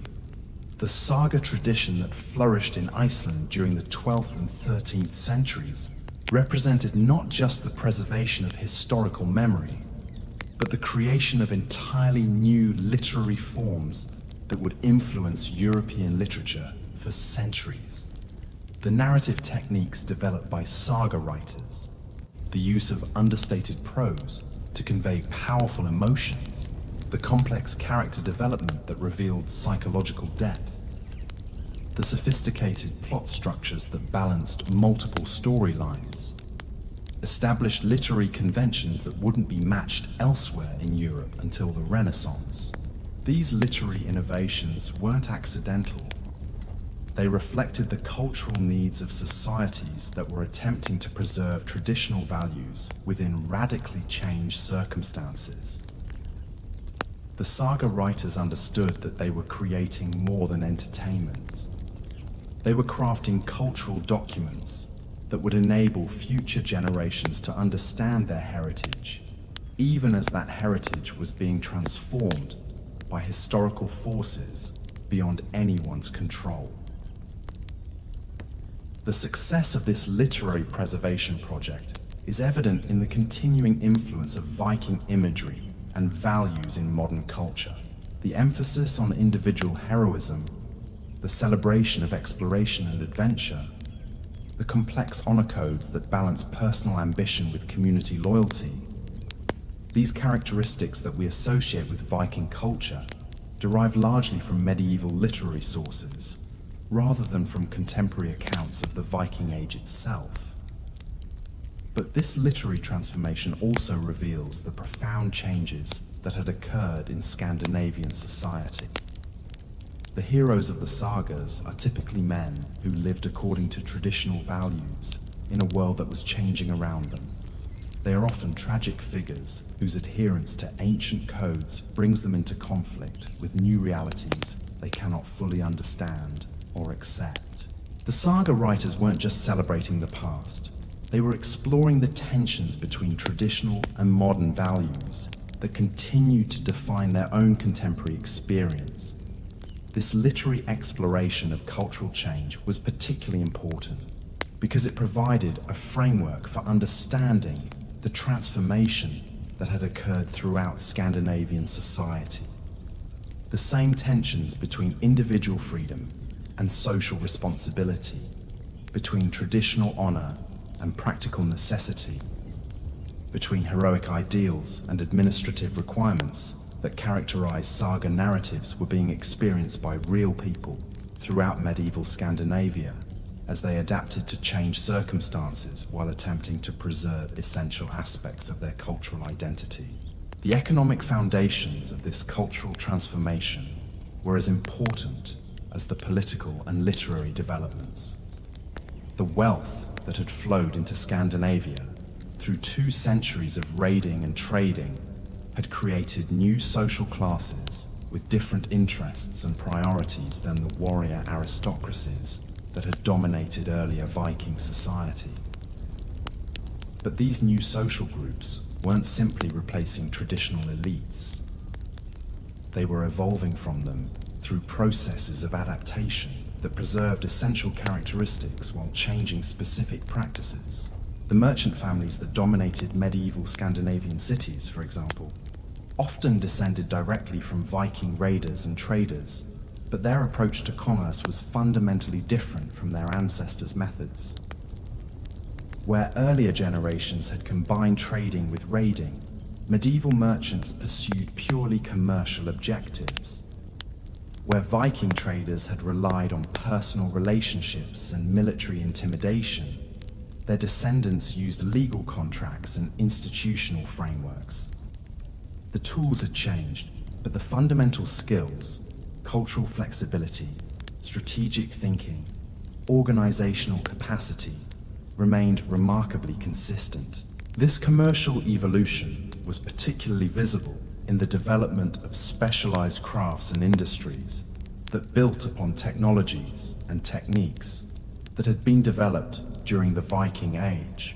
The saga tradition that flourished in Iceland during the 12th and 13th centuries represented not just the preservation of historical memory, but the creation of entirely new literary forms that would influence European literature for centuries. The narrative techniques developed by saga writers, the use of understated prose to convey powerful emotions, the complex character development that revealed psychological depth, the sophisticated plot structures that balanced multiple storylines, established literary conventions that wouldn't be matched elsewhere in Europe until the Renaissance. These literary innovations weren't accidental. They reflected the cultural needs of societies that were attempting to preserve traditional values within radically changed circumstances. The saga writers understood that they were creating more than entertainment. They were crafting cultural documents that would enable future generations to understand their heritage, even as that heritage was being transformed by historical forces beyond anyone's control. The success of this literary preservation project is evident in the continuing influence of Viking imagery and values in modern culture. The emphasis on individual heroism, the celebration of exploration and adventure, the complex honor codes that balance personal ambition with community loyalty. These characteristics that we associate with Viking culture derive largely from medieval literary sources, rather than from contemporary accounts of the Viking Age itself. But this literary transformation also reveals the profound changes that had occurred in Scandinavian society. The heroes of the sagas are typically men who lived according to traditional values in a world that was changing around them. They are often tragic figures whose adherence to ancient codes brings them into conflict with new realities they cannot fully understand or accept. The saga writers weren't just celebrating the past, they were exploring the tensions between traditional and modern values that continue to define their own contemporary experience. This literary exploration of cultural change was particularly important because it provided a framework for understanding the transformation that had occurred throughout Scandinavian society. The same tensions between individual freedom and social responsibility, between traditional honor and practical necessity, between heroic ideals and administrative requirements that characterize saga narratives were being experienced by real people throughout medieval Scandinavia as they adapted to changed circumstances while attempting to preserve essential aspects of their cultural identity. The economic foundations of this cultural transformation were as important as the political and literary developments. The wealth that had flowed into Scandinavia through 2 centuries of raiding and trading had created new social classes with different interests and priorities than the warrior aristocracies that had dominated earlier Viking society. But these new social groups weren't simply replacing traditional elites. They were evolving from them through processes of adaptation that preserved essential characteristics while changing specific practices. The merchant families that dominated medieval Scandinavian cities, for example, often descended directly from Viking raiders and traders, but their approach to commerce was fundamentally different from their ancestors' methods. Where earlier generations had combined trading with raiding, medieval merchants pursued purely commercial objectives. Where Viking traders had relied on personal relationships and military intimidation, their descendants used legal contracts and institutional frameworks. The tools had changed, but the fundamental skills, cultural flexibility, strategic thinking, organizational capacity, remained remarkably consistent. This commercial evolution was particularly visible in the development of specialized crafts and industries that built upon technologies and techniques that had been developed during the Viking Age.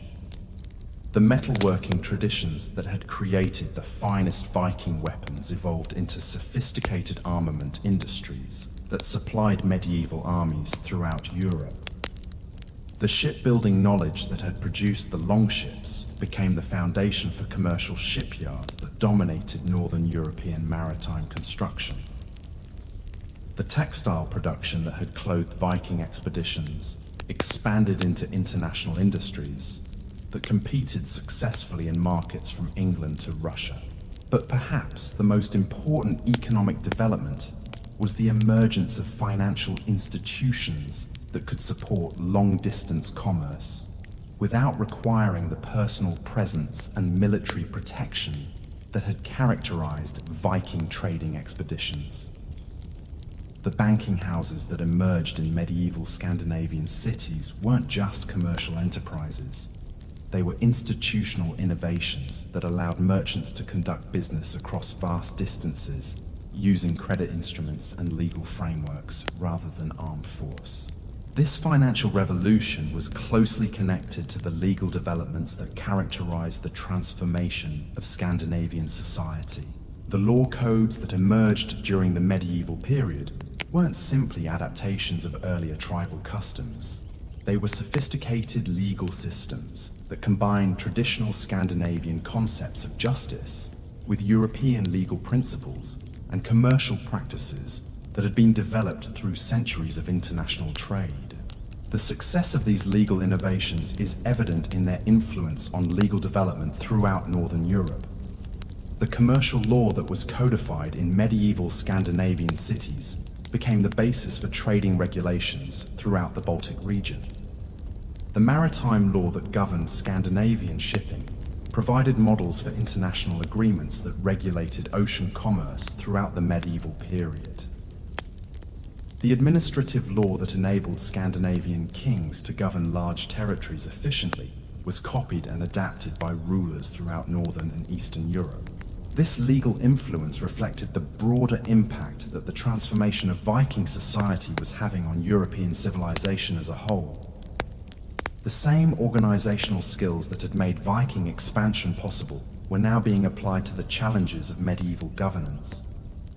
The metalworking traditions that had created the finest Viking weapons evolved into sophisticated armament industries that supplied medieval armies throughout Europe. The shipbuilding knowledge that had produced the longships became the foundation for commercial shipyards that dominated northern European maritime construction. The textile production that had clothed Viking expeditions expanded into international industries that competed successfully in markets from England to Russia. But perhaps the most important economic development was the emergence of financial institutions that could support long-distance commerce without requiring the personal presence and military protection that had characterized Viking trading expeditions. The banking houses that emerged in medieval Scandinavian cities weren't just commercial enterprises. They were institutional innovations that allowed merchants to conduct business across vast distances using credit instruments and legal frameworks rather than armed force. This financial revolution was closely connected to the legal developments that characterized the transformation of Scandinavian society. The law codes that emerged during the medieval period weren't simply adaptations of earlier tribal customs. They were sophisticated legal systems that combined traditional Scandinavian concepts of justice with European legal principles and commercial practices that had been developed through centuries of international trade. The success of these legal innovations is evident in their influence on legal development throughout Northern Europe. The commercial law that was codified in medieval Scandinavian cities became the basis for trading regulations throughout the Baltic region. The maritime law that governed Scandinavian shipping provided models for international agreements that regulated ocean commerce throughout the medieval period. The administrative law that enabled Scandinavian kings to govern large territories efficiently was copied and adapted by rulers throughout Northern and Eastern Europe. This legal influence reflected the broader impact that the transformation of Viking society was having on European civilization as a whole. The same organizational skills that had made Viking expansion possible were now being applied to the challenges of medieval governance,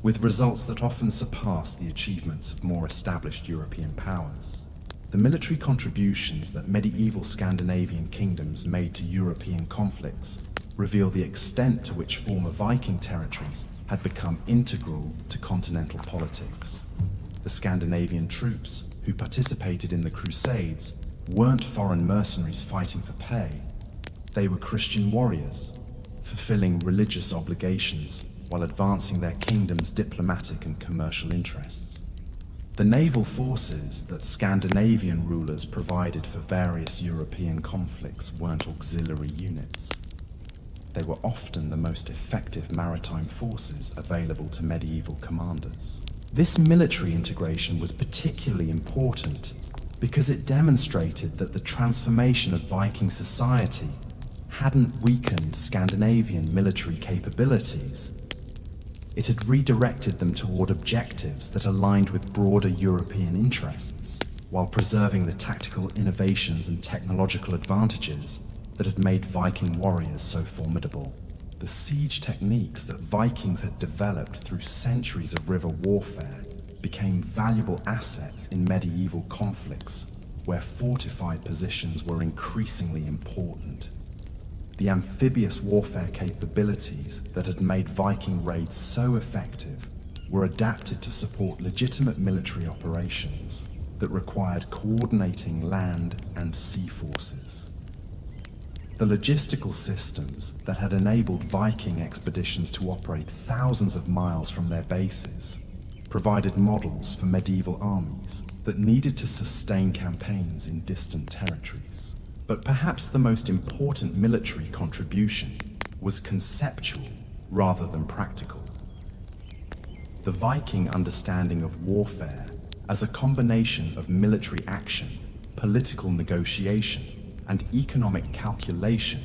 with results that often surpassed the achievements of more established European powers. The military contributions that medieval Scandinavian kingdoms made to European conflicts reveal the extent to which former Viking territories had become integral to continental politics. The Scandinavian troops who participated in the Crusades weren't foreign mercenaries fighting for pay. They were Christian warriors, fulfilling religious obligations while advancing their kingdom's diplomatic and commercial interests. The naval forces that Scandinavian rulers provided for various European conflicts weren't auxiliary units. They were often the most effective maritime forces available to medieval commanders. This military integration was particularly important because it demonstrated that the transformation of Viking society hadn't weakened Scandinavian military capabilities. It had redirected them toward objectives that aligned with broader European interests, while preserving the tactical innovations and technological advantages that had made Viking warriors so formidable. The siege techniques that Vikings had developed through centuries of river warfare became valuable assets in medieval conflicts, where fortified positions were increasingly important. The amphibious warfare capabilities that had made Viking raids so effective were adapted to support legitimate military operations that required coordinating land and sea forces. The logistical systems that had enabled Viking expeditions to operate thousands of miles from their bases provided models for medieval armies that needed to sustain campaigns in distant territories. But perhaps the most important military contribution was conceptual rather than practical. The Viking understanding of warfare as a combination of military action, political negotiation, and economic calculation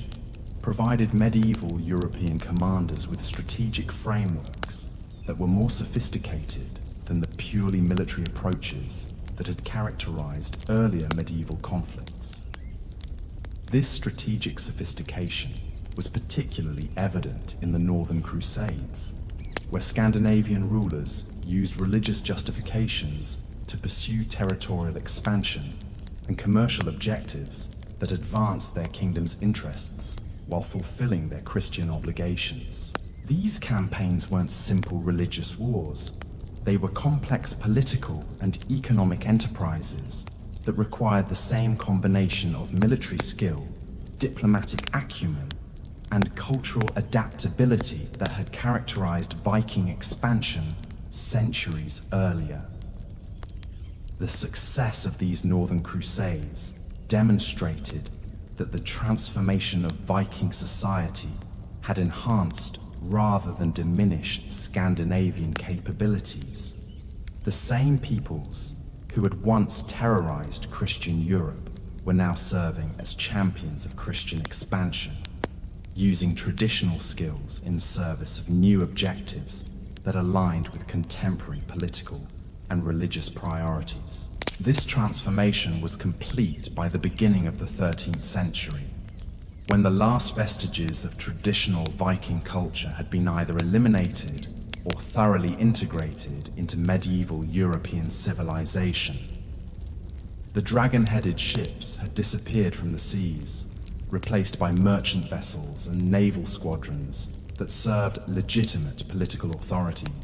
provided medieval European commanders with strategic frameworks that were more sophisticated than the purely military approaches that had characterized earlier medieval conflicts. This strategic sophistication was particularly evident in the Northern Crusades, where Scandinavian rulers used religious justifications to pursue territorial expansion and commercial objectives that advanced their kingdom's interests while fulfilling their Christian obligations. These campaigns weren't simple religious wars. They were complex political and economic enterprises that required the same combination of military skill, diplomatic acumen, and cultural adaptability that had characterized Viking expansion centuries earlier. The success of these northern crusades demonstrated that the transformation of Viking society had enhanced rather than diminished Scandinavian capabilities. The same peoples who had once terrorized Christian Europe were now serving as champions of Christian expansion, using traditional skills in service of new objectives that aligned with contemporary political and religious priorities. This transformation was complete by the beginning of the 13th century, when the last vestiges of traditional Viking culture had been either eliminated or thoroughly integrated into medieval European civilization. The dragon-headed ships had disappeared from the seas, replaced by merchant vessels and naval squadrons that served legitimate political authorities.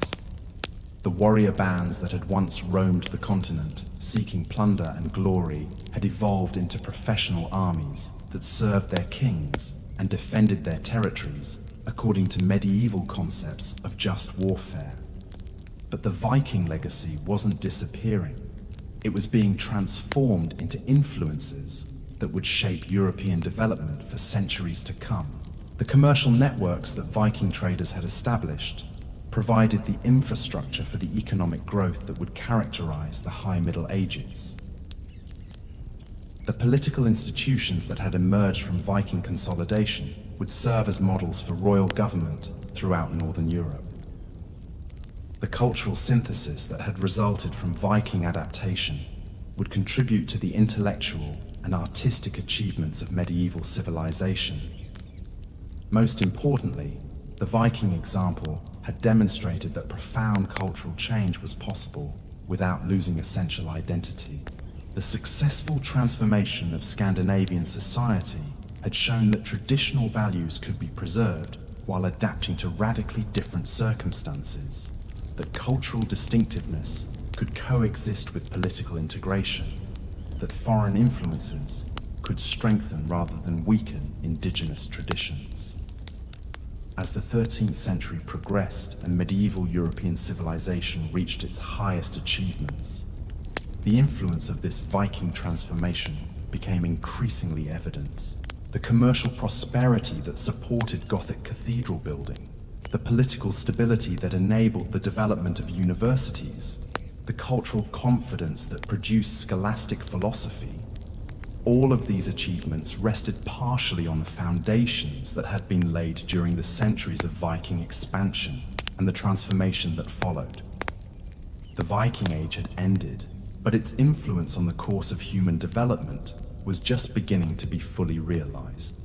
The warrior bands that had once roamed the continent, seeking plunder and glory, had evolved into professional armies that served their kings and defended their territories according to medieval concepts of just warfare. But the Viking legacy wasn't disappearing. It was being transformed into influences that would shape European development for centuries to come. The commercial networks that Viking traders had established provided the infrastructure for the economic growth that would characterize the High Middle Ages. The political institutions that had emerged from Viking consolidation would serve as models for royal government throughout Northern Europe. The cultural synthesis that had resulted from Viking adaptation would contribute to the intellectual and artistic achievements of medieval civilization. Most importantly, the Viking example had demonstrated that profound cultural change was possible without losing essential identity. The successful transformation of Scandinavian society had shown that traditional values could be preserved while adapting to radically different circumstances, that cultural distinctiveness could coexist with political integration, that foreign influences could strengthen rather than weaken indigenous traditions. As the 13th century progressed and medieval European civilization reached its highest achievements, the influence of this Viking transformation became increasingly evident. The commercial prosperity that supported Gothic cathedral building, the political stability that enabled the development of universities, the cultural confidence that produced scholastic philosophy, all of these achievements rested partially on the foundations that had been laid during the centuries of Viking expansion and the transformation that followed. The Viking Age had ended, but its influence on the course of human development was just beginning to be fully realized.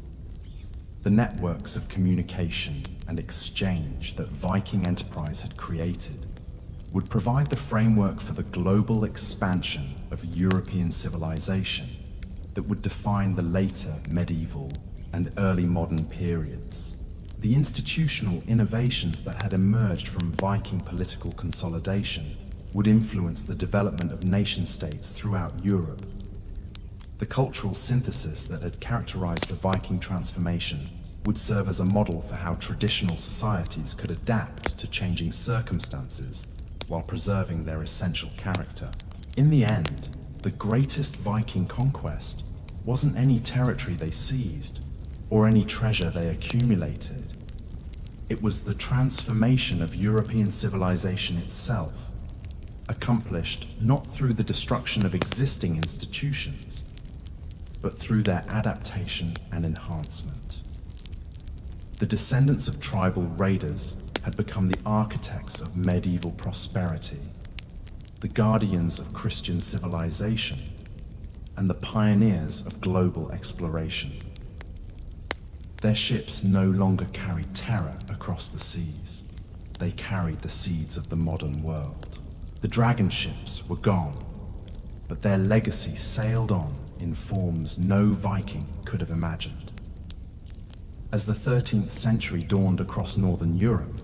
The networks of communication and exchange that Viking enterprise had created would provide the framework for the global expansion of European civilization that would define the later medieval and early modern periods. The institutional innovations that had emerged from Viking political consolidation would influence the development of nation-states throughout Europe. The cultural synthesis that had characterized the Viking transformation would serve as a model for how traditional societies could adapt to changing circumstances while preserving their essential character. In the end, the greatest Viking conquest wasn't any territory they seized or any treasure they accumulated. It was the transformation of European civilization itself, accomplished not through the destruction of existing institutions, but through their adaptation and enhancement. The descendants of tribal raiders had become the architects of medieval prosperity, the guardians of Christian civilization, and the pioneers of global exploration. Their ships no longer carried terror across the seas. They carried the seeds of the modern world. The dragon ships were gone, but their legacy sailed on in forms no Viking could have imagined. As the 13th century dawned across northern Europe,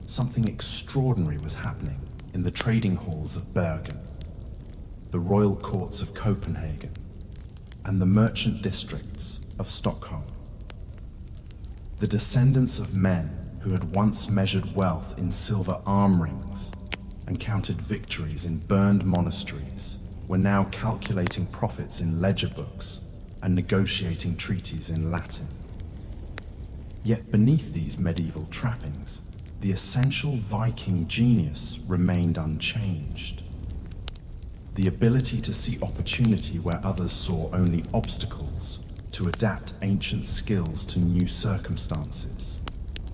something extraordinary was happening in the trading halls of Bergen. The the royal courts of Copenhagen and the merchant districts of Stockholm. The descendants of men who had once measured wealth in silver arm rings and counted victories in burned monasteries were now calculating profits in ledger books and negotiating treaties in Latin. Yet beneath these medieval trappings, the essential Viking genius remained unchanged. The ability to see opportunity where others saw only obstacles, to adapt ancient skills to new circumstances,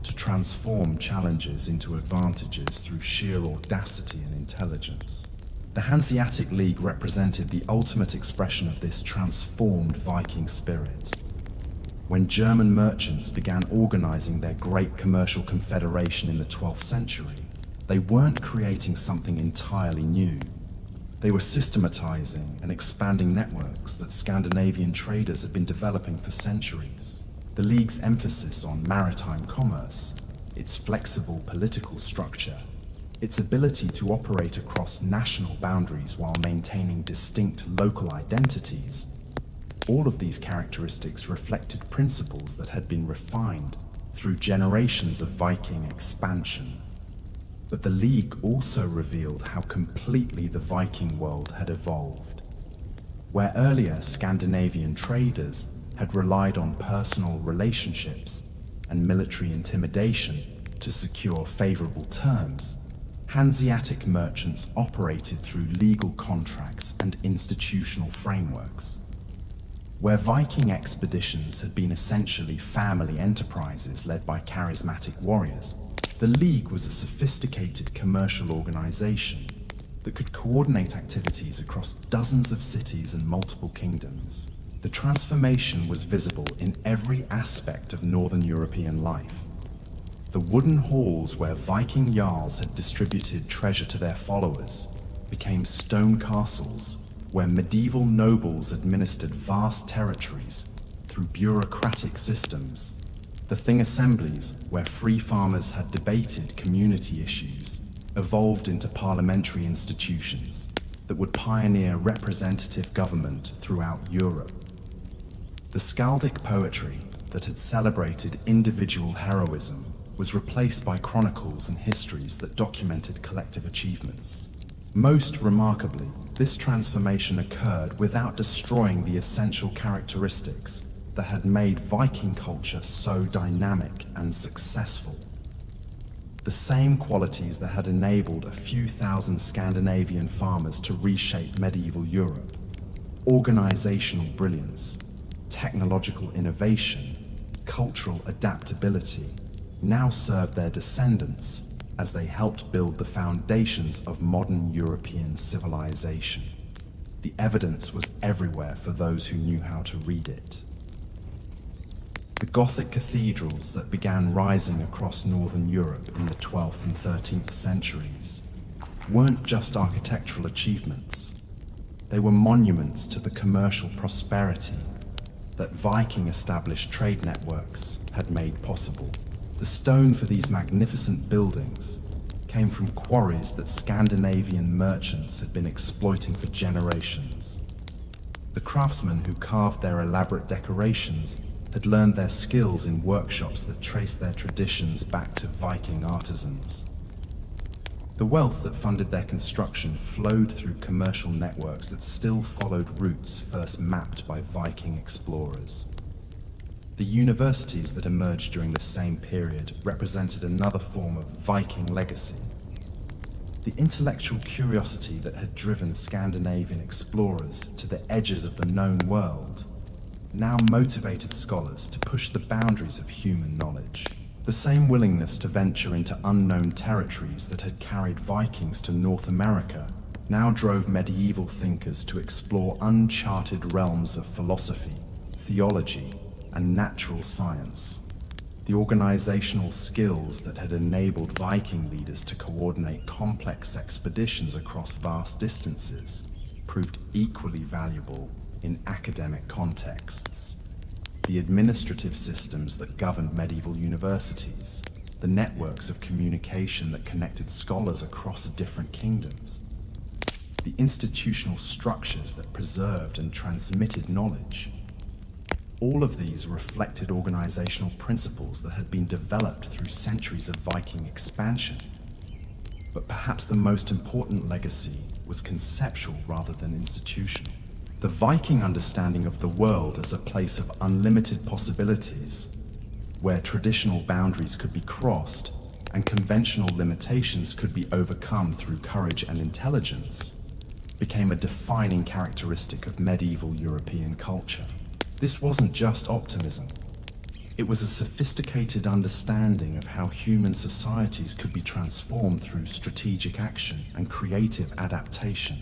to transform challenges into advantages through sheer audacity and intelligence. The Hanseatic League represented the ultimate expression of this transformed Viking spirit. When German merchants began organizing their great commercial confederation in the 12th century, they weren't creating something entirely new. They were systematizing and expanding networks that Scandinavian traders had been developing for centuries. The League's emphasis on maritime commerce, its flexible political structure, its ability to operate across national boundaries while maintaining distinct local identities, all of these characteristics reflected principles that had been refined through generations of Viking expansion. But the League also revealed how completely the Viking world had evolved. Where earlier Scandinavian traders had relied on personal relationships and military intimidation to secure favorable terms, Hanseatic merchants operated through legal contracts and institutional frameworks. Where Viking expeditions had been essentially family enterprises led by charismatic warriors, the League was a sophisticated commercial organization that could coordinate activities across dozens of cities and multiple kingdoms. The transformation was visible in every aspect of Northern European life. The wooden halls where Viking jarls had distributed treasure to their followers became stone castles where medieval nobles administered vast territories through bureaucratic systems. The Thing assemblies, where free farmers had debated community issues, evolved into parliamentary institutions that would pioneer representative government throughout Europe. The skaldic poetry that had celebrated individual heroism was replaced by chronicles and histories that documented collective achievements. Most remarkably, this transformation occurred without destroying the essential characteristics that had made Viking culture so dynamic and successful. The same qualities that had enabled a few thousand Scandinavian farmers to reshape medieval Europe, organizational brilliance, technological innovation, cultural adaptability, now served their descendants as they helped build the foundations of modern European civilization. The evidence was everywhere for those who knew how to read it. The Gothic cathedrals that began rising across Northern Europe in the 12th and 13th centuries weren't just architectural achievements. They were monuments to the commercial prosperity that Viking established trade networks had made possible. The stone for these magnificent buildings came from quarries that Scandinavian merchants had been exploiting for generations. The craftsmen who carved their elaborate decorations had learned their skills in workshops that traced their traditions back to Viking artisans. The wealth that funded their construction flowed through commercial networks that still followed routes first mapped by Viking explorers. The universities that emerged during the same period represented another form of Viking legacy. The intellectual curiosity that had driven Scandinavian explorers to the edges of the known world now motivated scholars to push the boundaries of human knowledge. The same willingness to venture into unknown territories that had carried Vikings to North America now drove medieval thinkers to explore uncharted realms of philosophy, theology, and natural science. The organizational skills that had enabled Viking leaders to coordinate complex expeditions across vast distances proved equally valuable in academic contexts. The administrative systems that governed medieval universities, the networks of communication that connected scholars across different kingdoms, the institutional structures that preserved and transmitted knowledge. All of these reflected organizational principles that had been developed through centuries of Viking expansion. But perhaps the most important legacy was conceptual rather than institutional. The Viking understanding of the world as a place of unlimited possibilities, where traditional boundaries could be crossed and conventional limitations could be overcome through courage and intelligence, became a defining characteristic of medieval European culture. This wasn't just optimism. It was a sophisticated understanding of how human societies could be transformed through strategic action and creative adaptation.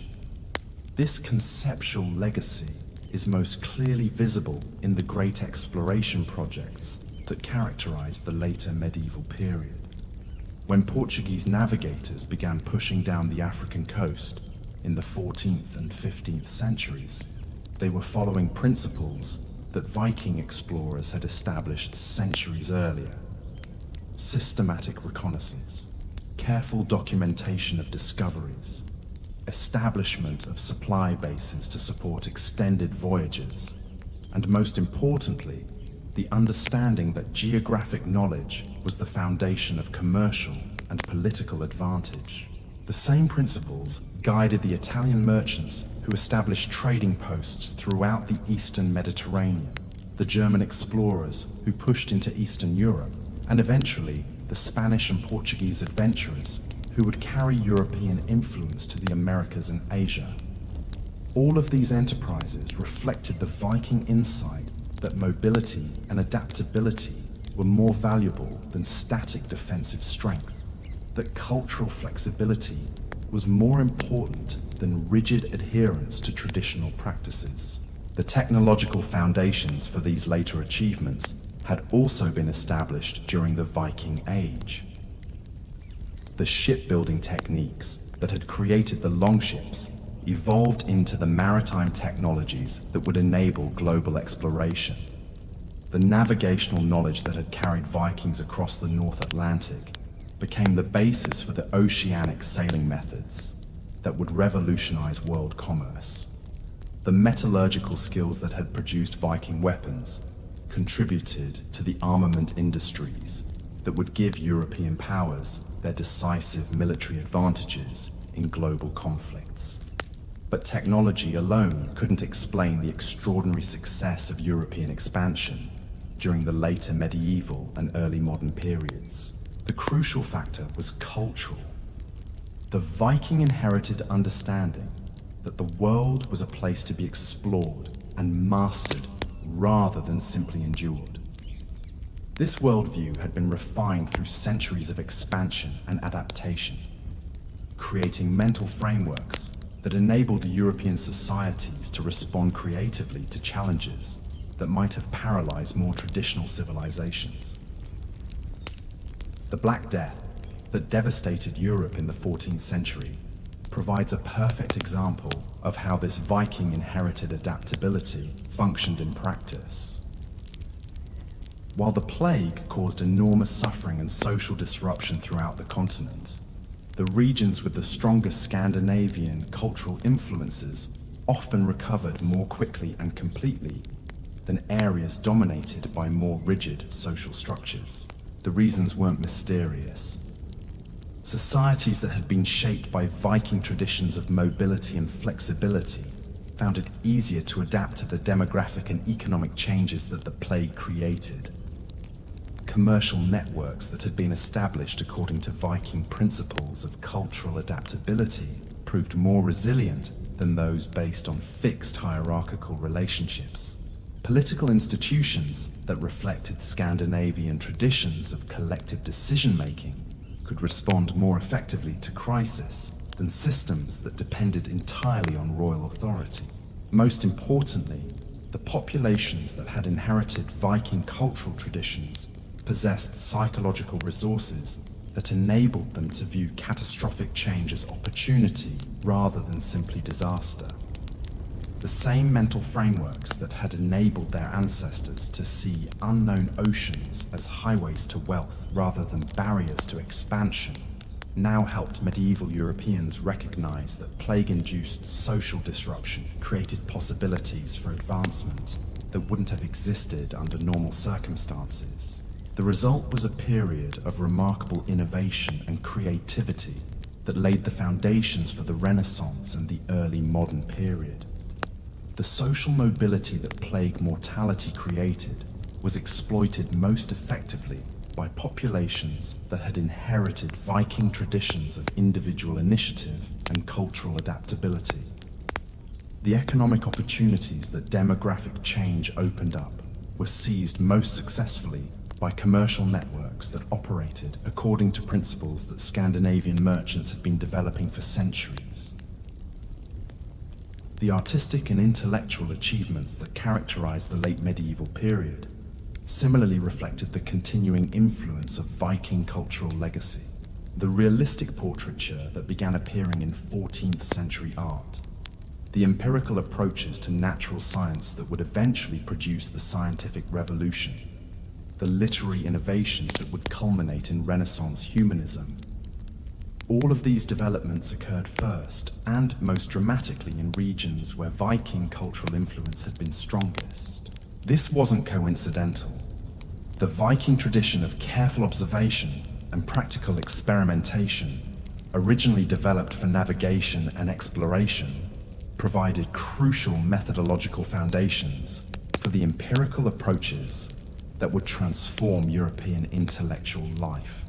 This conceptual legacy is most clearly visible in the great exploration projects that characterized the later medieval period. When Portuguese navigators began pushing down the African coast in the 14th and 15th centuries, they were following principles that Viking explorers had established centuries earlier. Systematic reconnaissance, careful documentation of discoveries, establishment of supply bases to support extended voyages, and most importantly, the understanding that geographic knowledge was the foundation of commercial and political advantage. The same principles guided the Italian merchants who established trading posts throughout the eastern Mediterranean, the German explorers who pushed into Eastern Europe, and eventually the Spanish and Portuguese adventurers who would carry European influence to the Americas and Asia. All of these enterprises reflected the Viking insight that mobility and adaptability were more valuable than static defensive strength, that cultural flexibility was more important than rigid adherence to traditional practices. The technological foundations for these later achievements had also been established during the Viking Age. The shipbuilding techniques that had created the longships evolved into the maritime technologies that would enable global exploration. The navigational knowledge that had carried Vikings across the North Atlantic became the basis for the oceanic sailing methods that would revolutionize world commerce. The metallurgical skills that had produced Viking weapons contributed to the armament industries that would give European powers their decisive military advantages in global conflicts. But technology alone couldn't explain the extraordinary success of European expansion during the later medieval and early modern periods. The crucial factor was cultural. The Viking inherited understanding that the world was a place to be explored and mastered rather than simply endured. This worldview had been refined through centuries of expansion and adaptation, creating mental frameworks that enabled European societies to respond creatively to challenges that might have paralyzed more traditional civilizations. The Black Death that devastated Europe in the 14th century provides a perfect example of how this Viking inherited adaptability functioned in practice. While the plague caused enormous suffering and social disruption throughout the continent, the regions with the strongest Scandinavian cultural influences often recovered more quickly and completely than areas dominated by more rigid social structures. The reasons weren't mysterious. Societies that had been shaped by Viking traditions of mobility and flexibility found it easier to adapt to the demographic and economic changes that the plague created. Commercial networks that had been established according to Viking principles of cultural adaptability proved more resilient than those based on fixed hierarchical relationships. Political institutions that reflected Scandinavian traditions of collective decision-making could respond more effectively to crisis than systems that depended entirely on royal authority. Most importantly, the populations that had inherited Viking cultural traditions possessed psychological resources that enabled them to view catastrophic change as opportunity rather than simply disaster. The same mental frameworks that had enabled their ancestors to see unknown oceans as highways to wealth rather than barriers to expansion now helped medieval Europeans recognize that plague-induced social disruption created possibilities for advancement that wouldn't have existed under normal circumstances. The result was a period of remarkable innovation and creativity that laid the foundations for the Renaissance and the early modern period. The social mobility that plague mortality created was exploited most effectively by populations that had inherited Viking traditions of individual initiative and cultural adaptability. The economic opportunities that demographic change opened up were seized most successfully by commercial networks that operated according to principles that Scandinavian merchants had been developing for centuries. The artistic and intellectual achievements that characterized the late medieval period similarly reflected the continuing influence of Viking cultural legacy. The realistic portraiture that began appearing in 14th century art, the empirical approaches to natural science that would eventually produce the scientific revolution, the literary innovations that would culminate in Renaissance humanism. All of these developments occurred first and most dramatically in regions where Viking cultural influence had been strongest. This wasn't coincidental. The Viking tradition of careful observation and practical experimentation, originally developed for navigation and exploration, provided crucial methodological foundations for the empirical approaches that would transform European intellectual life.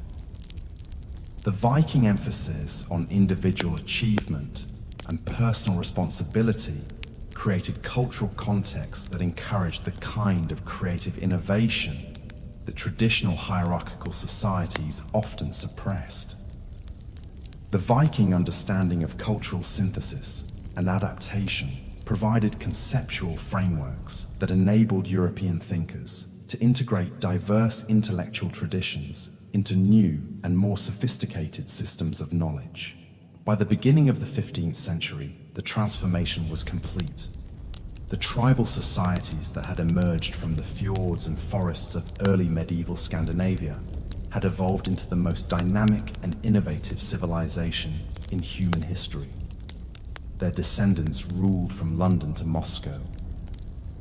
The Viking emphasis on individual achievement and personal responsibility created cultural contexts that encouraged the kind of creative innovation that traditional hierarchical societies often suppressed. The Viking understanding of cultural synthesis and adaptation provided conceptual frameworks that enabled European thinkers to integrate diverse intellectual traditions into new and more sophisticated systems of knowledge. By the beginning of the 15th century, the transformation was complete. The tribal societies that had emerged from the fjords and forests of early medieval Scandinavia had evolved into the most dynamic and innovative civilization in human history. Their descendants ruled from London to Moscow,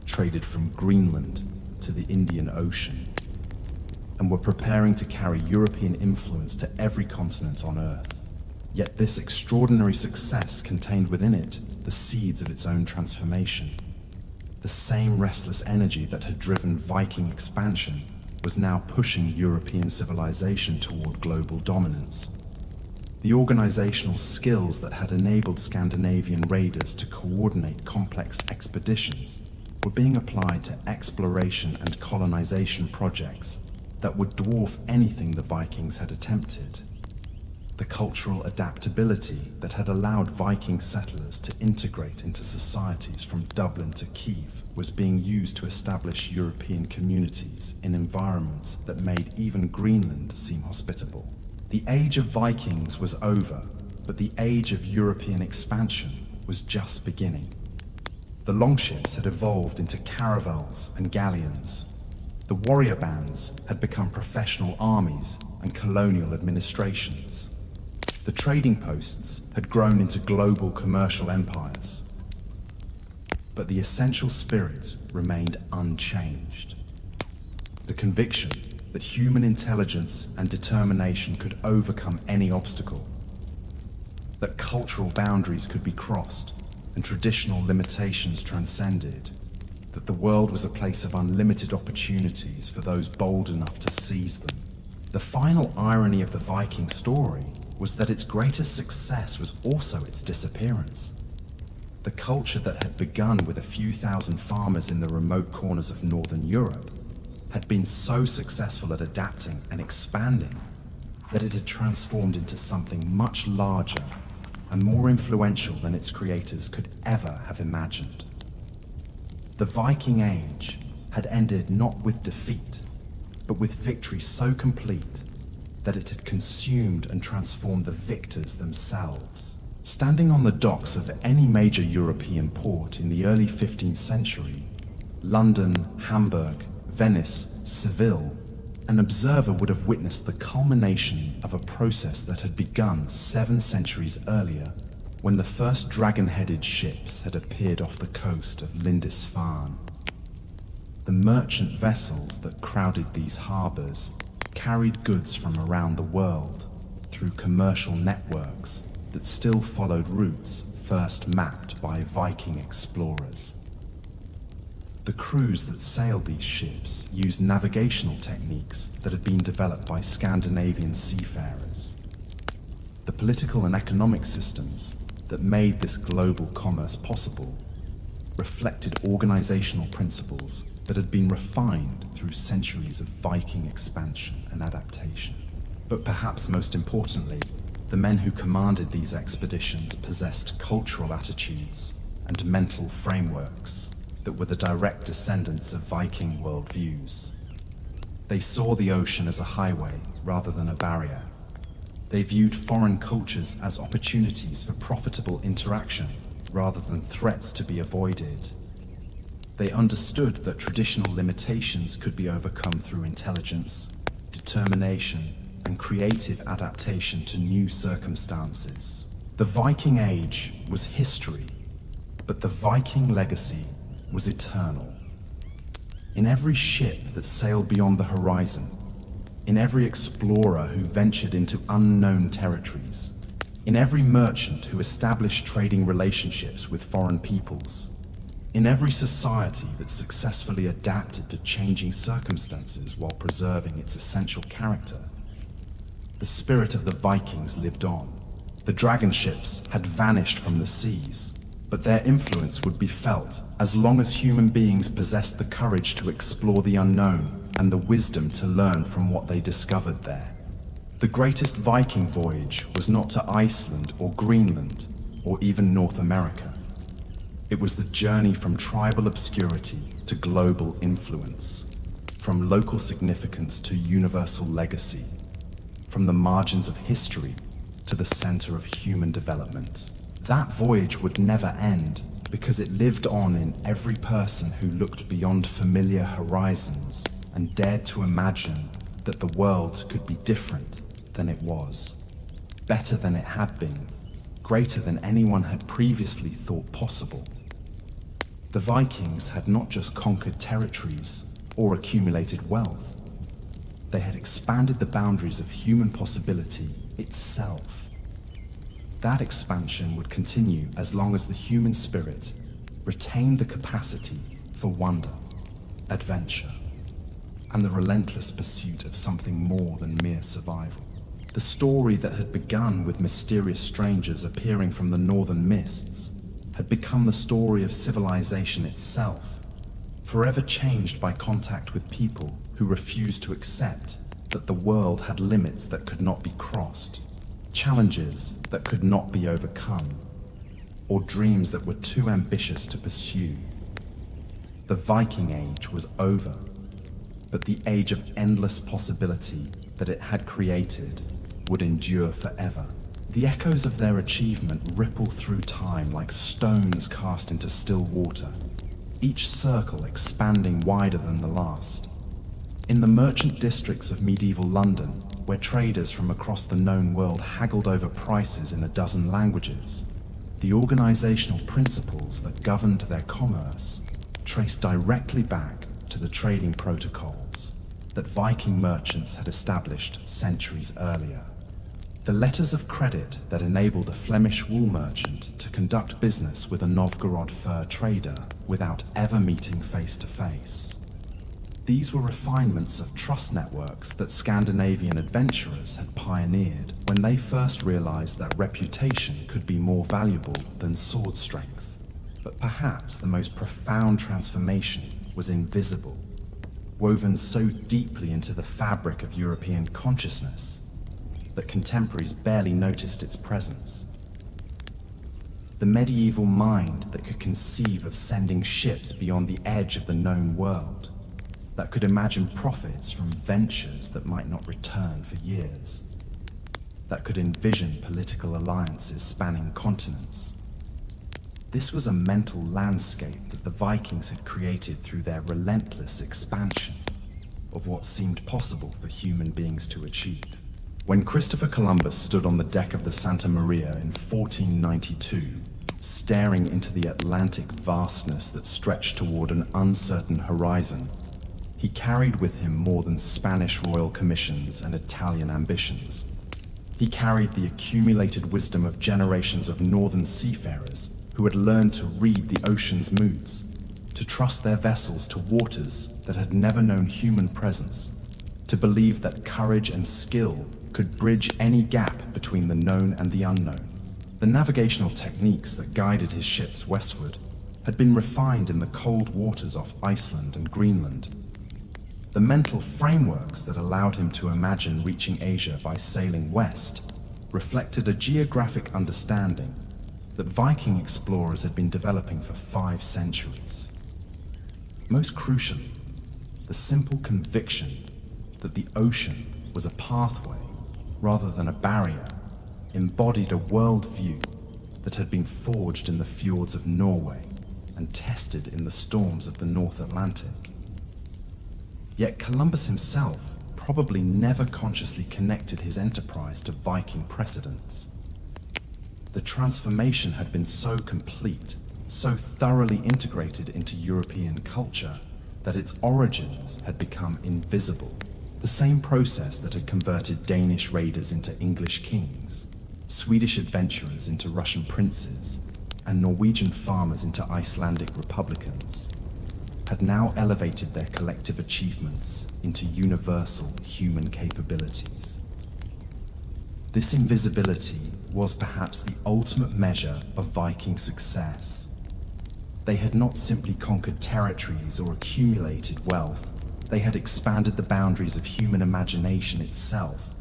traded from Greenland to the Indian Ocean, and were preparing to carry European influence to every continent on Earth. Yet this extraordinary success contained within it the seeds of its own transformation. The same restless energy that had driven Viking expansion was now pushing European civilization toward global dominance. The organizational skills that had enabled Scandinavian raiders to coordinate complex expeditions were being applied to exploration and colonization projects that would dwarf anything the Vikings had attempted. The cultural adaptability that had allowed Viking settlers to integrate into societies from Dublin to Kiev was being used to establish European communities in environments that made even Greenland seem hospitable. The age of Vikings was over, but the age of European expansion was just beginning. The longships had evolved into caravels and galleons. The warrior bands had become professional armies and colonial administrations. The trading posts had grown into global commercial empires. But the essential spirit remained unchanged. The conviction that human intelligence and determination could overcome any obstacle, that cultural boundaries could be crossed and traditional limitations transcended, that the world was a place of unlimited opportunities for those bold enough to seize them. The final irony of the Viking story was that its greatest success was also its disappearance. The culture that had begun with a few thousand farmers in the remote corners of northern Europe had been so successful at adapting and expanding that it had transformed into something much larger and more influential than its creators could ever have imagined. The Viking Age had ended not with defeat, but with victory so complete that it had consumed and transformed the victors themselves. Standing on the docks of any major European port in the early 15th century, London, Hamburg, Venice, Seville, An observer would have witnessed the culmination of a process that had begun 7 centuries earlier, when the first dragon-headed ships had appeared off the coast of Lindisfarne. The merchant vessels that crowded these harbors carried goods from around the world through commercial networks that still followed routes first mapped by Viking explorers. The crews that sailed these ships used navigational techniques that had been developed by Scandinavian seafarers. The political and economic systems that made this global commerce possible reflected organizational principles that had been refined through centuries of Viking expansion and adaptation. But perhaps most importantly, the men who commanded these expeditions possessed cultural attitudes and mental frameworks that were the direct descendants of Viking worldviews. They saw the ocean as a highway rather than a barrier. They viewed foreign cultures as opportunities for profitable interaction rather than threats to be avoided. They understood that traditional limitations could be overcome through intelligence, determination, and creative adaptation to new circumstances. The Viking Age was history, but the Viking legacy was eternal. In every ship that sailed beyond the horizon, in every explorer who ventured into unknown territories, in every merchant who established trading relationships with foreign peoples, in every society that successfully adapted to changing circumstances while preserving its essential character, the spirit of the Vikings lived on. The dragon ships had vanished from the seas, but their influence would be felt as long as human beings possessed the courage to explore the unknown and the wisdom to learn from what they discovered there. The greatest Viking voyage was not to Iceland or Greenland or even North America. It was the journey from tribal obscurity to global influence, from local significance to universal legacy, from the margins of history to the center of human development. That voyage would never end because it lived on in every person who looked beyond familiar horizons and dared to imagine that the world could be different than it was, better than it had been, greater than anyone had previously thought possible. The Vikings had not just conquered territories or accumulated wealth. They had expanded the boundaries of human possibility itself. That expansion would continue as long as the human spirit retained the capacity for wonder, adventure, and the relentless pursuit of something more than mere survival. The story that had begun with mysterious strangers appearing from the northern mists had become the story of civilization itself, forever changed by contact with people who refused to accept that the world had limits that could not be crossed, challenges that could not be overcome, or dreams that were too ambitious to pursue. The Viking Age was over, but the age of endless possibility that it had created would endure forever. The echoes of their achievement ripple through time like stones cast into still water, each circle expanding wider than the last. In the merchant districts of medieval London, where traders from across the known world haggled over prices in a dozen languages, the organizational principles that governed their commerce traced directly back to the trading protocols that Viking merchants had established centuries earlier. The letters of credit that enabled a Flemish wool merchant to conduct business with a Novgorod fur trader without ever meeting face to face. These were refinements of trust networks that Scandinavian adventurers had pioneered when they first realized that reputation could be more valuable than sword strength. But perhaps the most profound transformation was invisible, woven so deeply into the fabric of European consciousness that contemporaries barely noticed its presence. The medieval mind that could conceive of sending ships beyond the edge of the known world, that could imagine profits from ventures that might not return for years, that could envision political alliances spanning continents. This was a mental landscape that the Vikings had created through their relentless expansion. of what seemed possible for human beings to achieve. When Christopher Columbus stood on the deck of the Santa Maria in 1492, staring into the Atlantic vastness that stretched toward an uncertain horizon, he carried with him more than Spanish royal commissions and Italian ambitions. He carried the accumulated wisdom of generations of northern seafarers who had learned to read the ocean's moods, to trust their vessels to waters that had never known human presence, to believe that courage and skill could bridge any gap between the known and the unknown. The navigational techniques that guided his ships westward had been refined in the cold waters off Iceland and Greenland. The mental frameworks that allowed him to imagine reaching Asia by sailing west reflected a geographic understanding that Viking explorers had been developing for 5 centuries. Most crucially, the simple conviction that the ocean was a pathway rather than a barrier embodied a worldview that had been forged in the fjords of Norway and tested in the storms of the North Atlantic. Yet Columbus himself probably never consciously connected his enterprise to Viking precedents. The transformation had been so complete, so thoroughly integrated into European culture, that its origins had become invisible. The same process that had converted Danish raiders into English kings, Swedish adventurers into Russian princes, and Norwegian farmers into Icelandic republicans, had now elevated their collective achievements into universal human capabilities. This invisibility was perhaps the ultimate measure of Viking success. They had not simply conquered territories or accumulated wealth, they had expanded the boundaries of human imagination itself.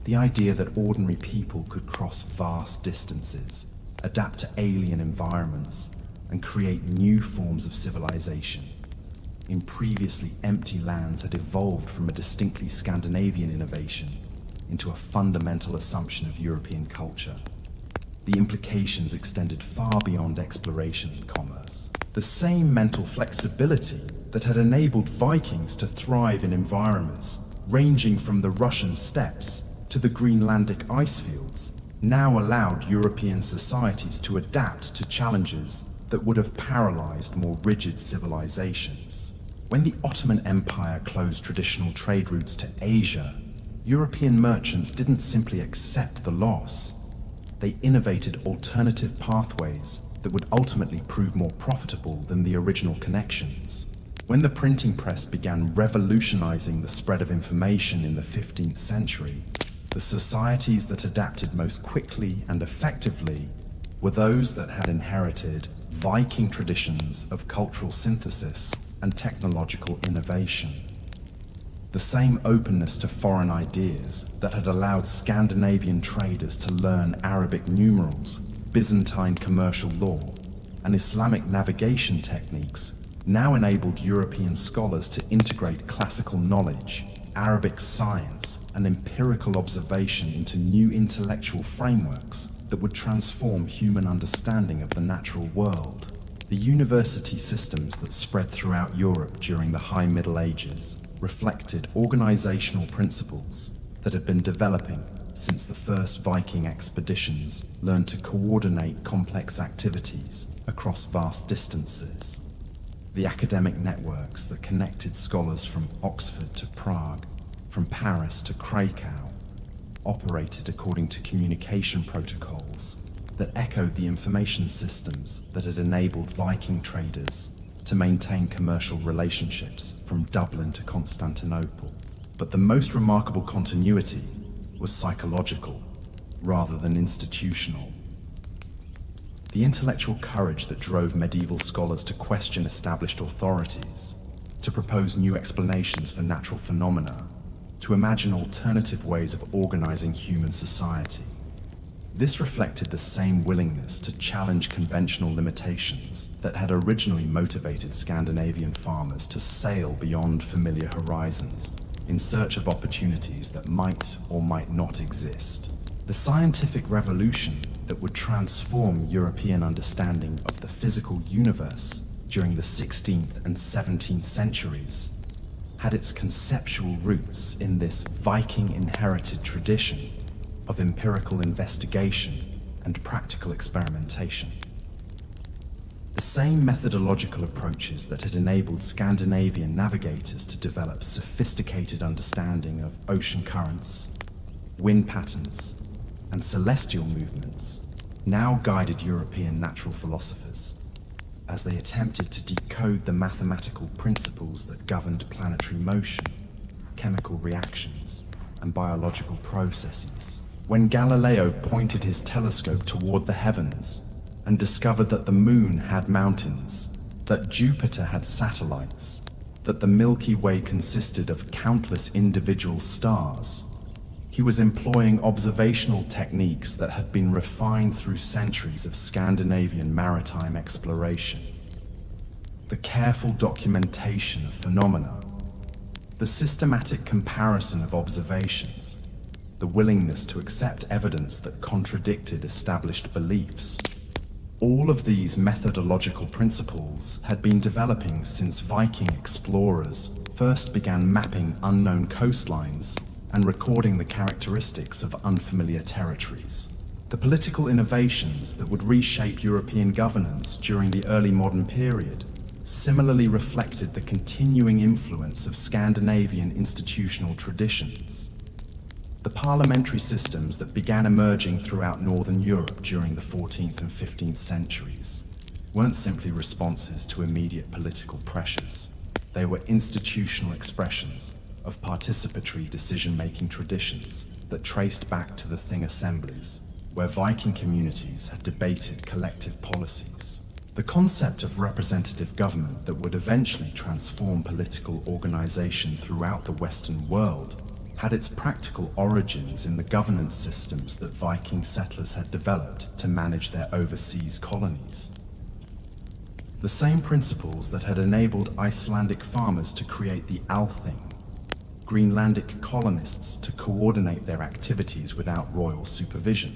The idea that ordinary people could cross vast distances, adapt to alien environments, and create new forms of civilization in previously empty lands had evolved from a distinctly Scandinavian innovation into a fundamental assumption of European culture. The implications extended far beyond exploration and commerce. The same mental flexibility that had enabled Vikings to thrive in environments ranging from the Russian steppes to the Greenlandic ice fields now allowed European societies to adapt to challenges that would have paralyzed more rigid civilizations. When the Ottoman Empire closed traditional trade routes to Asia, European merchants didn't simply accept the loss. They innovated alternative pathways that would ultimately prove more profitable than the original connections. When the printing press began revolutionizing the spread of information in the 15th century, the societies that adapted most quickly and effectively were those that had inherited Viking traditions of cultural synthesis and technological innovation. The same openness to foreign ideas that had allowed Scandinavian traders to learn Arabic numerals, Byzantine commercial law, and Islamic navigation techniques now enabled European scholars to integrate classical knowledge, Arabic science, and empirical observation into new intellectual frameworks that would transform human understanding of the natural world. The university systems that spread throughout Europe during the High Middle Ages reflected organizational principles that had been developing since the first Viking expeditions learned to coordinate complex activities across vast distances. The academic networks that connected scholars from Oxford to Prague, from Paris to Krakow, operated according to communication protocols that echoed the information systems that had enabled Viking traders to maintain commercial relationships from Dublin to Constantinople. But the most remarkable continuity was psychological rather than institutional. The intellectual courage that drove medieval scholars to question established authorities, to propose new explanations for natural phenomena, to imagine alternative ways of organizing human society. This reflected the same willingness to challenge conventional limitations that had originally motivated Scandinavian farmers to sail beyond familiar horizons in search of opportunities that might or might not exist. The scientific revolution that would transform European understanding of the physical universe during the 16th and 17th centuries had its conceptual roots in this Viking inherited tradition of empirical investigation and practical experimentation. The same methodological approaches that had enabled Scandinavian navigators to develop sophisticated understanding of ocean currents, wind patterns, and celestial movements now guided European natural philosophers as they attempted to decode the mathematical principles that governed planetary motion, chemical reactions, and biological processes. When Galileo pointed his telescope toward the heavens and discovered that the moon had mountains, that Jupiter had satellites, that the Milky Way consisted of countless individual stars, he was employing observational techniques that had been refined through centuries of Scandinavian maritime exploration. The careful documentation of phenomena, the systematic comparison of observations, the willingness to accept evidence that contradicted established beliefs. All of these methodological principles had been developing since Viking explorers first began mapping unknown coastlines and recording the characteristics of unfamiliar territories. The political innovations that would reshape European governance during the early modern period similarly reflected the continuing influence of Scandinavian institutional traditions. The parliamentary systems that began emerging throughout Northern Europe during the 14th and 15th centuries weren't simply responses to immediate political pressures. They were institutional expressions of participatory decision-making traditions that traced back to the Thing assemblies, where Viking communities had debated collective policies. The concept of representative government that would eventually transform political organization throughout the Western world had its practical origins in the governance systems that Viking settlers had developed to manage their overseas colonies. The same principles that had enabled Icelandic farmers to create the Althing, Greenlandic colonists to coordinate their activities without royal supervision,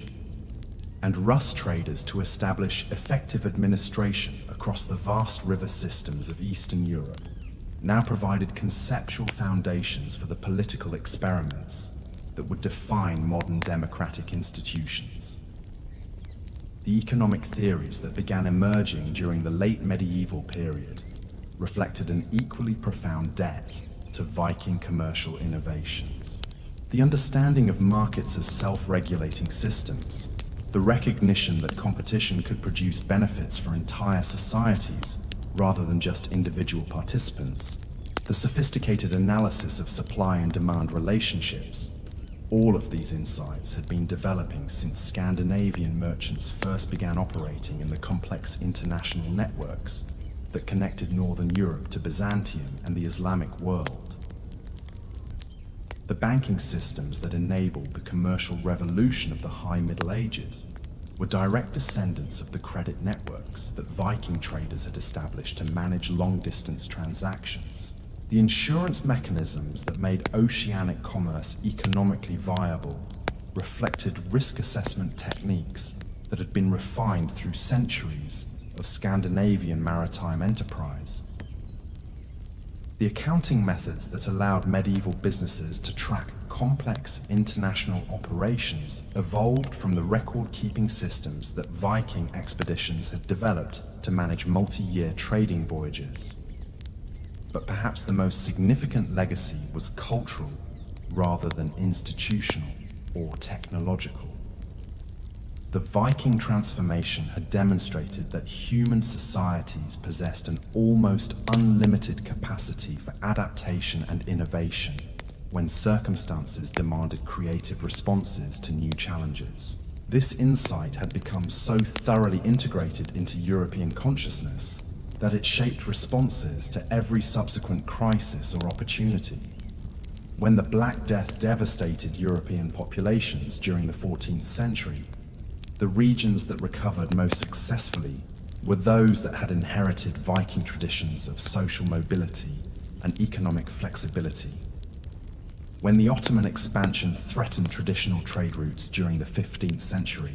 and Rus traders to establish effective administration across the vast river systems of Eastern Europe, now provided conceptual foundations for the political experiments that would define modern democratic institutions. The economic theories that began emerging during the late medieval period reflected an equally profound debt to Viking commercial innovations. The understanding of markets as self-regulating systems, the recognition that competition could produce benefits for entire societies rather than just individual participants, the sophisticated analysis of supply and demand relationships, all of these insights had been developing since Scandinavian merchants first began operating in the complex international networks that connected Northern Europe to Byzantium and the Islamic world. The banking systems that enabled the commercial revolution of the High Middle Ages were direct descendants of the credit networks that Viking traders had established to manage long-distance transactions. The insurance mechanisms that made oceanic commerce economically viable reflected risk assessment techniques that had been refined through centuries of Scandinavian maritime enterprise. The accounting methods that allowed medieval businesses to track complex international operations evolved from the record-keeping systems that Viking expeditions had developed to manage multi-year trading voyages. But perhaps the most significant legacy was cultural rather than institutional or technological. The Viking transformation had demonstrated that human societies possessed an almost unlimited capacity for adaptation and innovation when circumstances demanded creative responses to new challenges. This insight had become so thoroughly integrated into European consciousness that it shaped responses to every subsequent crisis or opportunity. When the Black Death devastated European populations during the 14th century, the regions that recovered most successfully were those that had inherited Viking traditions of social mobility and economic flexibility. When the Ottoman expansion threatened traditional trade routes during the 15th century,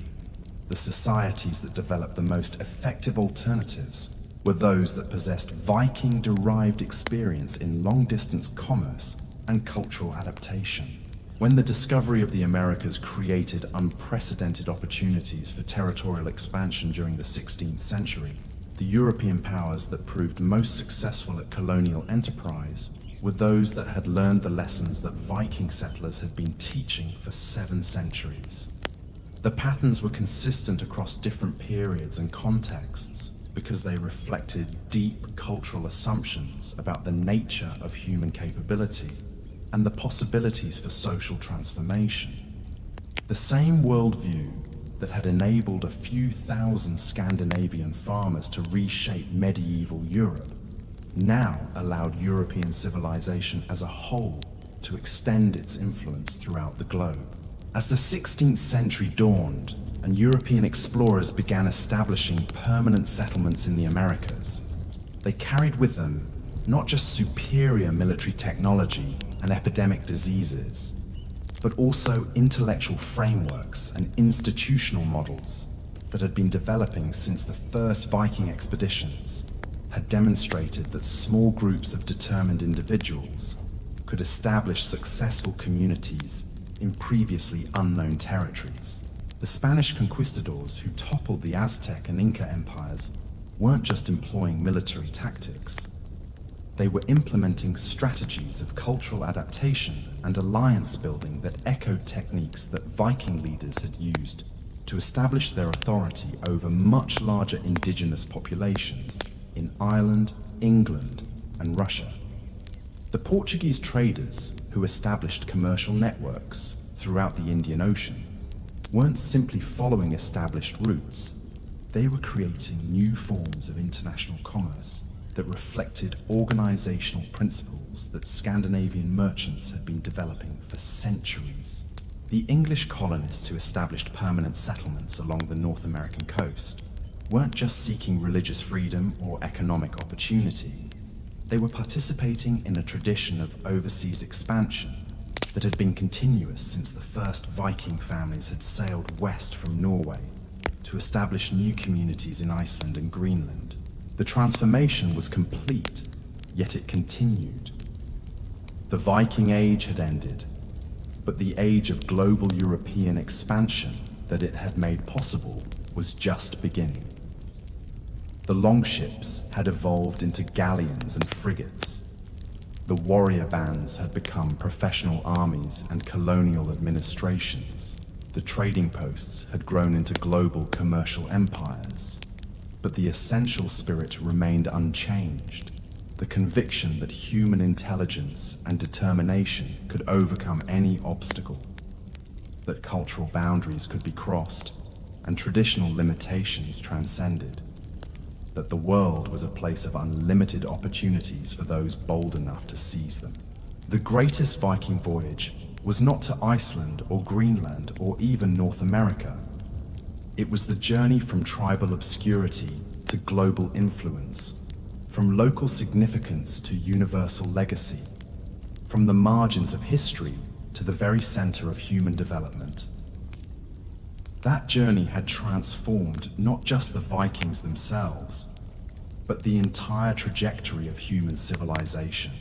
the societies that developed the most effective alternatives were those that possessed Viking-derived experience in long-distance commerce and cultural adaptation. When the discovery of the Americas created unprecedented opportunities for territorial expansion during the 16th century, the European powers that proved most successful at colonial enterprise were those that had learned the lessons that Viking settlers had been teaching for 7 centuries. The patterns were consistent across different periods and contexts because they reflected deep cultural assumptions about the nature of human capability and the possibilities for social transformation. The same worldview that had enabled a few thousand Scandinavian farmers to reshape medieval Europe now allowed European civilization as a whole to extend its influence throughout the globe. As the 16th century dawned and European explorers began establishing permanent settlements in the Americas, they carried with them not just superior military technology and epidemic diseases, but also intellectual frameworks and institutional models that had been developing since the first Viking expeditions had demonstrated that small groups of determined individuals could establish successful communities in previously unknown territories. The Spanish conquistadors who toppled the Aztec and Inca empires weren't just employing military tactics. They were implementing strategies of cultural adaptation and alliance building that echoed techniques that Viking leaders had used to establish their authority over much larger indigenous populations in Ireland, England, and Russia. The Portuguese traders who established commercial networks throughout the Indian Ocean weren't simply following established routes. They were creating new forms of international commerce that reflected organizational principles that Scandinavian merchants had been developing for centuries. The English colonists who established permanent settlements along the North American coast weren't just seeking religious freedom or economic opportunity. They were participating in a tradition of overseas expansion that had been continuous since the first Viking families had sailed west from Norway to establish new communities in Iceland and Greenland. The transformation was complete, yet it continued. The Viking Age had ended, but the age of global European expansion that it had made possible was just beginning. The longships had evolved into galleons and frigates. The warrior bands had become professional armies and colonial administrations. The trading posts had grown into global commercial empires. But the essential spirit remained unchanged. The conviction that human intelligence and determination could overcome any obstacle, that cultural boundaries could be crossed and traditional limitations transcended, that the world was a place of unlimited opportunities for those bold enough to seize them. The greatest Viking voyage was not to Iceland or Greenland or even North America. It was the journey from tribal obscurity to global influence, from local significance to universal legacy, from the margins of history to the very center of human development. That journey had transformed not just the Vikings themselves, but the entire trajectory of human civilization.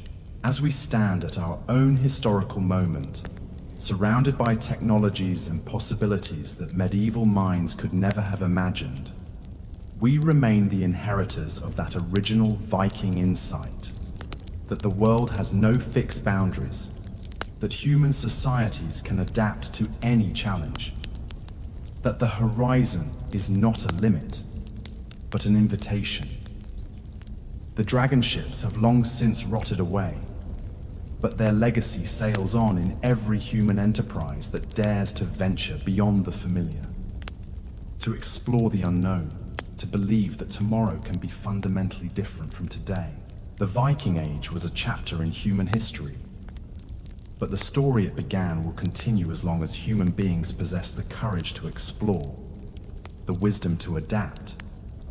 As we stand at our own historical moment, surrounded by technologies and possibilities that medieval minds could never have imagined, we remain the inheritors of that original Viking insight, that the world has no fixed boundaries, that human societies can adapt to any challenge, that the horizon is not a limit, but an invitation. The dragon ships have long since rotted away, but their legacy sails on in every human enterprise that dares to venture beyond the familiar, to explore the unknown, to believe that tomorrow can be fundamentally different from today. The Viking Age was a chapter in human history, but the story it began will continue as long as human beings possess the courage to explore, the wisdom to adapt,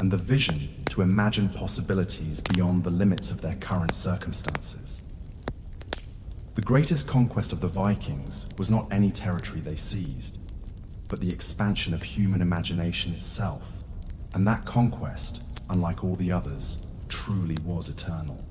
and the vision to imagine possibilities beyond the limits of their current circumstances. The greatest conquest of the Vikings was not any territory they seized, but the expansion of human imagination itself. And that conquest unlike all the others, truly was eternal.